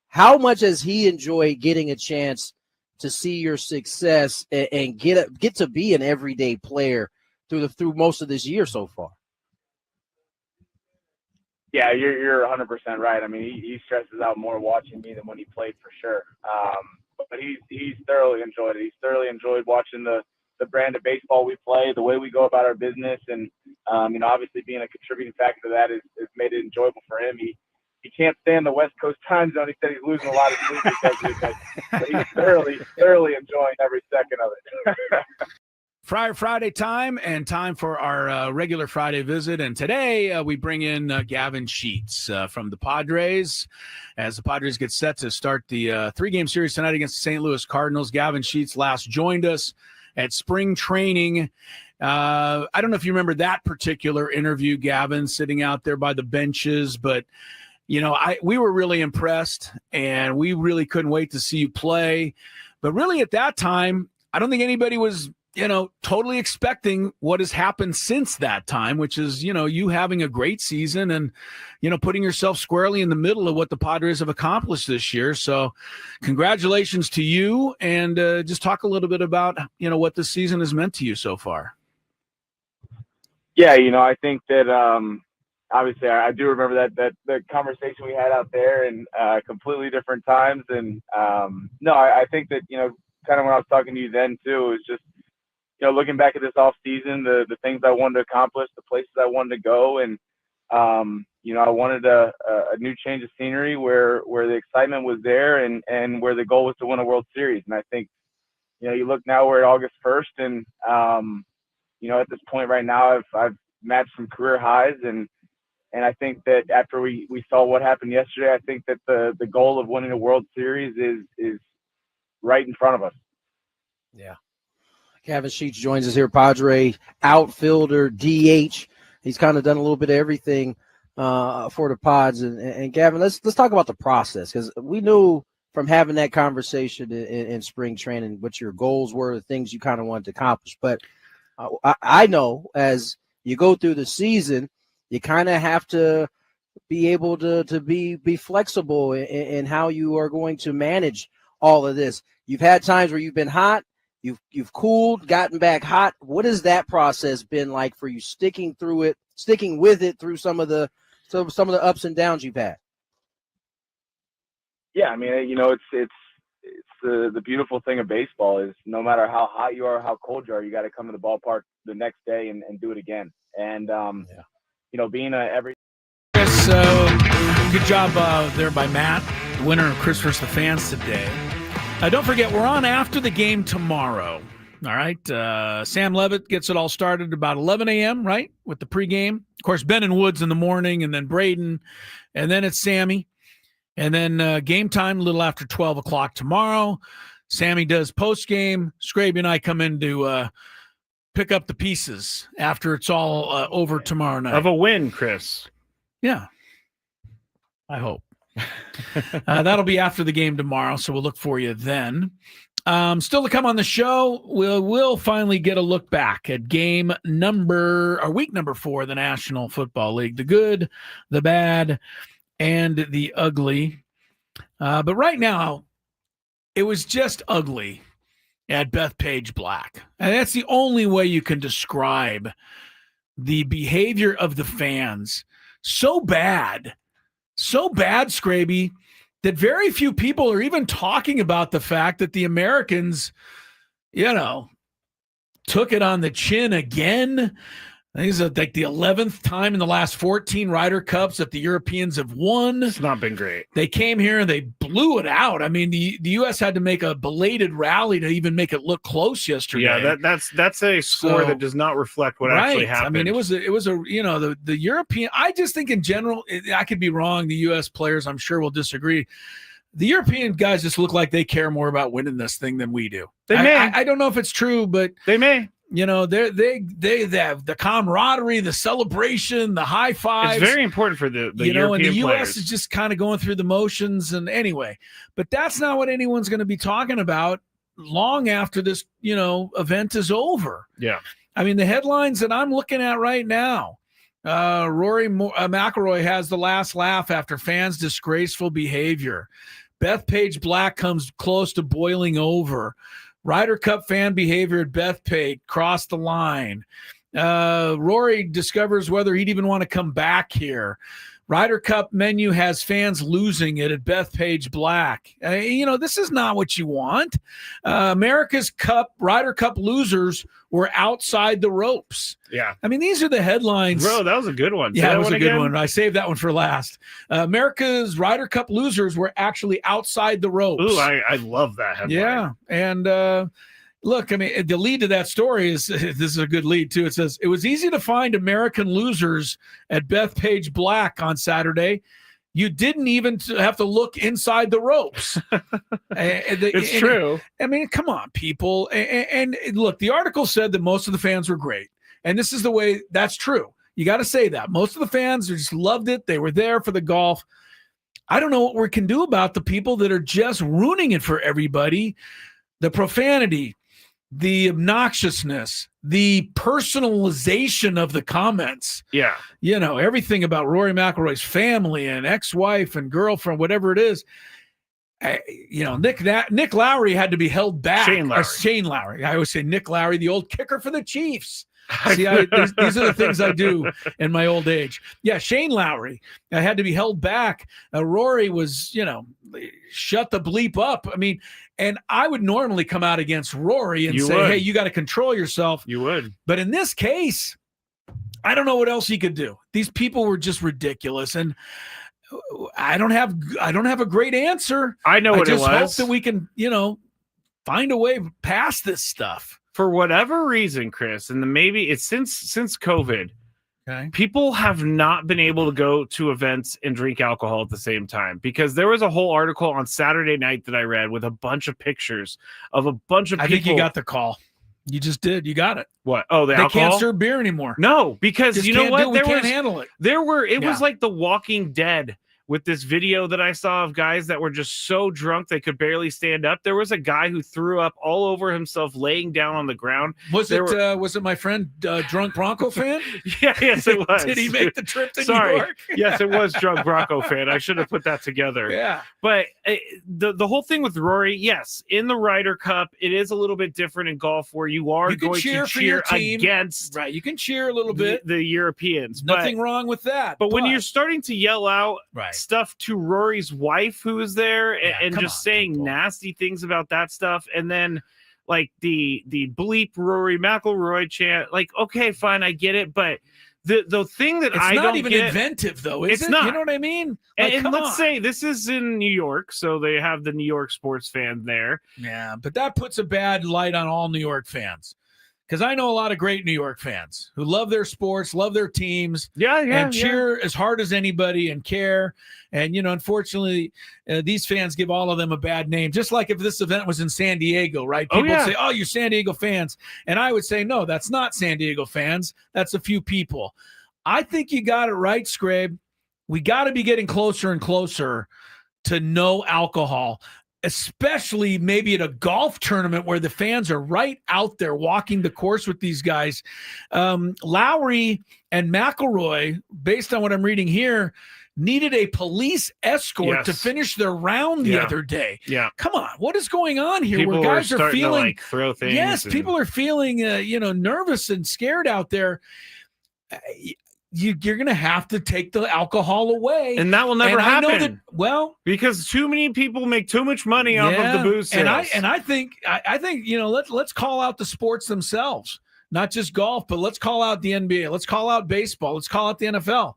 How much has he enjoyed getting a chance to see your success and get to be an everyday player through most of this year so far? Yeah, you're 100% right. I mean, he stresses out more watching me than when he played, for sure. But he's thoroughly enjoyed it. He's thoroughly enjoyed watching the brand of baseball we play, the way we go about our business, and obviously being a contributing factor to that has made it enjoyable for him. He can't stand the West Coast time zone. He said he's losing a lot of sleep because of it, but he's thoroughly enjoying every second of it. Friday time, and time for our regular Friday visit. And today we bring in Gavin Sheets from the Padres as the Padres get set to start the three-game series tonight against the St. Louis Cardinals. Gavin Sheets last joined us at spring training. I don't know if you remember that particular interview, Gavin, sitting out there by the benches, but we were really impressed, and we really couldn't wait to see you play. But really at that time, I don't think anybody was totally expecting what has happened since that time, which is, you having a great season and, putting yourself squarely in the middle of what the Padres have accomplished this year. So congratulations to you, and just talk a little bit about, what this season has meant to you so far. Yeah, I think that obviously I do remember that the conversation we had out there, and completely different times. And I think that, kind of when I was talking to you then too, it was just, looking back at this off season, the things I wanted to accomplish, the places I wanted to go, and I wanted a new change of scenery where the excitement was there, and where the goal was to win a World Series. And I think, you look now, we're at August 1st, and at this point right now, I've matched some career highs, and I think that after we saw what happened yesterday, I think that the goal of winning a World Series is right in front of us. Yeah. Gavin Sheets joins us here, Padre outfielder, DH. He's kind of done a little bit of everything for the Pods. And Gavin, let's talk about the process, because we knew from having that conversation in spring training what your goals were, the things you kind of wanted to accomplish. But I know as you go through the season, you kind of have to be able to be flexible in how you are going to manage all of this. You've had times where you've been hot. You've cooled, gotten back hot. What has that process been like for you, sticking with it through some of the ups and downs you've had? Yeah, I mean, it's the beautiful thing of baseball is no matter how hot you are, how cold you are, you got to come to the ballpark the next day and do it again. And being good job there by Matt, the winner of Chris vs. the Fans today. Don't forget, we're on after the game tomorrow. All right. Sam Levitt gets it all started about 11 a.m., right, with the pregame. Of course, Ben and Woods in the morning, and then Braden, and then it's Sammy. And then game time a little after 12 o'clock tomorrow. Sammy does postgame. Scraby and I come in to pick up the pieces after it's all over tomorrow night. Of a win, Chris. Yeah. I hope. That'll be after the game tomorrow, so we'll look for you then. Still to come on the show, we'll finally get a look back at week number 4 of the National Football League. The good, the bad, and the ugly. But right now, it was just ugly at Bethpage Black. And that's the only way you can describe the behavior of the fans. So bad, Scraby, that very few people are even talking about the fact that the Americans, took it on the chin again. I think it's like the 11th time in the last 14 Ryder Cups that the Europeans have won. It's not been great. They came here and they blew it out. I mean, the U.S. had to make a belated rally to even make it look close yesterday. Yeah, that's a score that does not reflect what actually happened. I mean, it was the European. I just think in general, I could be wrong. The U.S. players, I'm sure, will disagree. The European guys just look like they care more about winning this thing than we do. They may. I don't know if it's true, but they may. They have the camaraderie, the celebration, the high fives. It's very important for the European and the U.S. players. is just kind of going through the motions. And anyway, but that's not what anyone's going to be talking about long after this, event is over. Yeah. I mean, the headlines that I'm looking at right now, Rory McIlroy has the last laugh after fans' disgraceful behavior. Bethpage Black comes close to boiling over. Ryder Cup fan behavior at Bethpage crossed the line. Rory discovers whether he'd even want to come back here. Ryder Cup menu has fans losing it at Bethpage Black. This is not what you want. America's Ryder Cup losers were outside the ropes. Yeah. I mean, these are the headlines. Bro, that was a good one. Yeah, it was a good one. I saved that one for last. America's Ryder Cup losers were actually outside the ropes. Ooh, I love that headline. Yeah. And look, I mean, the lead to that story is, this is a good lead too. It says, it was easy to find American losers at Bethpage Black on Saturday. You didn't even have to look inside the ropes. It's true. I mean, come on, people. And look, the article said that most of the fans were great. And this is the way that's true. You got to say that. Most of the fans just loved it. They were there for the golf. I don't know what we can do about the people that are just ruining it for everybody. The profanity, the obnoxiousness, the personalization of the comments. Yeah. Everything about Rory McIlroy's family and ex-wife and girlfriend, whatever it is. Nick Lowry had to be held back. Shane Lowry. I always say Nick Lowry, the old kicker for the Chiefs. See, these are the things I do in my old age. Yeah, Shane Lowry. I had to be held back. Rory was, shut the bleep up. I mean, and I would normally come out against Rory and say, hey, you got to control yourself. You would. But in this case, I don't know what else he could do. These people were just ridiculous. And I don't have a great answer. I know what it was. I just hope that we can, find a way past this stuff. For whatever reason, Chris, and maybe it's since COVID, okay, people have not been able to go to events and drink alcohol at the same time, because there was a whole article on Saturday night that I read with a bunch of pictures of a bunch of people. I think you got the call. You just did. You got it. What? Oh, they alcohol? can't serve beer anymore. No, because just you know what? We can't handle it. It was like The Walking Dead. With this video that I saw of guys that were just so drunk they could barely stand up. There was a guy who threw up all over himself laying down on the ground. Was it my friend Drunk Bronco fan? Yes, it was. Did he make the trip to New York? Yes, it was Drunk Bronco fan. I should have put that together. Yeah. But the whole thing with Rory, yes, in the Ryder Cup, it is a little bit different in golf where you are going to cheer against. Right, you can cheer a little bit. The Europeans. Nothing wrong with that. But when you're starting to yell out stuff to Rory's wife who was there and just saying nasty things about that stuff, and then like the bleep Rory McIlroy chant, like, okay, fine, I get it, but the thing that I don't get, it's not even inventive though, is it? Not. You know what I mean? Like, and let's say this is in New York, so they have the New York sports fan there. Yeah, but that puts a bad light on all New York fans. Because I know a lot of great New York fans who love their sports, love their teams, and cheer as hard as anybody and care. And, unfortunately, these fans give all of them a bad name. Just like if this event was in San Diego, right? People would say, oh, you're San Diego fans. And I would say, no, that's not San Diego fans. That's a few people. I think you got it right, Scrabe. we got to be getting closer and closer to no alcohol, especially maybe at a golf tournament where the fans are right out there walking the course with these guys. Lowry and McIlroy, based on what I'm reading here, needed a police escort to finish their round the other day. Yeah. Come on. What is going on here? People where guys are feeling, to, like, throw things. Yes, people are feeling, nervous and scared out there. You're going to have to take the alcohol away. And that will never happen. Because too many people make too much money off of the booze sales. And I think, let's call out the sports themselves, not just golf, but let's call out the NBA. Let's call out baseball. Let's call out the NFL.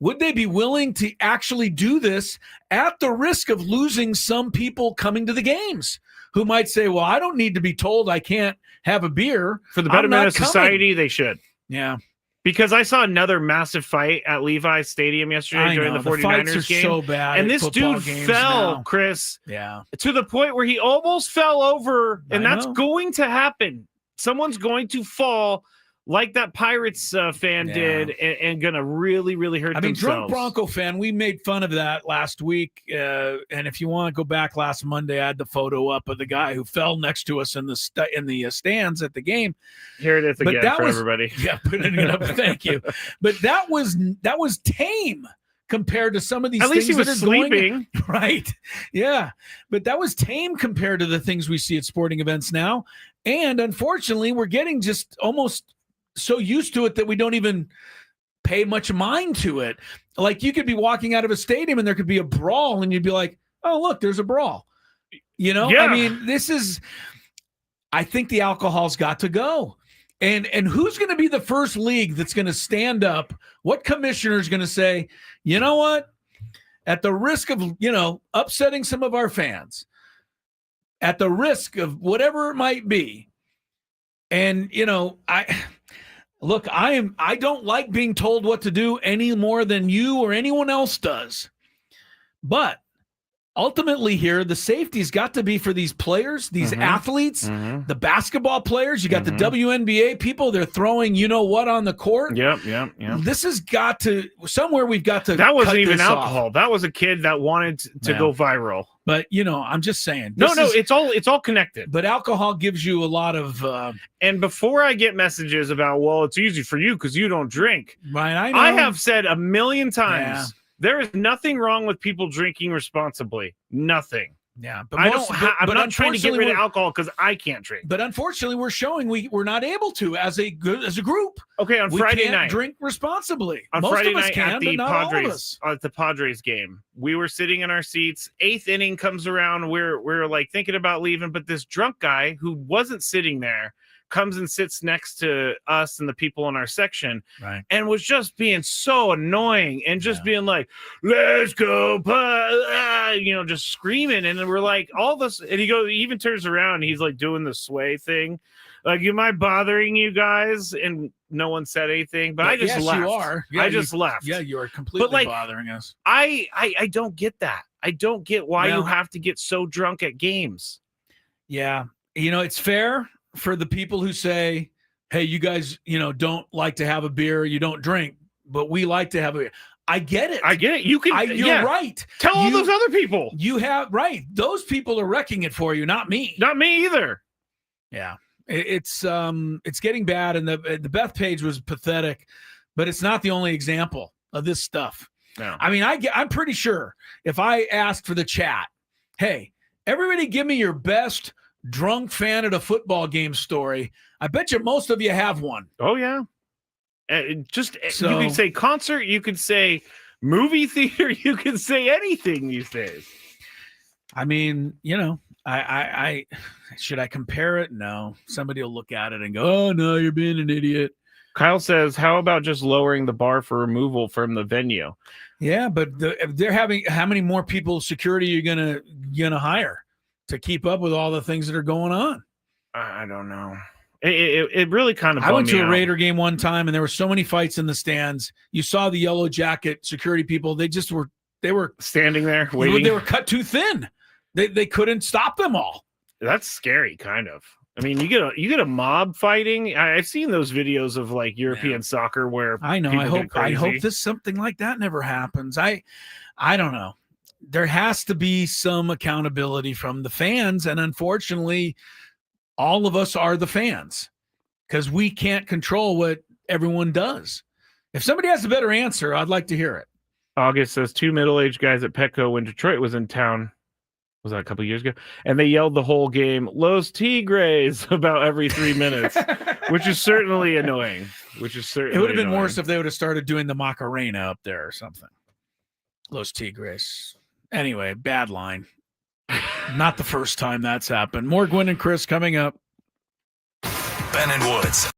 Would they be willing to actually do this at the risk of losing some people coming to the games who might say, well, I don't need to be told I can't have a beer. For the betterment of society, they should. Yeah. Because I saw another massive fight at Levi's Stadium yesterday during the 49ers fights are game. so bad. And at this dude fell, now. Chris. Yeah. To the point where he almost fell over. And I that's know. going to happen. Someone's going to fall like that Pirates fan did and going to really, really hurt themselves. Drunk Bronco fan, we made fun of that last week. And if you want to go back last Monday, I had the photo up of the guy who fell next to us in the stands at the game. Here it is again for everybody. Yeah, putting it up. Thank you. But that was tame compared to some of these At things least he was that are sleeping. Right. Yeah. But that was tame compared to the things we see at sporting events now. And unfortunately, we're getting just almost so used to it that we don't even pay much mind to it. Like, you could be walking out of a stadium and there could be a brawl and you'd be like, oh, look, there's a brawl. Yeah. I mean, I think the alcohol's got to go. And who's going to be the first league that's going to stand up? What commissioner is going to say, you know what? At the risk of, upsetting some of our fans, at the risk of whatever it might be. And, I don't like being told what to do any more than you or anyone else does. But ultimately here, the safety's got to be for these players, these athletes, the basketball players. You got the WNBA people. They're throwing on the court. Yep. This has got to, somewhere we've got to. That wasn't even this alcohol. off. That was a kid that wanted to go viral. But, I'm just saying. It's all connected. But alcohol gives you a lot of. And before I get messages about, well, it's easy for you because you don't drink. Right. I know. I have said a million times. Yeah. There is nothing wrong with people drinking responsibly. Nothing. Yeah, but I'm not trying to get rid of alcohol because I can't drink. But unfortunately, we're showing we're not able to as a group. Okay, on we Friday can't night, drink responsibly. On Most Friday of us night can, at the but not all of us. Padres game, we were sitting in our seats. 8th inning comes around. We're like thinking about leaving, but this drunk guy who wasn't sitting there comes and sits next to us and the people in our section, right? And was just being so annoying and just being like, "Let's go!" Just screaming. And then we're like, all this, and he even turns around and he's like doing the sway thing, like, "Am I bothering you guys?" And no one said anything, but I just left. You are. Yeah, I just left. Yeah, you are completely bothering us. I don't get that. I don't get why you have to get so drunk at games. Yeah, it's fair for the people who say, hey, you guys, don't like to have a beer, you don't drink, but we like to have a beer. I get it. You can. You're right. Tell all those other people. You have right. Those people are wrecking it for you, not me. Not me either. Yeah, it's getting bad, and the Beth page was pathetic, but it's not the only example of this stuff. No. I mean, I'm pretty sure if I asked for the chat, hey, everybody, give me your best drunk fan at a football game story, I bet you most of you have one. Oh yeah. You can say concert, you could say movie theater, you can say anything these days. I mean, I should I compare it? No. Somebody will look at it and go, oh no, you're being an idiot. Kyle says, how about just lowering the bar for removal from the venue? Yeah, but they're having, how many more people security are you gonna hire to keep up with all the things that are going on? I don't know. It really kind of. I went to a Raider game one time, and there were so many fights in the stands. You saw the yellow jacket security people. They were standing there waiting. They were cut too thin. They couldn't stop them all. That's scary, kind of. I mean, you get a mob fighting. I've seen those videos of like European soccer where I know. people get I hope crazy. this something like that never happens. I don't know. There has to be some accountability from the fans, and unfortunately, all of us are the fans because we can't control what everyone does. If somebody has a better answer, I'd like to hear it. August says 2 middle-aged guys at Petco when Detroit was in town. Was that a couple years ago? And they yelled the whole game, Los Tigres, about every 3 minutes, which is certainly annoying. It would have been worse if they would have started doing the Macarena up there or something. Los Tigres. Anyway, bad line. Not the first time that's happened. More Gwynn and Chris coming up. Ben and Woods.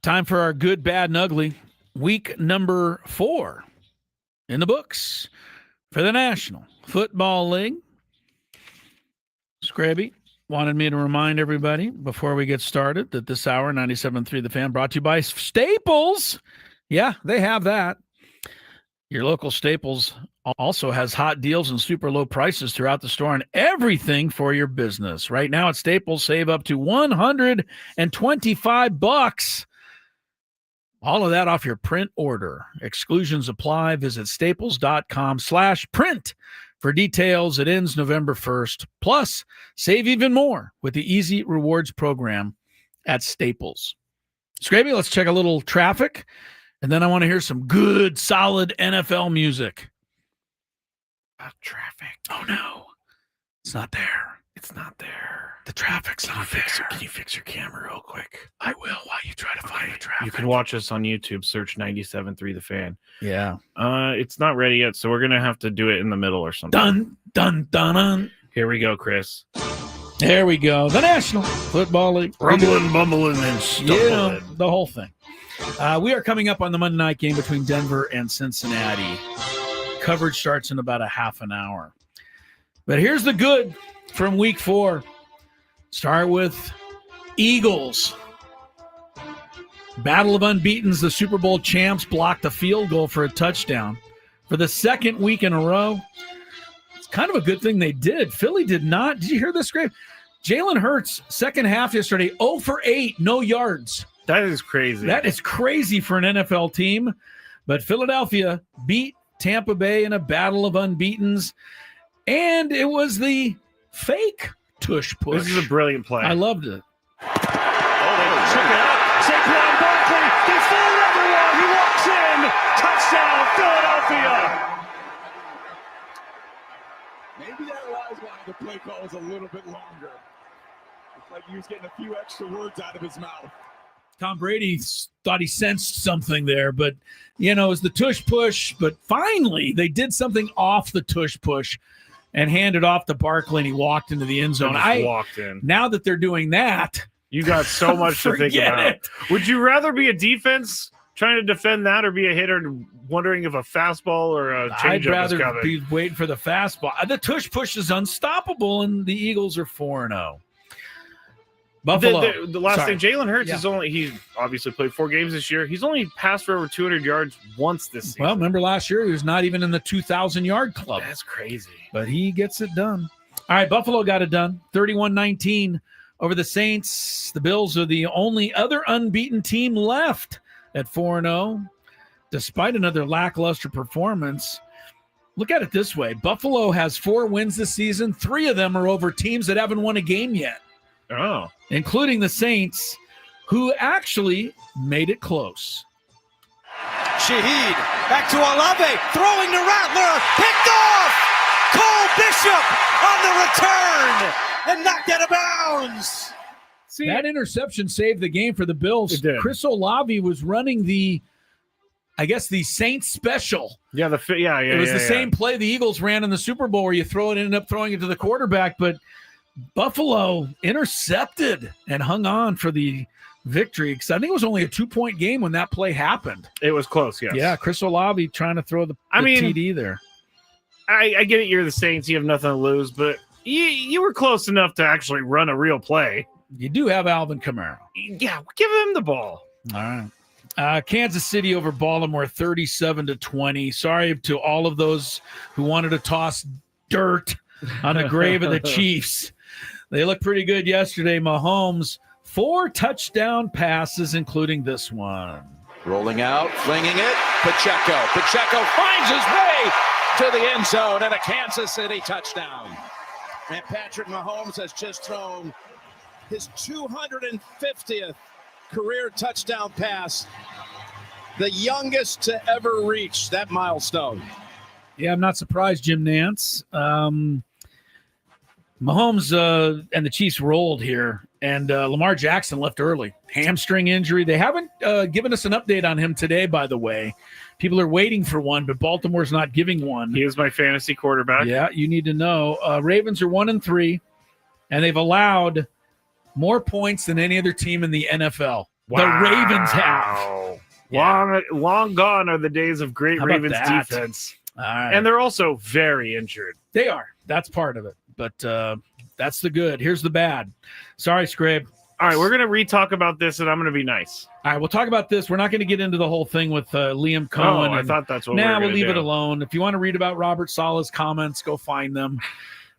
Time for our good, bad, and ugly. Week number 4 in the books for the National Football League. Scraby wanted me to remind everybody before we get started that this hour, 97.3 The Fan, brought to you by Staples. Yeah, they have that. Your local Staples also has hot deals and super low prices throughout the store on everything for your business. Right now at Staples, save up to $125. All of that off your print order. Exclusions apply. Visit staples.com/print for details. It ends November 1st. Plus, save even more with the Easy Rewards program at Staples. Scraby, let's check a little traffic, and then I want to hear some good, solid NFL music. Traffic. Oh, no. It's not there. It's not there. The traffic's not there. Can you fix your camera real quick? I will while you try to find the traffic. You can watch us on YouTube. Search 97.3 The Fan. Yeah. It's not ready yet, so we're going to have to do it in the middle or something. Dun, dun, dun, dun. Here we go, Chris. There we go. The National Football League. Rumbling, bumbling, and stumbling. Yeah, the whole thing. We are coming up on the Monday night game between Denver and Cincinnati. Coverage starts in about a half an hour. But here's the good from week 4. Start with Eagles. Battle of Unbeatens. The Super Bowl champs blocked a field goal for a touchdown for the second week in a row. It's kind of a good thing they did. Philly did not. Did you hear this, Grave? Jalen Hurts, second half yesterday, 0 for 8, no yards. That is crazy. That is crazy for an NFL team. But Philadelphia beat Tampa Bay in a battle of unbeatens. And it was the fake tush push. This is a brilliant play. I loved it. Oh, they took it up. Saquon Barkley, they fool everyone. He walks in. Touchdown, Philadelphia. Maybe that was why the play call was a little bit longer. It's like he was getting a few extra words out of his mouth. Tom Brady thought he sensed something there, but, it was the tush push. But finally, they did something off the tush push and handed off to Barkley, and he walked into the end zone. Walked in. Now that they're doing that, you got so much to think about. it. Would you rather be a defense trying to defend that or be a hitter wondering if a fastball or a changeup I'd rather is coming? be waiting for the fastball. The tush push is unstoppable, and the Eagles are 4-0. Buffalo. The last thing, Jalen Hurts he obviously played 4 games this year. He's only passed for over 200 yards once this season. Well, remember last year he was not even in the 2,000-yard club. That's crazy. But he gets it done. All right, Buffalo got it done. 31-19 over the Saints. The Bills are the only other unbeaten team left at 4-0, despite another lackluster performance. Look at it this way. Buffalo has 4 wins this season. 3 of them are over teams that haven't won a game yet. Oh. Including the Saints, who actually made it close. Shaheed back to Olave, throwing to Rattler, picked off! Cole Bishop on the return and knocked out of bounds. That interception saved the game for the Bills. It did. Chris Olave was running the Saints special. Yeah, It was the same play the Eagles ran in the Super Bowl where you ended up throwing it to the quarterback, but Buffalo intercepted and hung on for the victory because I think it was only a 2-point game when that play happened. It was close, yes. Yeah, Chris Olave trying to throw the TD there. I get it. You're the Saints. You have nothing to lose, but you were close enough to actually run a real play. You do have Alvin Kamara. Yeah, give him the ball. All right. Kansas City over Baltimore, 37-20. Sorry to all of those who wanted to toss dirt on the grave of the Chiefs. They looked pretty good yesterday. Mahomes, 4 touchdown passes, including this one. Rolling out, flinging it. Pacheco finds his way to the end zone and a Kansas City touchdown. And Patrick Mahomes has just thrown his 250th career touchdown pass, the youngest to ever reach that milestone. Yeah, I'm not surprised, Jim Nance. Mahomes and the Chiefs rolled here, and Lamar Jackson left early. Hamstring injury. They haven't given us an update on him today, by the way. People are waiting for one, but Baltimore's not giving one. He is my fantasy quarterback. Yeah, you need to know. Ravens are 1-3, and they've allowed more points than any other team in the NFL. The Ravens have. Yeah. Long gone are the days of great How about Ravens that? defense. All right. And they're also very injured. They are. That's part of it. But that's the good. Here's the bad. Sorry, Scrape. All right, we're going to re-talk about this, and I'm going to be nice. All right, we'll talk about this. We're not going to get into the whole thing with Liam Cohen. I thought that's what we'll leave it alone. If you want to read about Robert Saleh's comments, go find them.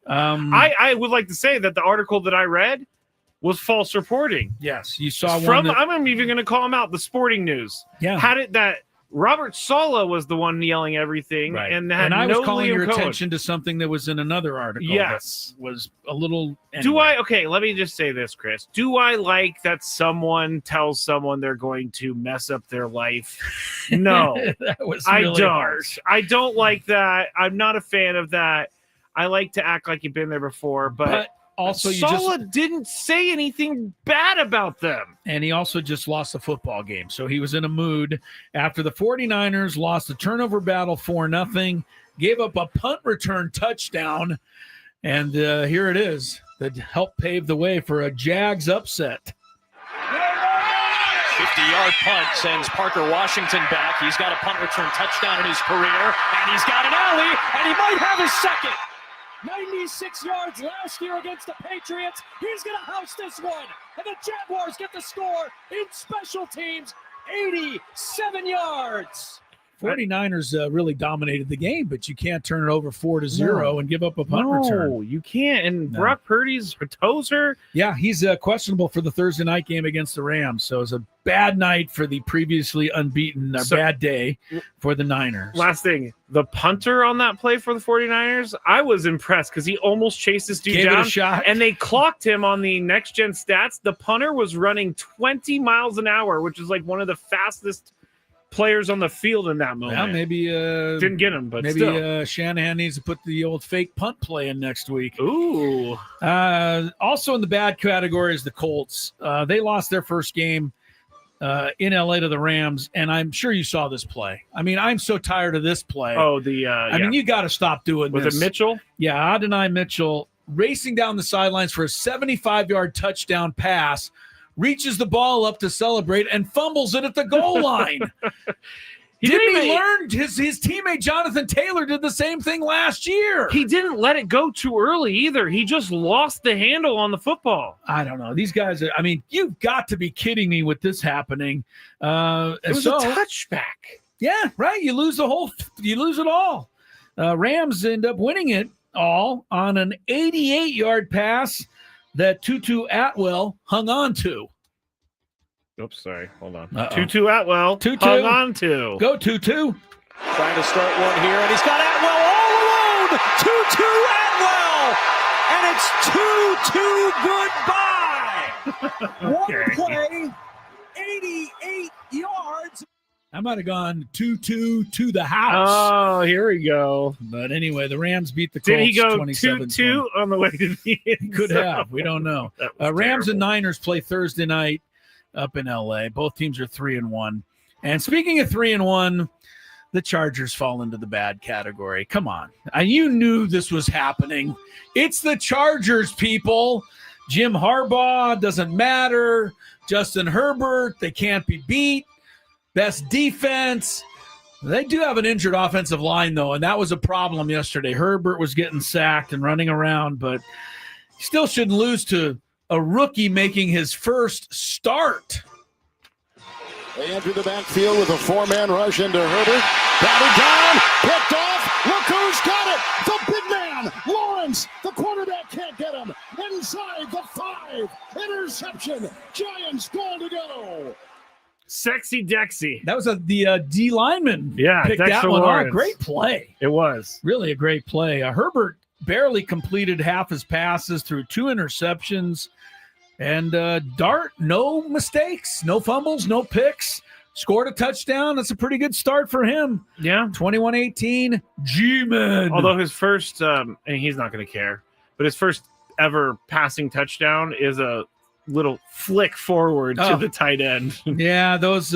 I would like to say that the article that I read was false reporting. Yes, you saw from. one. I'm even going to call him out. The Sporting News. Yeah, had it that Robert Saleh was the one yelling everything, right. and I was calling Liam your Cohen. attention to something that was in another article. Yes, that was a little. Anyway. Do I? Okay, let me just say this, Chris. Do I like that someone tells someone they're going to mess up their life? No, that was I really don't. harsh. I don't like that. I'm not a fan of that. I like to act like you've been there before, but also, Saleh didn't say anything bad about them. And he also just lost the football game. So he was in a mood after the 49ers lost the turnover battle 4-0, gave up a punt return touchdown. And here it is that helped pave the way for a Jags upset. 50-yard punt sends Parker Washington back. He's got a punt return touchdown in his career, and he's got an alley, and he might have his second. 96 yards last year against the Patriots. He's going to house this one. And the Jaguars get the score in special teams, 87 yards. 49ers really dominated the game, but you can't turn it over 4-0 and give up a punt return. No, you can't. And Brock Purdy's toes hurt. Yeah, he's questionable for the Thursday night game against the Rams. So it's a bad night for the previously unbeaten, bad day for the Niners. Last thing, the punter on that play for the 49ers, I was impressed because he almost chased this dude Gave it down. a shot. And they clocked him on the next-gen stats. The punter was running 20 miles an hour, which is like one of the fastest players on the field in that moment. Well, maybe didn't get him, but maybe still. Shanahan needs to put the old fake punt play in next week. Ooh. Also in the bad category is the Colts. They lost their first game in LA to the Rams, and I'm sure you saw this play. I mean, I'm so tired of this play. Oh, I mean, you got to stop doing Was this. it Mitchell? Yeah, Adonai Mitchell racing down the sidelines for a 75-yard touchdown pass. Reaches the ball up to celebrate and fumbles it at the goal line. Didn't he learn? His teammate Jonathan Taylor did the same thing last year. He didn't let it go too early either. He just lost the handle on the football. I don't know. These guys I mean, you've got to be kidding me with this happening. It was a touchback. Yeah, right. You lose it all. Rams end up winning it all on an 88-yard pass that Tutu Atwell hung on to. Oops, sorry. Hold on. Uh-oh. Tutu Atwell hung on to. Go, Tutu. Trying to start one here, and he's got Atwell all alone. Tutu Atwell, and it's 2-2 goodbye. One play, 88 yards. I might have gone 2-2 to the house. Oh, here we go. But anyway, the Rams beat the Colts. Did he go 27-20. 2-2 on the way to the end? He could have. We don't know. Rams and Niners play Thursday night up in LA. Both teams are 3-1. And speaking of 3-1, the Chargers fall into the bad category. Come on. You knew this was happening. It's the Chargers, people. Jim Harbaugh doesn't matter. Justin Herbert, they can't be beat. Best defense. They do have an injured offensive line, though, and that was a problem yesterday. Herbert was getting sacked and running around, but still shouldn't lose to a rookie making his first start. They enter the backfield with a four-man rush into Herbert. Batted down, picked off. Look who's got it. The big man, Lawrence. The quarterback can't get him. Inside the 5. Interception. Giants goal to go. Sexy Dexy. That was the D lineman. Yeah, picked Dexter that one Lawrence. off. Great play. It was. Really a great play. Herbert barely completed half his passes through 2 interceptions. And Dart, no mistakes, no fumbles, no picks. Scored a touchdown. That's a pretty good start for him. Yeah. 21-18, G-Man. Although his first, and he's not going to care, but his first ever passing touchdown is a little flick forward to the tight end. Yeah, those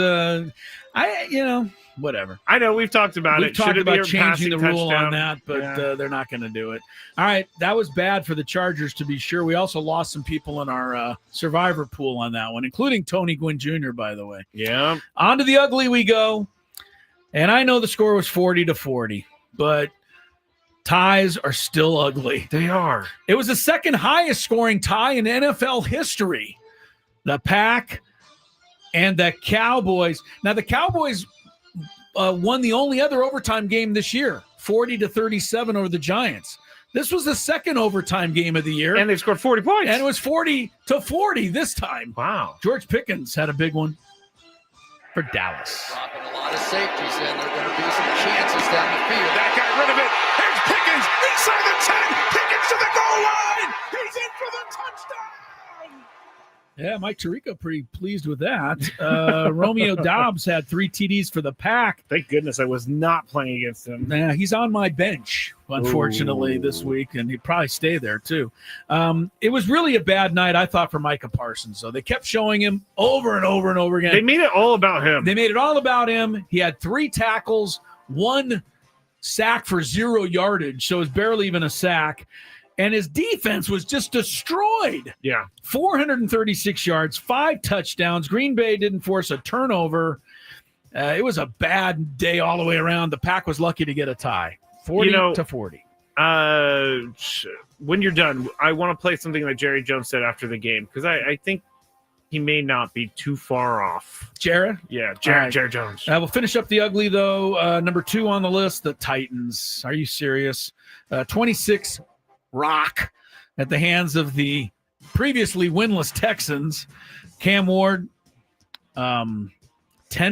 whatever. I know we've talked about it. We've talked Should it be about a changing the passing rule touchdown? on that, but Yeah. they're not going to do it. All right, that was bad for the Chargers, to be sure. We also lost some people in our survivor pool on that one, including Tony Gwynn Jr., by the way. Yeah. On to the ugly we go. And I know the score was 40-40, but ties are still ugly. They are. It was the second highest scoring tie in NFL history. The Pack and the Cowboys. Now, the Cowboys won the only other overtime game this year, 40-37 over the Giants. This was the second overtime game of the year. And they scored 40 points. And it was 40-40 this time. Wow. George Pickens had a big one for Dallas. Dropping a lot of safeties in. There are going to be some chances down the field. That got rid of it. Here's Pickens inside the 10. Pickens to the goal line. He's in for the touchdown. Yeah, Mike Tirico pretty pleased with that. Romeo Doubs had 3 TDs for the Pack. Thank goodness I was not playing against him. Nah, he's on my bench, unfortunately, this week, and he'd probably stay there, too. It was really a bad night, I thought, for Micah Parsons. So they kept showing him over and over and over again. They made it all about him. They made it all about him. He had 3 tackles, 1 sack for 0 yardage, so it was barely even a sack. And his defense was just destroyed. Yeah. 436 yards, 5 touchdowns. Green Bay didn't force a turnover. It was a bad day all the way around. The Pack was lucky to get a tie, 40-40. When you're done, I want to play something that Jerry Jones said after the game, because I think he may not be too far off. Jared? Yeah, All right. Jerry Jones. We'll finish up the ugly, though. Number 2 on the list, the Titans. Are you serious? 26 rock at the hands of the previously winless Texans. Cam Ward, 10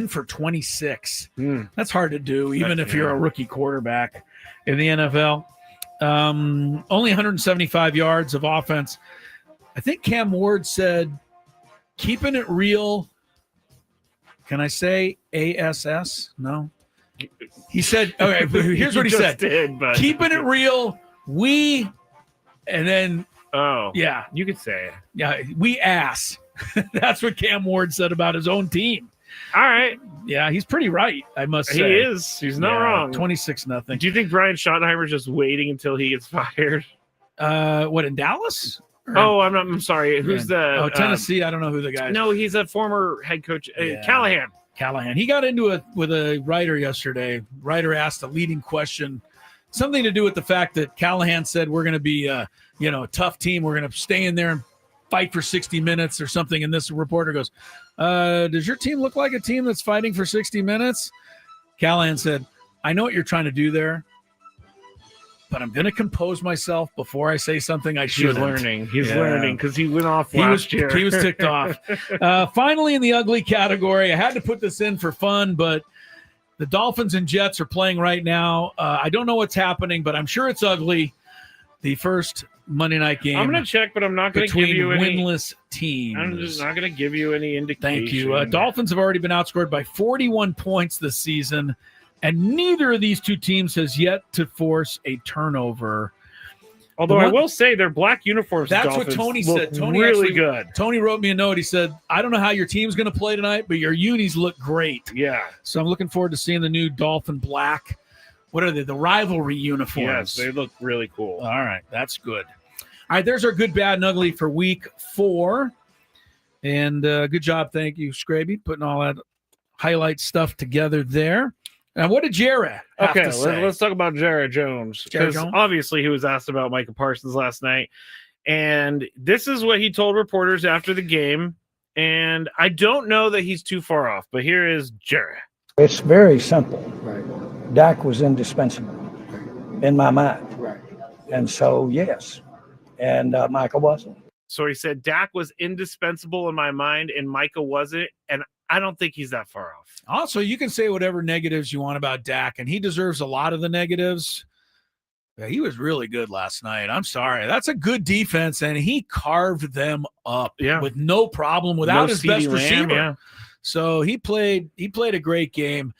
for 26. That's hard to do, even if you're a rookie quarterback in the NFL. Only 175 yards of offense. I think Cam Ward said, keeping it real. Can I say ASS? No. He said, okay, here's what he said. Keeping it real, we... And then, yeah, you could say it. Yeah, we ass. That's what Cam Ward said about his own team. All right. Yeah, he's pretty right, I must say. He is. He's not wrong. 26-0. Do you think Brian Schottenheimer's just waiting until he gets fired? What, in Dallas? I'm sorry. Who's the Tennessee? I don't know who the guy is. No, he's a former head coach. Callahan. He got into it with a writer yesterday. Writer asked a leading question, something to do with the fact that Callahan said we're going to be a tough team. We're going to stay in there and fight for 60 minutes or something. And this reporter goes, does your team look like a team that's fighting for 60 minutes? Callahan said, I know what you're trying to do there, but I'm going to compose myself before I say something I shouldn't. He's learning because he went off last year. He was ticked off. Finally, in the ugly category, I had to put this in for fun, but the Dolphins and Jets are playing right now. I don't know what's happening, but I'm sure it's ugly. The first Monday night game. I'm going to check, but I'm not going to give you any winless teams. I'm just not going to give you any indication. Thank you. Dolphins have already been outscored by 41 points this season, and neither of these two teams has yet to force a turnover. Although I will say their black uniforms. That's what Tony said. Tony really good. Tony wrote me a note. He said, I don't know how your team's going to play tonight, but your unis look great. Yeah. So I'm looking forward to seeing the new Dolphin black. What are they? The rivalry uniforms. Yes, they look really cool. All right. That's good. All right. There's our good, bad, and ugly for week 4. And good job. Thank you, Scraby, putting all that highlight stuff together there. Now, what did Jared have to say? Let's talk about Jared Jones. Because obviously he was asked about Micah Parsons last night. And this is what he told reporters after the game. And I don't know that he's too far off, but here is Jared. It's very simple. Right. Dak was indispensable in my mind. Right. And so, yes. And Micah wasn't. So he said Dak was indispensable in my mind and Micah wasn't. And I don't think he's that far off. Also, you can say whatever negatives you want about Dak, and he deserves a lot of the negatives. Yeah, he was really good last night. I'm sorry. That's a good defense, and he carved them up with no problem without his best receiver. Yeah. So he played a great game.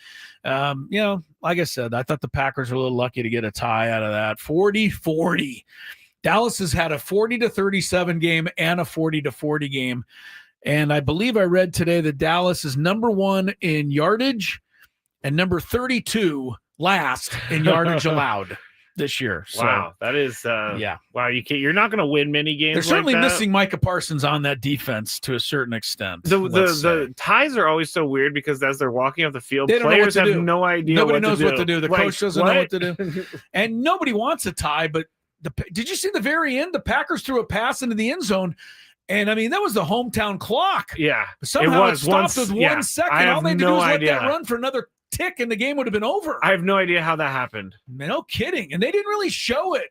Like I said, I thought the Packers were a little lucky to get a tie out of that. 40-40. Dallas has had a 40-37 game and a 40-40 game. And I believe I read today that Dallas is number 1 in yardage and number 32 last in yardage allowed this year. So, wow, that is yeah. Wow, you're not going to win many games. They're certainly like that. missing Micah Parsons on that defense to a certain extent. The ties are always so weird because as they're walking off the field, They don't know players what to have do. no idea. Nobody knows what to do. The Like, coach doesn't know what to do, and nobody wants a tie. But did you see the very end? The Packers threw a pass into the end zone. And, I mean, that was the hometown clock. Yeah. Somehow it stopped with 1 second. I have All they had to no do was idea. let that run for another tick, and the game would have been over. I have no idea how that happened. No kidding. And they didn't really show it.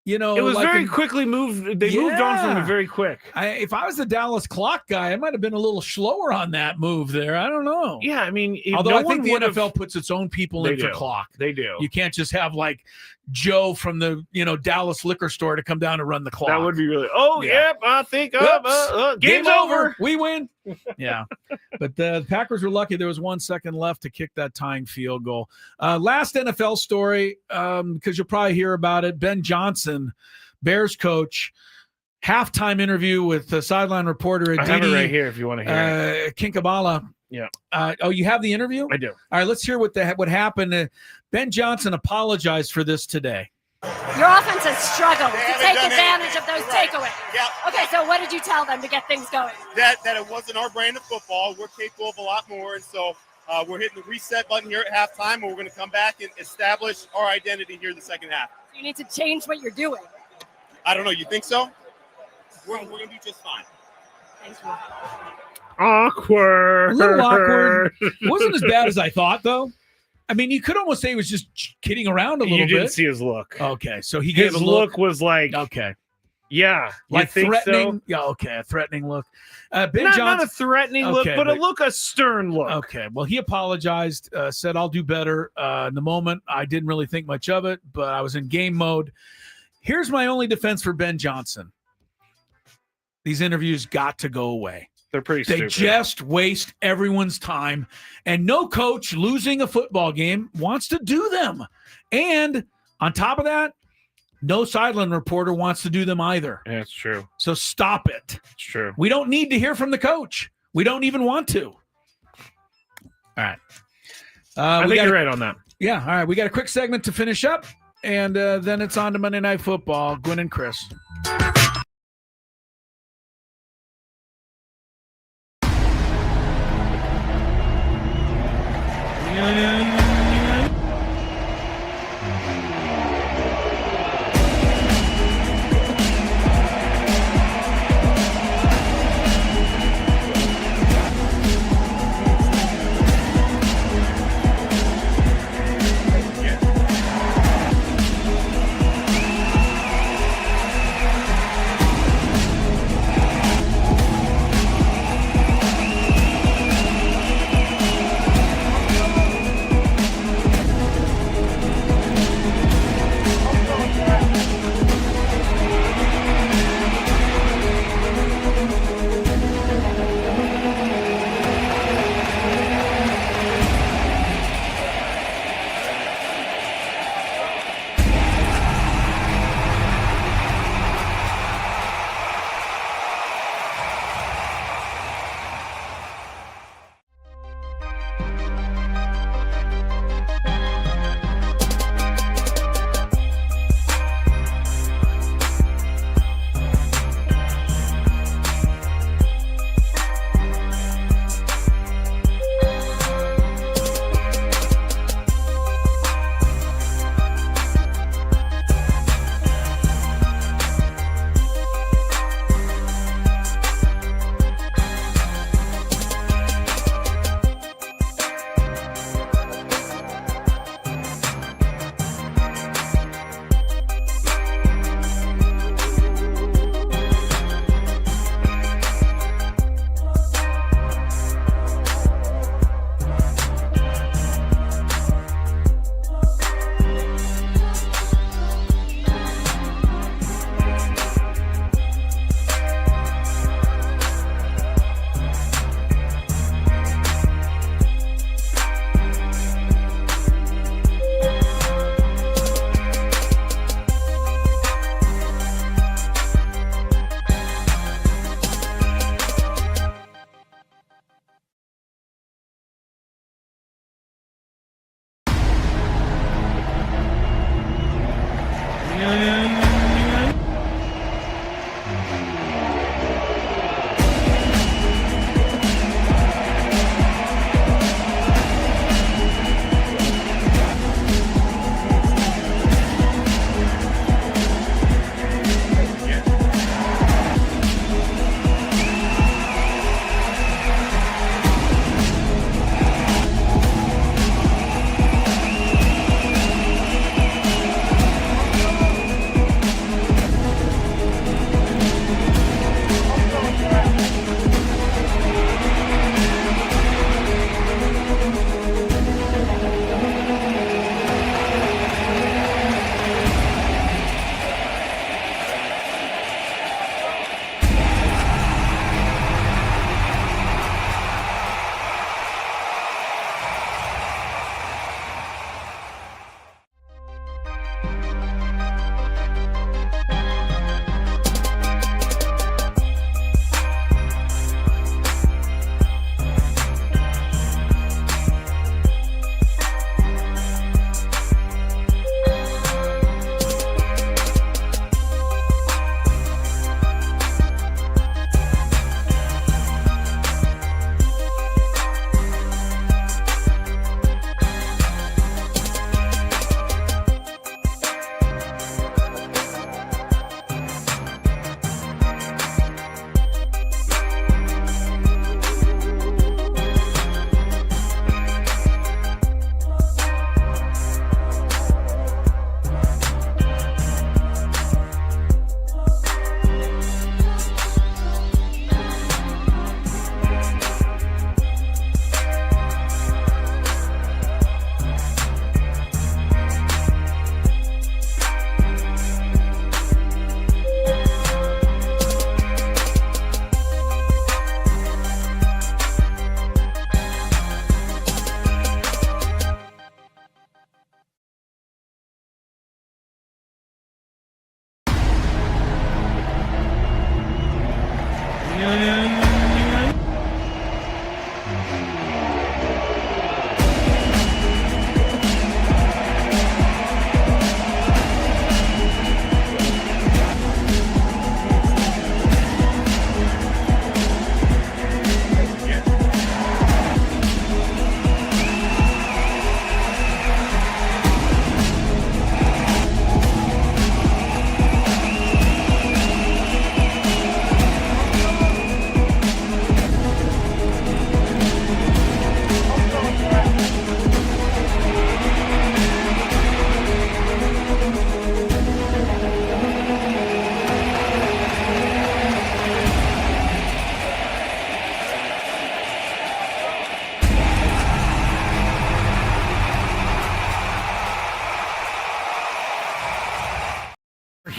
You know, It was like very quickly moved. They moved on from it very quick. If I was the Dallas clock guy, I might have been a little slower on that move there. I don't know. Yeah, I mean, although I think the NFL puts its own people in for clock. They do. You can't just have like Joe from the Dallas liquor store to come down and run the clock. That would be really. Oh, yep. I think game's over. We win. Yeah, but the Packers were lucky. There was 1 second left to kick that tying field goal. Last NFL story, because you'll probably hear about it. Ben Johnson, Bears coach, halftime interview with the sideline reporter. I have it right here if you want to hear it. Kinkabala. Yeah. You have the interview? I do. All right, let's hear what happened. Ben Johnson apologized for this today. Your offense has struggled to take advantage of those takeaways. Yeah. Okay, so what did you tell them to get things going? That it wasn't our brand of football. We're capable of a lot more, and so we're hitting the reset button here at halftime, and we're going to come back and establish our identity here in the second half. So you need to change what you're doing. I don't know. You think so? We're going to do just fine. Thank you. Awkward. A little awkward. It wasn't as bad as I thought, though. I mean, you could almost say he was just kidding around a little bit. You didn't see his look. Okay, so he gave his a look was like, okay, yeah, like you think threatening. So? Yeah, okay, a threatening look. Ben not Johnson, a threatening look, but a stern look. Okay, well, he apologized, said, "I'll do better." In the moment, I didn't really think much of it, but I was in game mode. Here's my only defense for Ben Johnson: these interviews got to go away. They're pretty They stupid. just waste everyone's time, and no coach losing a football game wants to do them. And on top of that, no sideline reporter wants to do them either. Yeah, it's true. So stop it. It's true. We don't need to hear from the coach. We don't even want to. All right. I think you're right on that. Yeah, all right. We got a quick segment to finish up, and then it's on to Monday Night Football. Gwynn and Chris.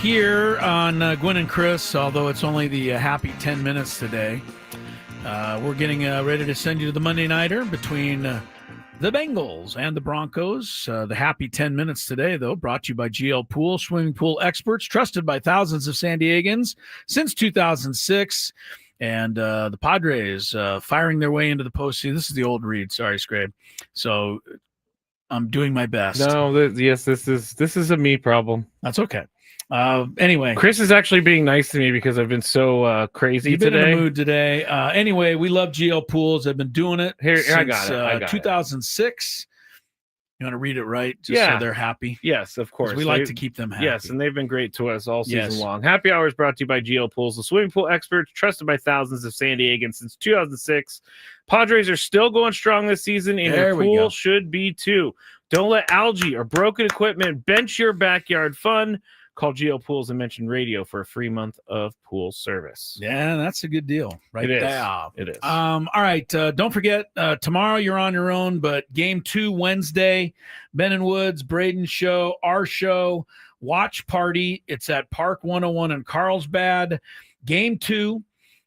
here on Gwynn and Chris, although it's only the happy 10 minutes today. We're getting ready to send you to the Monday Nighter between the Bengals and the Broncos. The happy 10 minutes today, though, brought to you by GL Pool, swimming pool experts, trusted by thousands of San Diegans since 2006. And the Padres firing their way into the postseason. This is the old read. Sorry, Scrape. So I'm doing my best. No, this is a me problem. That's okay. Anyway, Chris is actually being nice to me because I've been so crazy you've been today. in the mood today. Anyway, we love GL Pools. I've been doing it since I got it. 2006. You want to read it right? Just so they're happy. Yes, of course. We like to keep them happy. Yes, and they've been great to us all season long. Happy Hour is brought to you by GL Pools, the swimming pool experts trusted by thousands of San Diegans since 2006. Padres are still going strong this season, and your pool should be too. Don't let algae or broken equipment bench your backyard fun. Call GL Pools and mention radio for a free month of pool service. Yeah, that's a good deal right there. It is. All right. Don't forget, tomorrow you're on your own, but Game 2 Wednesday, Ben and Woods, Braden show, our show, watch party. It's at Park 101 in Carlsbad. Game 2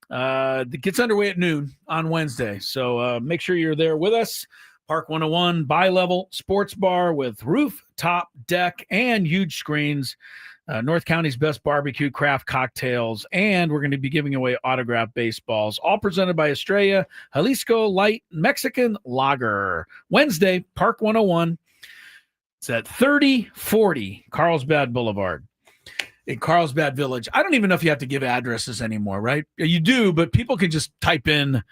that gets underway at noon on Wednesday. So make sure you're there with us. Park 101, bi-level sports bar with roof, top, deck, and huge screens. North County's best barbecue, craft cocktails, and we're going to be giving away autographed baseballs, all presented by Estrella Jalisco Light Mexican Lager. Wednesday, Park 101. It's at 3040 Carlsbad Boulevard in Carlsbad Village. I don't even know if you have to give addresses anymore, right? You do, but people can just type in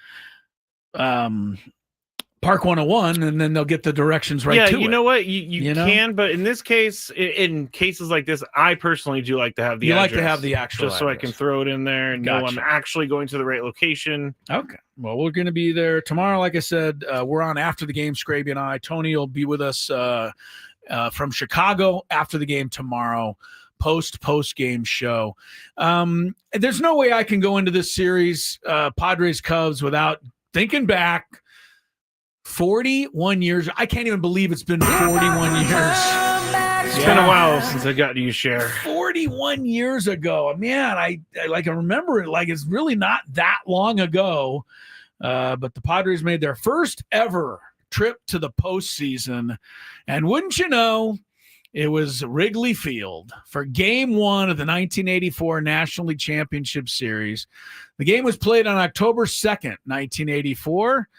Park 101, and then they'll get the directions right to it. Yeah, you know what? You can, but in this case, in cases like this, I personally do like to have the address. Like to have the actual just so I can throw it in there and know I'm actually going to the right location. Okay. Well, we're going to be there tomorrow. Like I said, we're on after the game, Scraby and I. Tony will be with us from Chicago after the game tomorrow. Post-game show. There's no way I can go into this series, Padres Cubs, without thinking back 41 years. I can't even believe it's been 41 years. It's been a while since I got to use share. 41 years ago. Man, I remember it like it's really not that long ago. But the Padres made their first ever trip to the postseason. And wouldn't you know, it was Wrigley Field for Game 1 of the 1984 National League Championship Series. The game was played on October 2nd, 1984.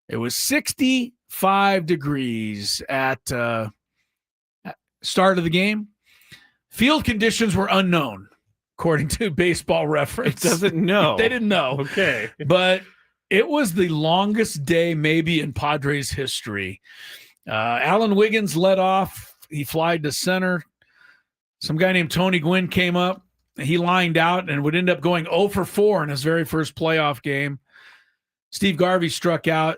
It was 65 degrees at start of the game. Field conditions were unknown, according to Baseball Reference. It doesn't know. They didn't know. Okay. But it was the longest day maybe in Padres history. Alan Wiggins led off. He flied to center. Some guy named Tony Gwynn came up. He lined out and would end up going 0 for 4 in his very first playoff game. Steve Garvey struck out.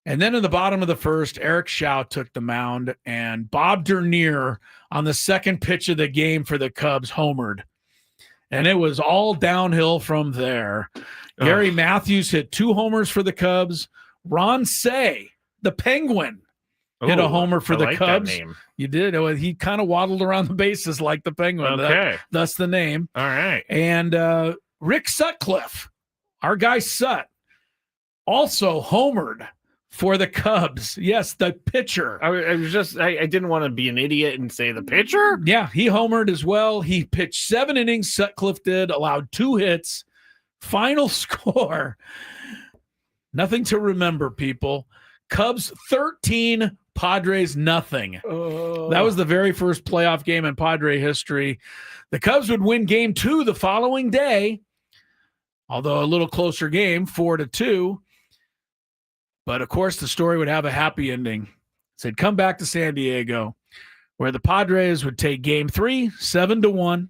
And then in the bottom of the first, Eric Shaw took the mound, and Bob Dernier on the second pitch of the game for the Cubs homered. And it was all downhill from there. Gary Matthews hit 2 homers for the Cubs. Ron Say, the Penguin, hit a homer for the Cubs. That name. You did. He kind of waddled around the bases like the Penguin. Okay. Thus the name. All right. And Rick Sutcliffe, our guy Sut, also homered for the Cubs. Yes, the pitcher. I didn't want to be an idiot and say the pitcher. Yeah, he homered as well. He pitched 7 innings. Sutcliffe did, allowed 2 hits. Final score, nothing to remember, people. Cubs 13, Padres nothing. That was the very first playoff game in Padre history. The Cubs would win Game 2 the following day, although a little closer game, 4-2. But, of course, the story would have a happy ending. So they'd come back to San Diego, where the Padres would take Game 3, 7-1.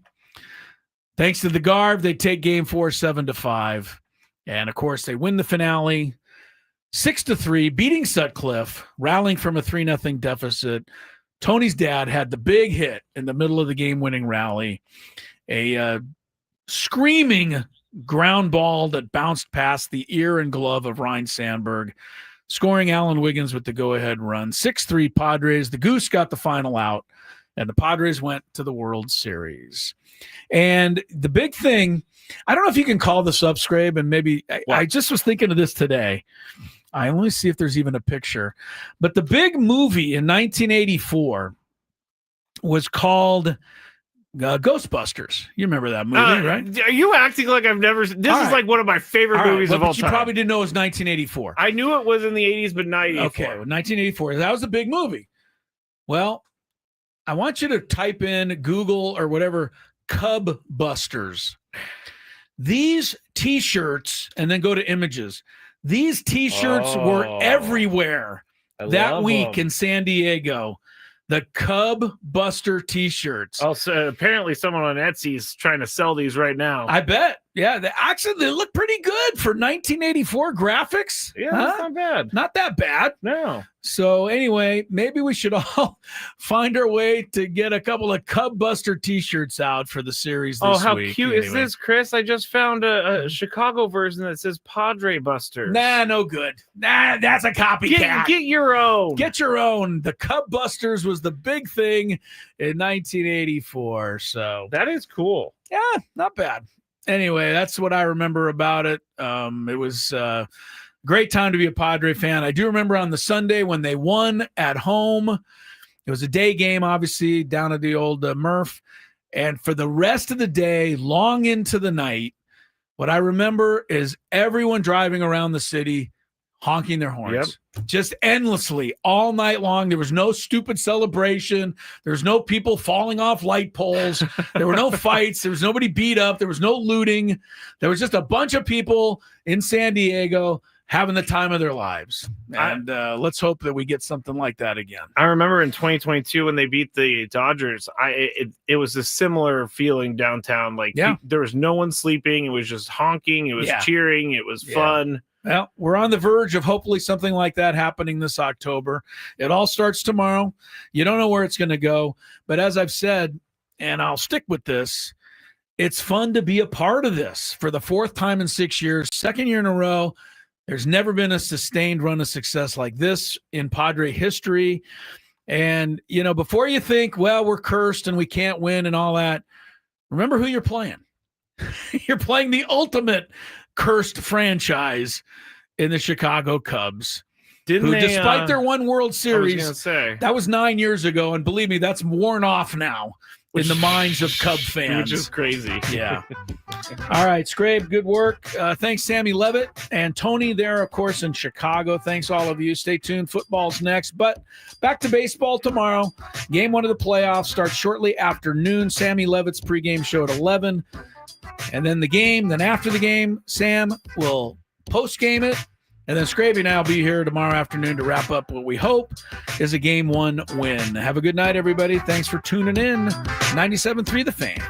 Thanks to the Garv, they'd take Game 4, 7-5. And, of course, they win the finale 6-3, beating Sutcliffe, rallying from a 3-0 deficit. Tony's dad had the big hit in the middle of the game-winning rally. A screaming ground ball that bounced past the ear and glove of Ryne Sandberg, scoring Alan Wiggins with the go-ahead run. 6-3 Padres. The Goose got the final out, and the Padres went to the World Series. And the big thing, I don't know if you can call this up, Scrabe, and maybe I just was thinking of this today. I only see if there's even a picture. But the big movie in 1984 was called Ghostbusters. You remember that movie, right? Are you acting like I've never? This is like one of my favorite movies of all time. You probably didn't know it was 1984. I knew it was in the 80s, but not 84. Okay, 1984. That was a big movie. Well, I want you to type in Google or whatever, Cub Busters. These T-shirts, and then go to images. These T-shirts were everywhere that week in San Diego. The Cub Buster T-shirts. Also, apparently someone on Etsy is trying to sell these right now. I bet. Yeah, they look pretty good for 1984 graphics. Yeah, that's not bad. Not that bad. No. So anyway, maybe we should all find our way to get a couple of Cub Buster T-shirts out for the series this week. Oh, how cute is this, Chris? I just found a Chicago version that says Padre Busters. Nah, no good. Nah, that's a copycat. Get your own. Get your own. The Cub Busters was the big thing in 1984. So that is cool. Yeah, not bad. Anyway, that's what I remember about it. It was great time to be a Padre fan. I do remember on the Sunday when they won at home. It was a day game, obviously, down at the old Murph. And for the rest of the day, long into the night, what I remember is everyone driving around the city honking their horns. Just endlessly all night long. There was no stupid celebration. There was no people falling off light poles. There were no fights. There was nobody beat up. There was no looting. There was just a bunch of people in San Diego having the time of their lives. And let's hope that we get something like that again. I remember in 2022 when they beat the Dodgers, it was a similar feeling downtown. Like there was no one sleeping. It was just honking. It was cheering. It was fun. Well, we're on the verge of hopefully something like that happening this October. It all starts tomorrow. You don't know where it's going to go. But as I've said, and I'll stick with this, it's fun to be a part of this for the fourth time in 6 years, second year in a row. There's never been a sustained run of success like this in Padre history. And, you know, before you think, well, we're cursed and we can't win and all that, remember who you're playing. You're playing the ultimate cursed franchise in the Chicago Cubs. Despite their one World Series, that was 9 years ago, and believe me, that's worn off now in the minds of Cub fans. Which is crazy. Yeah. All right, Scrabe, good work. Thanks, Sammy Levitt and Tony there, of course, in Chicago. Thanks, all of you. Stay tuned. Football's next. But back to baseball tomorrow. Game 1 of the playoffs starts shortly after noon. Sammy Levitt's pregame show at 11. And then the game. Then after the game, Sam will post-game it. And then Scraby and I will be here tomorrow afternoon to wrap up what we hope is a Game 1 win. Have a good night, everybody. Thanks for tuning in. 97.3 The Fan.